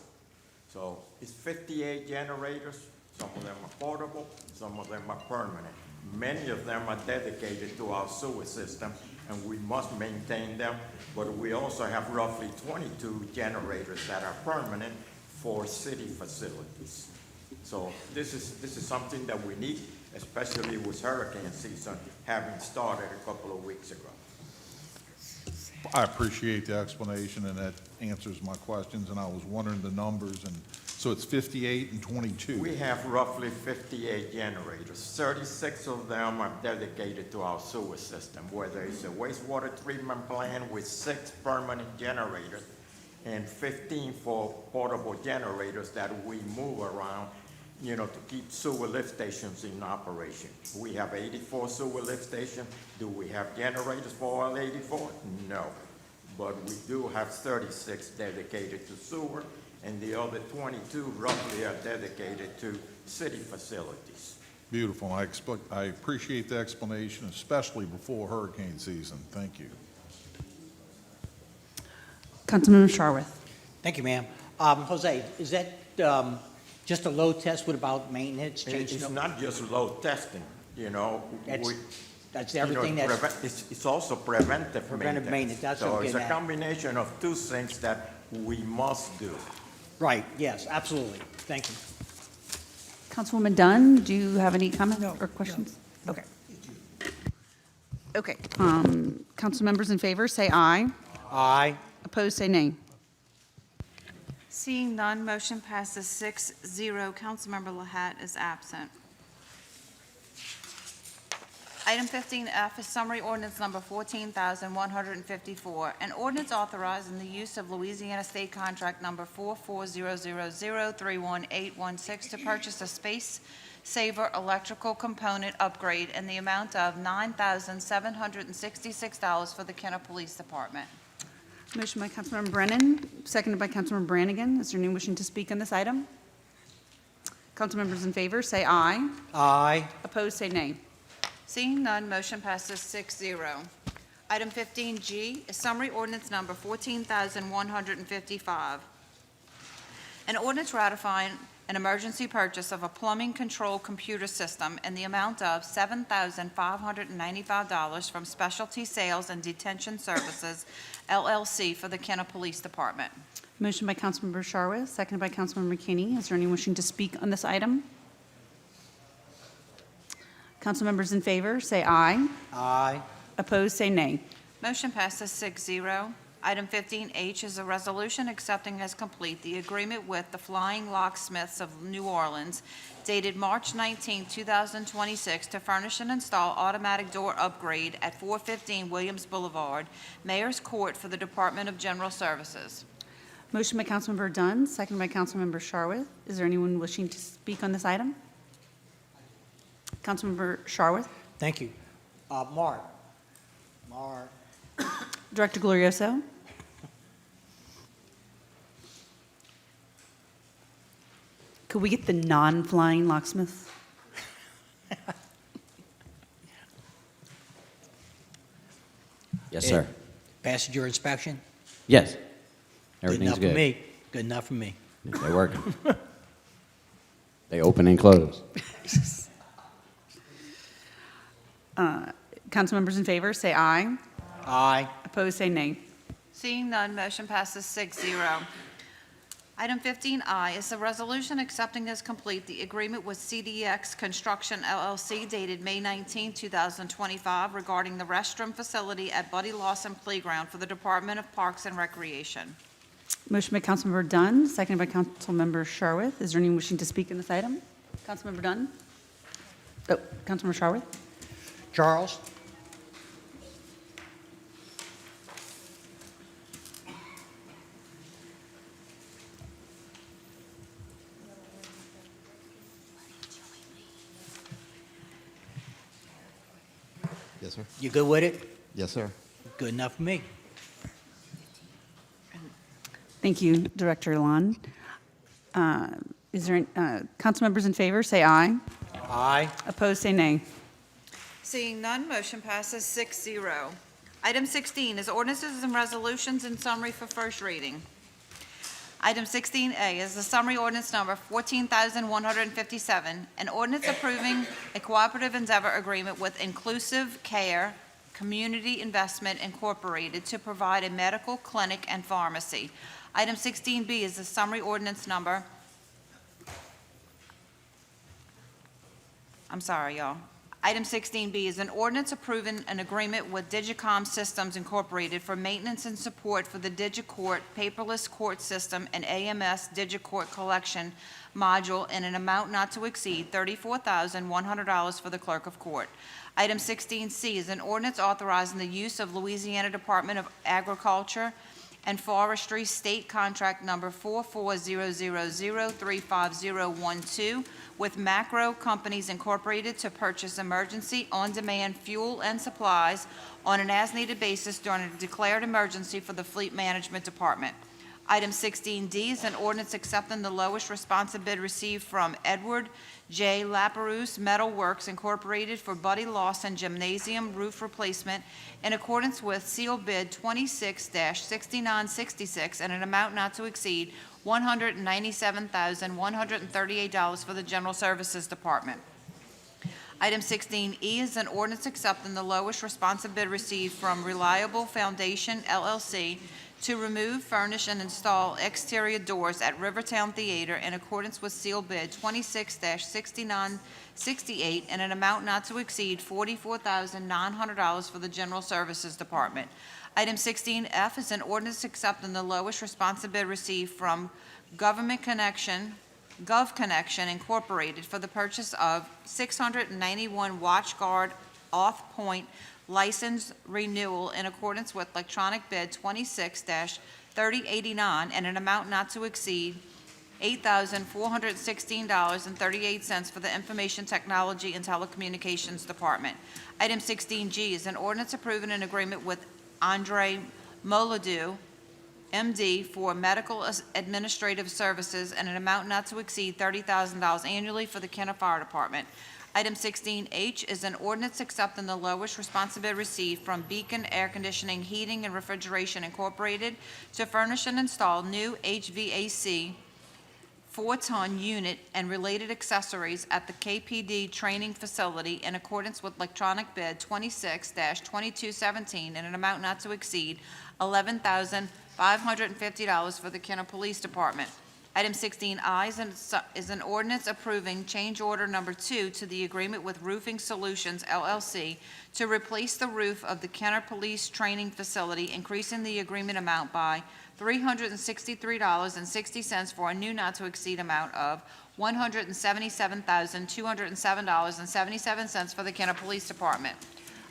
So it's 58 generators. Some of them are portable, some of them are permanent. Many of them are dedicated to our sewer system, and we must maintain them. But we also have roughly 22 generators that are permanent for city facilities. So this is something that we need, especially with hurricane season having started a couple of weeks ago. I appreciate the explanation, and that answers my questions, and I was wondering the numbers, and so it's 58 and 22. We have roughly 58 generators. 36 of them are dedicated to our sewer system, where there is a wastewater treatment plant with 6 permanent generators and 15 for portable generators that we move around, you know, to keep sewer lift stations in operation. We have 84 sewer lift stations. Do we have generators for all 84? No. But we do have 36 dedicated to sewer, and the other 22 roughly are dedicated to city facilities. Beautiful. I appreciate the explanation, especially before hurricane season. Thank you. Councilmember Sharwood. Thank you, ma'am. Jose, is that just a load test? What about maintenance, changing? It's not just load testing, you know. That's everything that's... It's also preventive maintenance. That's so okay, it's a Matt. combination of two things that we must do. Right, yes, absolutely. Thank you. Councilwoman Dunn, do you have any comments or questions? Okay. Okay, council members in favor, say aye. Aye. Opposed, say nay. Seeing none, motion passes 6-0. Councilmember Lahat is absent. Item 15F is summary ordinance number 14,154, an ordinance authorizing the use of Louisiana State Contract number 4400031816 to purchase a space saver electrical component upgrade in the amount of $9,766 for the Kenner Police Department. Motion by Councilmember Brennan, seconded by Councilmember Brannigan. Is there anyone wishing to speak on this item? Council members in favor, say aye. Aye. Opposed, say nay. Seeing none, motion passes 6-0. Item 15G is summary ordinance number 14,155. An ordinance ratifying an emergency purchase of a plumbing control computer system in the amount of $7,595 from Specialty Sales and Detention Services, LLC, for the Kenner Police Department. Motion by Councilmember Sharwood, seconded by Councilmember McKinney. Is there anyone wishing to speak on this item? Council members in favor, say aye. Aye. Opposed, say nay. Motion passes 6-0. Item 15H is a resolution accepting as complete the agreement with the Flying Locksmiths of New Orleans dated March 19, 2026 to furnish and install automatic door upgrade at 415 Williams Boulevard, Mayor's Court, for the Department of General Services. Motion by Councilmember Dunn, seconded by Councilmember Sharwood. Is there anyone wishing to speak on this item? Councilmember Sharwood. Thank you. Mark. Director Glorioso. Could we get the non-flying locksmith? Yes, sir. Passed your inspection? Yes. Everything's Good enough good. for me. Good enough for me. They're working. They open and close. Council members in favor, say aye. Aye. Opposed, say nay. Seeing none, motion passes 6-0. Item 15I is a resolution accepting as complete the agreement with CDX Construction LLC dated May 19, 2025 regarding the restroom facility at Buddy Lawson Playground for the Department of Parks and Recreation. Motion by Councilmember Dunn, seconded by Councilmember Sharwood. Is there anyone wishing to speak on this item? Councilmember Dunn? Oh, Councilmember Sharwood? Charles? Yes, sir. You good with it? Yes, sir. Good enough for me. Thank you, Director Lund. Is there, council members in favor, say aye. Aye. Opposed, say nay. Seeing none, motion passes 6-0. Item 16 is ordinances and resolutions in summary for first reading. Item 16A is the summary ordinance number 14,157, an ordinance approving a cooperative endeavor agreement with Inclusive Care Community Investment Incorporated to provide a medical clinic and pharmacy. Item 16B is the summary ordinance number, I'm sorry, y'all. Item 16B is an ordinance approving an agreement with Digicom Systems Incorporated for maintenance and support for the DigiCourt paperless court system and AMS DigiCourt collection module in an amount not to exceed $34,100 for the clerk of court. Item 16C is an ordinance authorizing the use of Louisiana Department of Agriculture and Forestry State Contract Number 4400035012 with Macro Companies Incorporated to purchase emergency on-demand fuel and supplies on an as-needed basis during a declared emergency for the Fleet Management Department. Item 16D is an ordinance accepting the lowest responsive bid received from Edward J. Laperouse Metal Works Incorporated for Buddy Lawson Gymnasium roof replacement in accordance with seal bid 26-6966 and an amount not to exceed $197,138 for the General Services Department. Item 16E is an ordinance accepting the lowest responsive bid received from Reliable Foundation, LLC, to remove, furnish, and install exterior doors at Rivertown Theater in accordance with seal bid 26-6968 and an amount not to exceed $44,900 for the General Services Department. Item 16F is an ordinance accepting the lowest responsive bid received from GovConnection Incorporated for the purchase of 691 WatchGuard off-point license renewal in accordance with electronic bid 26-3089 and an amount not to exceed $8,416.38 for the Information Technology and Telecommunications Department. Item 16G is an ordinance approving an agreement with Andre Molodou, MD, for medical administrative services and an amount not to exceed $30,000 annually for the Kenner Fire Department. Item 16H is an ordinance accepting the lowest responsive bid received from Beacon Air Conditioning, Heating, and Refrigeration Incorporated to furnish and install new HVAC 4-ton unit and related accessories at the KPD training facility in accordance with electronic bid 26-2217 and an amount not to exceed $11,550 for the Kenner Police Department. Item 16I is an ordinance approving change order number 2 to the agreement with Roofing Solutions, LLC, to replace the roof of the Kenner Police Training Facility, increasing the agreement amount by $363.60 for a new not-to-exceed amount of $177,207.77 for the Kenner Police Department.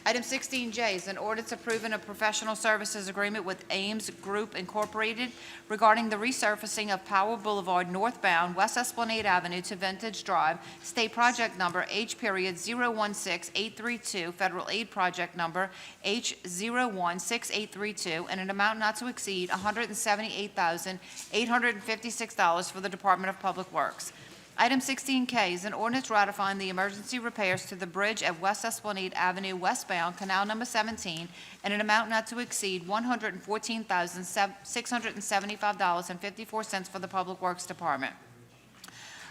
Item 16J is an ordinance approving a professional services agreement with Ames Group Incorporated regarding the resurfacing of Powell Boulevard northbound West Esplanade Avenue to Vintage Drive, state project number H.016832, federal aid project number H016832, and an amount not to exceed $178,856 for the Department of Public Works. Item 16K is an ordinance ratifying the emergency repairs to the bridge at West Esplanade Avenue westbound, Canal Number 17, and an amount not to exceed $114,675.54 for the Public Works Department.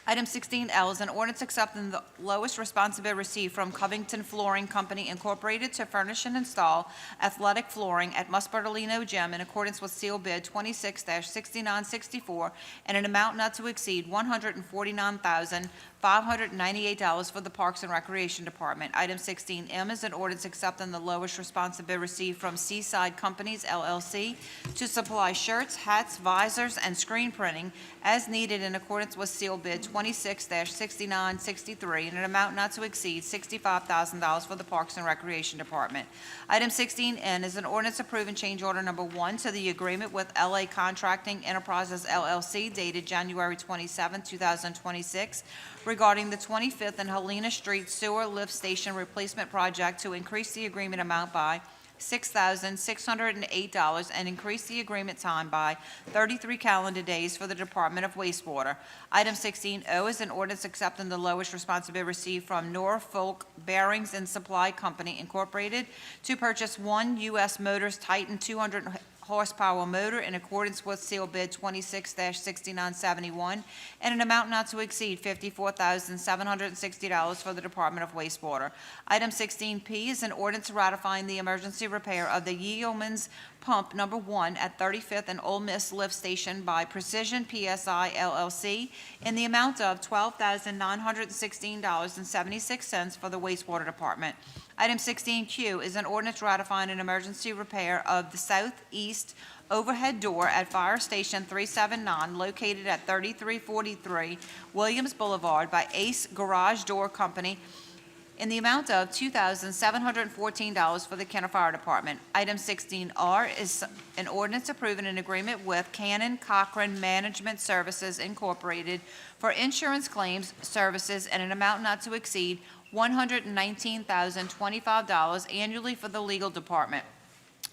Item 16L is an ordinance accepting the lowest responsive bid received from Covington Flooring Company Incorporated to furnish and install athletic flooring at Muspertolino Gym in accordance with seal bid 26-6964 and an amount not to exceed $149,598 for the Parks and Recreation Department. Item 16M is an ordinance accepting the lowest responsive bid received from Seaside Companies, LLC, to supply shirts, hats, visors, and screen printing as needed in accordance with seal bid 26-6963 in an amount not to exceed $65,000 for the Parks and Recreation Department. Item 16N is an ordinance approving change order number 1 to the agreement with LA Contracting Enterprises LLC dated January 27, 2026 regarding the 25th and Helena Street Sewer Lift Station Replacement Project to increase the agreement amount by $6,608 and increase the agreement time by 33 calendar days for the Department of Wastewater. Item 16O is an ordinance accepting the lowest responsive bid received from Norfolk Bearings and Supply Company, Incorporated, to purchase one U.S. Motors Titan 200 horsepower motor in accordance with seal bid 26-6971 and an amount not to exceed $54,760 for the Department of Wastewater. Item 16P is an ordinance ratifying the emergency repair of the Yeoman's Pump Number 1 at 35th and Ole Miss Lift Station by Precision PSI LLC in the amount of $12,916.76 for the Wastewater Department. Item 16Q is an ordinance ratifying an emergency repair of the southeast overhead door at Fire Station 379 located at 3343 Williams Boulevard by Ace Garage Door Company in the amount of $2,714 for the Kenner Fire Department. Item 16R is an ordinance approving an agreement with Cannon Cochran Management Services Incorporated for insurance claims services in an amount not to exceed $119,025 annually for the legal department.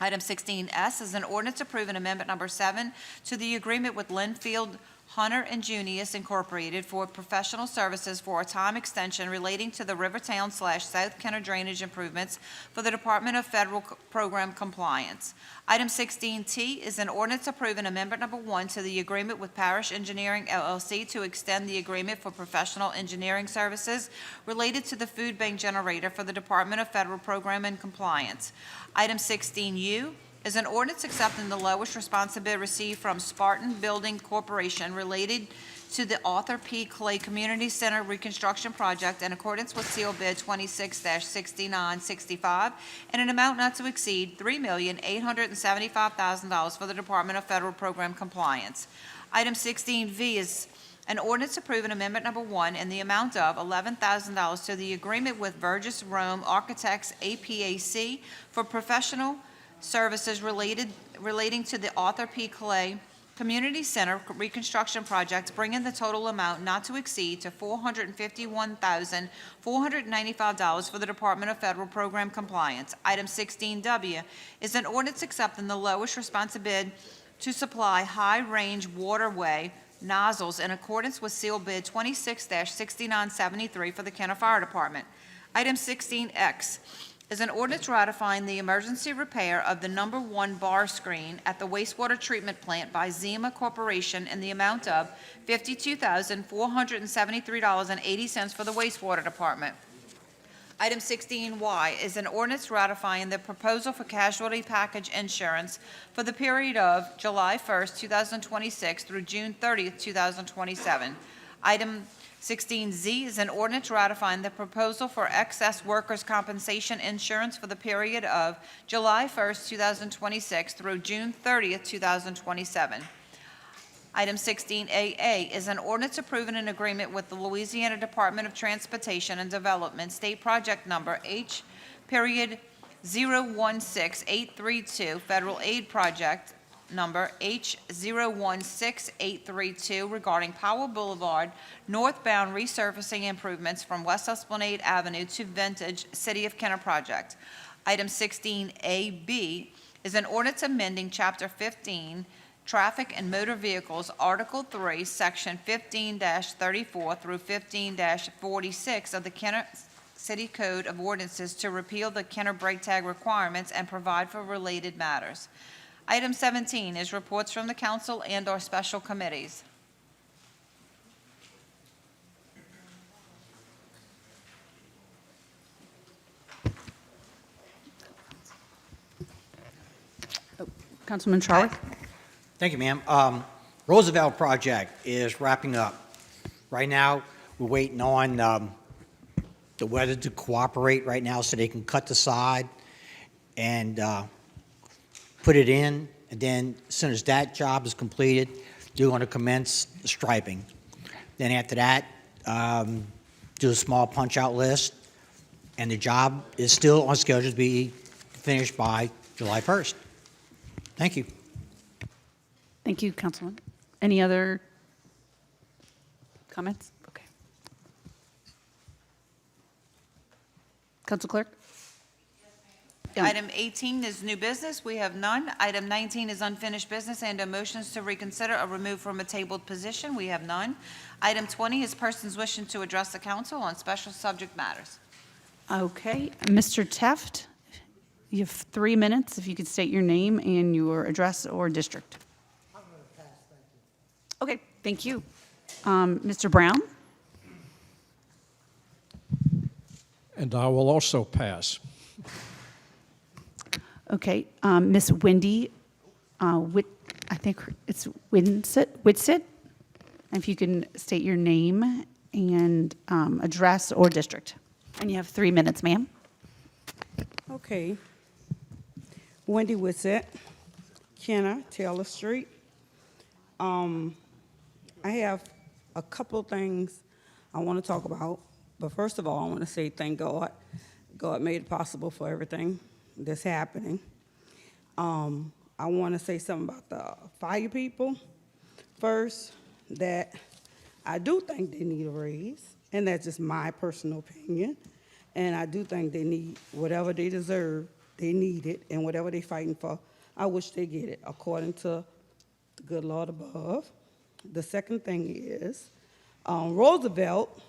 Item 16S is an ordinance approving amendment number 7 to the agreement with Linfield Hunter and Junius Incorporated for professional services for a time extension relating to the Rivertown/South Kenner drainage improvements for the Department of Federal Program Compliance. Item 16T is an ordinance approving amendment number 1 to the agreement with Parish Engineering LLC to extend the agreement for professional engineering services related to the food bank generator for the Department of Federal Program and Compliance. Item 16U is an ordinance accepting the lowest responsive bid received from Spartan Building Corporation related to the Arthur P. Clay Community Center Reconstruction Project in accordance with seal bid 26-6965 and an amount not to exceed $3,875,000 for the Department of Federal Program Compliance. Item 16V is an ordinance approving amendment number 1 in the amount of $11,000 to the agreement with Burgess Rome Architects APAC for professional services relating to the Arthur P. Clay Community Center Reconstruction Project, bringing the total amount not to exceed to $451,495 for the Department of Federal Program Compliance. Item 16W is an ordinance accepting the lowest responsive bid to supply high-range waterway nozzles in accordance with seal bid 26-6973 for the Kenner Fire Department. Item 16X is an ordinance ratifying the emergency repair of the number 1 bar screen at the wastewater treatment plant by Zima Corporation in the amount of $52,473.80 for the wastewater department. Item 16Y is an ordinance ratifying the proposal for casualty package insurance for the period of July 1st, 2026 through June 30th, 2027. Item 16Z is an ordinance ratifying the proposal for excess workers' compensation insurance for the period of July 1st, 2026 through June 30th, 2027. Item 16AA is an ordinance approving an agreement with the Louisiana Department of Transportation and Development, state project number H.016832, federal aid project number H016832 regarding Powell Boulevard northbound resurfacing improvements from West Esplanade Avenue to Vintage City of Kenner project. Item 16AB is an ordinance amending Chapter 15 Traffic and Motor Vehicles, Article 3, Section 15-34 through 15-46 of the Kenner City Code of Ordinances to repeal the Kenner brake tag requirements and provide for related matters. Item 17 is reports from the council and/or special committees. Councilman Charlie? Thank you, ma'am. Roosevelt project is wrapping up. Right now, we're waiting on the weather to cooperate right now so they can cut the side and put it in, and then as soon as that job is completed, they're going to commence striping. Then after that, do a small punch-out list, and the job is still on schedule to be finished by July 1st. Thank you. Thank you, Councilman. Any other comments? Okay. Council Clerk? Item 18 is new business. We have none. Item 19 is unfinished business and motions to reconsider or remove from a tabled position. We have none. Item 20 is persons wishing to address the council on special subject matters. Okay, Mr. Teft, you have 3 minutes. If you could state your name and your address or district. I'm going to pass, thank you. Okay, thank you. Mr. Brown? And I will also pass. Okay, Miss Wendy, I think it's Whitsitt. If you can state your name and address or district. And you have 3 minutes, ma'am. Okay. Wendy Whitsitt, Kenner, Taylor Street. I have a couple things I want to talk about. But first of all, I want to say thank God. God made it possible for everything that's happening. I want to say something about the fire people. First, that I do think they need a raise, and that's just my personal opinion. And I do think they need whatever they deserve, they need it, and whatever they're fighting for, I wish they get it, according to the good Lord above. The second thing is, Roosevelt,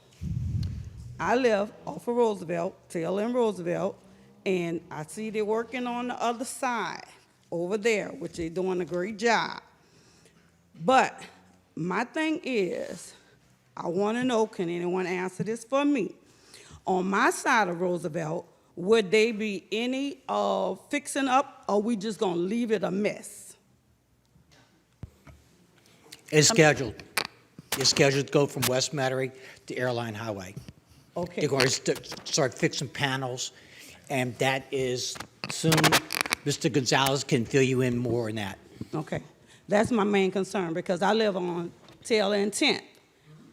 I live off of Roosevelt, Taylor and Roosevelt, and I see they're working on the other side over there, which they're doing a great job. But my thing is, I want to know, can anyone answer this for me? On my side of Roosevelt, would they be any fixing up, or we just going to leave it a mess? It's scheduled. It's scheduled to go from West Metairie to Airline Highway. Okay. They're going to start fixing panels, and that is soon. Mr. Gonzalez can fill you in more on that. Okay. That's my main concern, because I live on Taylor and 10th,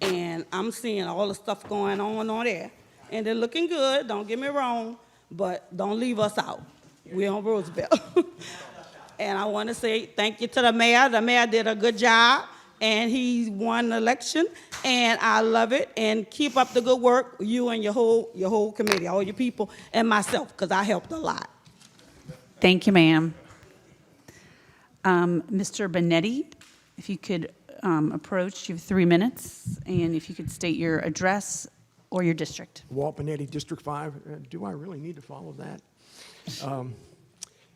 and I'm seeing all the stuff going on there. And they're looking good, don't get me wrong, but don't leave us out. We're on Roosevelt. And I want to say thank you to the mayor. The mayor did a good job, and he won the election, and I love it. And keep up the good work, you and your whole committee, all your people, and myself, because I helped a lot. Thank you, ma'am. Mr. Benetti, if you could approach, you have 3 minutes, and if you could state your address or your district. Walt Benetti, District 5. Do I really need to follow that?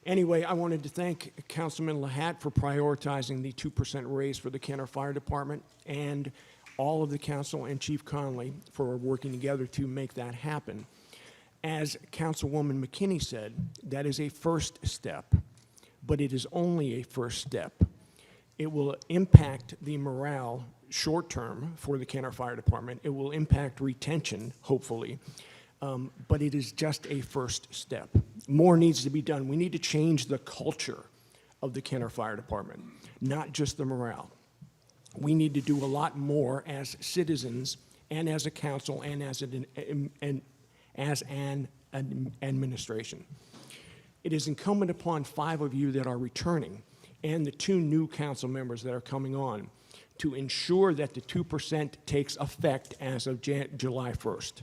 Anyway, I wanted to thank Councilman Lahat for prioritizing the 2% raise for the Kenner Fire Department, and all of the council and Chief Conley for working together to make that happen. As Councilwoman McKinney said, that is a first step, but it is only a first step. It will impact the morale short term for the Kenner Fire Department. It will impact retention, hopefully, but it is just a first step. More needs to be done. We need to change the culture of the Kenner Fire Department, not just the morale. We need to do a lot more as citizens and as a council and as an administration. It is incumbent upon 5 of you that are returning and the 2 new council members that are coming on to ensure that the 2% takes effect as of July 1st.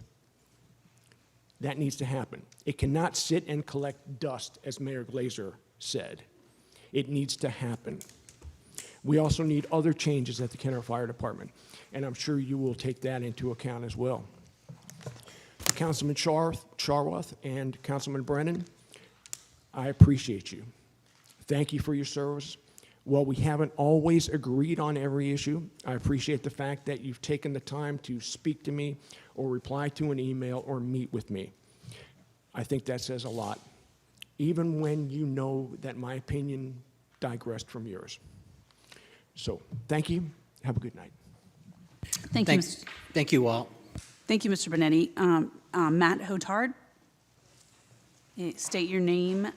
That needs to happen. It cannot sit and collect dust, as Mayor Glazer said. It needs to happen. We also need other changes at the Kenner Fire Department, and I'm sure you will take that into account as well. Councilman Charworth and Councilman Brennan, I appreciate you. Thank you for your service. While we haven't always agreed on every issue, I appreciate the fact that you've taken the time to speak to me or reply to an email or meet with me. I think that says a lot, even when you know that my opinion digressed from yours. So thank you. Have a good night. Thank you. Thank you, Walt. Thank you, Mr. Benetti. Matt Hotard, state your name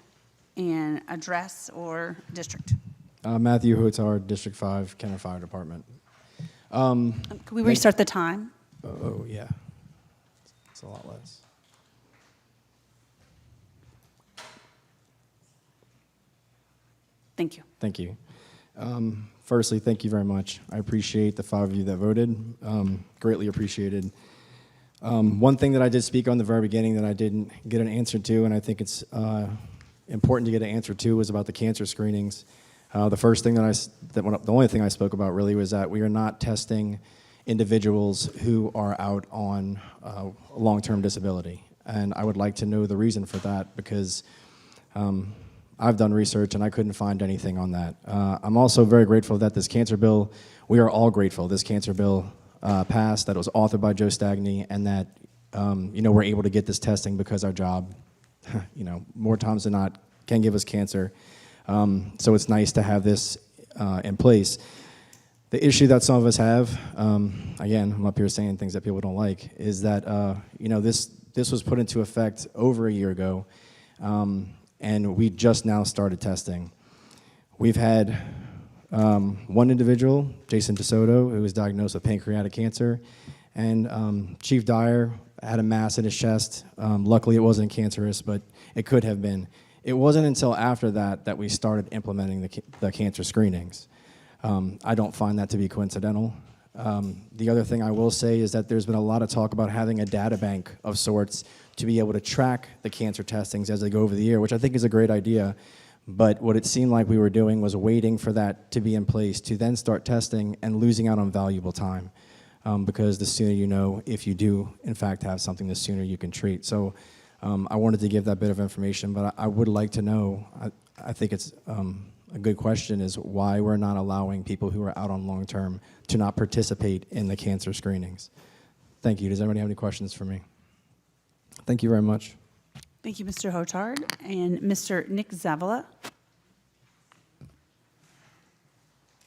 and address or district. Matthew Hotard, District 5, Kenner Fire Department. Can we restart the time? Oh, yeah. It's a lot less. Thank you. Thank you. Firstly, thank you very much. I appreciate the 5 of you that voted. Greatly appreciated. One thing that I did speak on the very beginning that I didn't get an answer to, and I think it's important to get an answer to, was about the cancer screenings. The first thing the only thing I spoke about really was that we are not testing individuals who are out on long-term disability. And I would like to know the reason for that, because I've done research and I couldn't find anything on that. I'm also very grateful that this cancer bill, we are all grateful this cancer bill passed, that it was authored by Joe Stagney, and that we're able to get this testing because our job, more times than not, can give us cancer. So it's nice to have this in place. The issue that some of us have, again, I'm up here saying things that people don't like, is that this was put into effect over a year ago, and we just now started testing. We've had one individual, Jason DeSoto, who was diagnosed with pancreatic cancer, and Chief Dyer had a mass in his chest. Luckily, it wasn't cancerous, but it could have been. It wasn't until after that we started implementing the cancer screenings. I don't find that to be coincidental. The other thing I will say is that there's been a lot of talk about having a data bank of sorts to be able to track the cancer testings as they go over the year, which I think is a great idea. But what it seemed like we were doing was waiting for that to be in place to then start testing and losing out on valuable time. Because the sooner you know, if you do in fact have something, the sooner you can treat. So I wanted to give that bit of information, but I would like to know, I think it's a good question, is why we're not allowing people who are out on long-term to not participate in the cancer screenings. Thank you. Does anybody have any questions for me? Thank you very much. Thank you, Mr. Hotard. And Mr. Nick Zavala.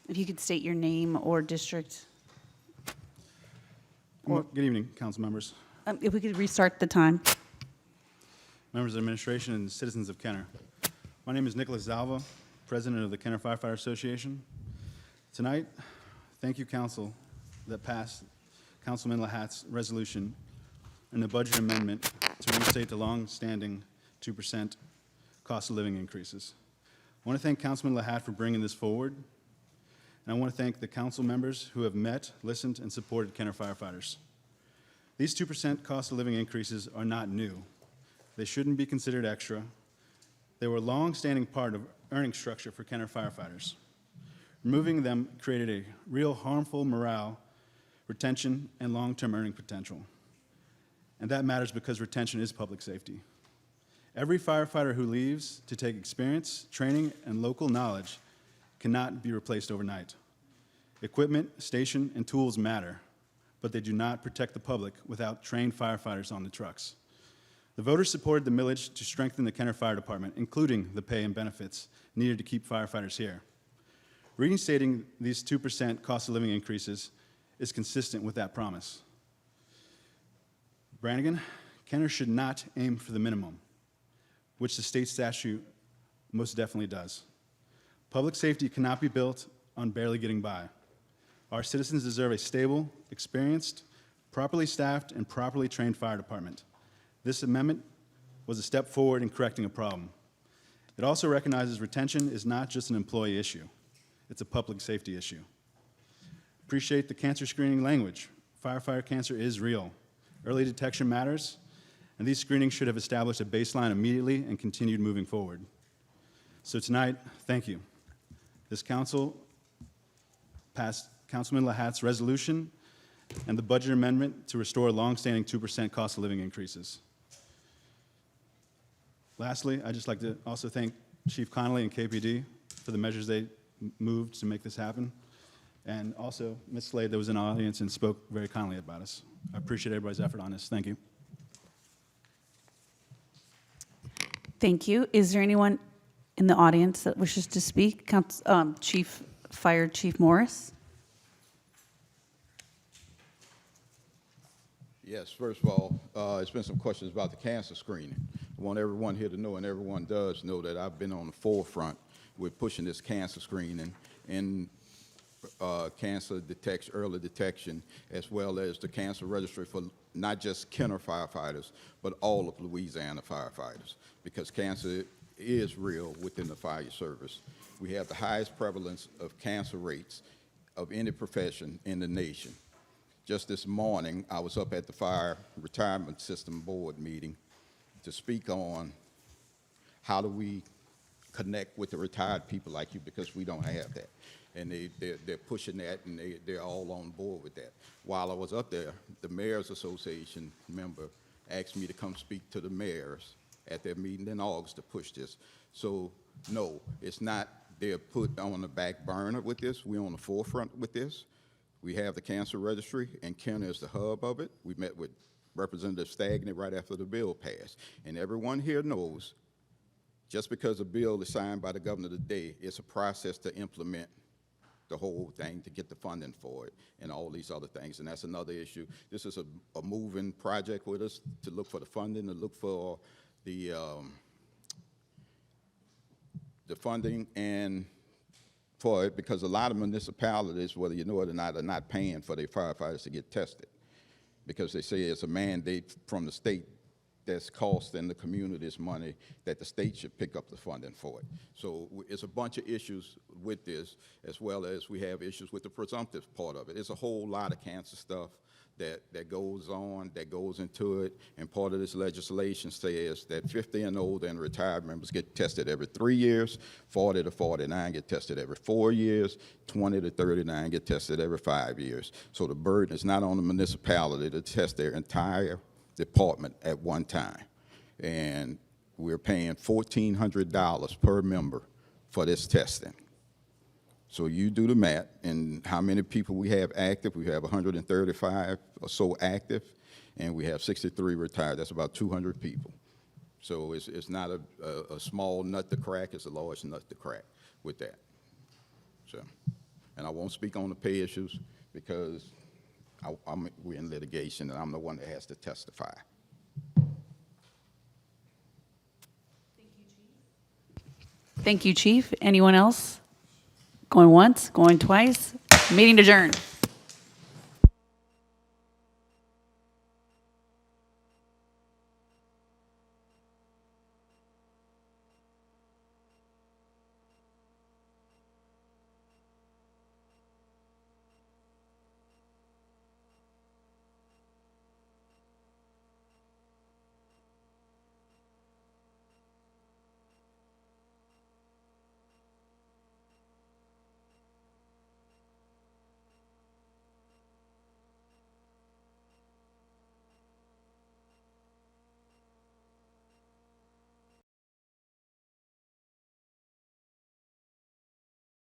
If you could state your name or district. Good evening, council members, If we could restart the time. members of the administration, and citizens of Kenner. My name is Nicholas Zalva, president of the Kenner Firefighter Association. Tonight, thank you, council, that passed Councilman Lahat's resolution and the budget amendment to reinstate the long-standing 2% cost of living increases. I want to thank Councilman Lahat for bringing this forward, and I want to thank the council members who have met, listened, and supported Kenner firefighters. These 2% cost of living increases are not new. They shouldn't be considered extra. They were a long-standing part of earning structure for Kenner firefighters. Removing them created a real harmful morale, retention, and long-term earning potential. And that matters because retention is public safety. Every firefighter who leaves to take experience, training, and local knowledge cannot be replaced overnight. Equipment, station, and tools matter, but they do not protect the public without trained firefighters on the trucks. The voters supported the millage to strengthen the Kenner Fire Department, including the pay and benefits needed to keep firefighters here. Reinstating these 2% cost of living increases is consistent with that promise. Brannigan, Kenner should not aim for the minimum, which the state statute most definitely does. Public safety cannot be built on barely getting by. Our citizens deserve a stable, experienced, properly staffed, and properly trained fire department. This amendment was a step forward in correcting a problem. It also recognizes retention is not just an employee issue, it's a public safety issue. Appreciate the cancer screening language. Firefighter cancer is real. Early detection matters, and these screenings should have established a baseline immediately and continued moving forward. So tonight, thank you. This council passed Councilman Lahat's resolution and the budget amendment to restore long-standing 2% cost of living increases. Lastly, I'd just like to also thank Chief Connolly and KPD for the measures they moved to make this happen. And also, Ms. Slade, that was in the audience and spoke very kindly about us. I appreciate everybody's effort on this. Thank you. Thank you. Is there anyone in the audience that wishes to speak? Fire Chief Morris. Yes, first of all, it's been some questions about the cancer screening. I want everyone here to know, and everyone does know, that I've been on the forefront with pushing this cancer screening. And cancer early detection, as well as the cancer registry for not just Kenner firefighters, but all of Louisiana firefighters, because cancer is real within the fire service. We have the highest prevalence of cancer rates of any profession in the nation. Just this morning, I was up at the Fire Retirement System Board meeting to speak on how do we connect with the retired people like you, because we don't have that. And they're pushing that, and they're all on board with that. While I was up there, the Mayor's Association member asked me to come speak to the mayors at their meeting in August to push this. So, no, it's not they're put on the back burner with this. We're on the forefront with this. We have the cancer registry, and Kenner is the hub of it. We met with Representative Stagney right after the bill passed. And everyone here knows, just because a bill is signed by the governor today, it's a process to implement the whole thing, to get the funding for it, and all these other things. And that's another issue. This is a moving project with us to look for the funding, to look for the funding and for it, because a lot of municipalities, whether you know it or not, are not paying for their firefighters to get tested, because they say it's a mandate from the state that's costing the communities money, that the state should pick up the funding for it. So it's a bunch of issues with this, as well as we have issues with the presumptive part of it. It's a whole lot of cancer stuff that goes on, that goes into it, and part of this legislation says that 50 and older and retired members get tested every 3 years, 40 to 49 get tested every 4 years, 20 to 39 get tested every 5 years. So the burden is not on the municipality to test their entire department at one time. And we're paying $1,400 per member for this testing. So you do the math, and how many people we have active. We have 135 or so active, and we have 63 retired. That's about 200 people. So it's not a small nut to crack, it's a large nut to crack with that. So, and I won't speak on the pay issues, because we're in litigation, and I'm the one that has to testify. Thank you, Chief. Anyone else? Going once, going twice? Meeting adjourned.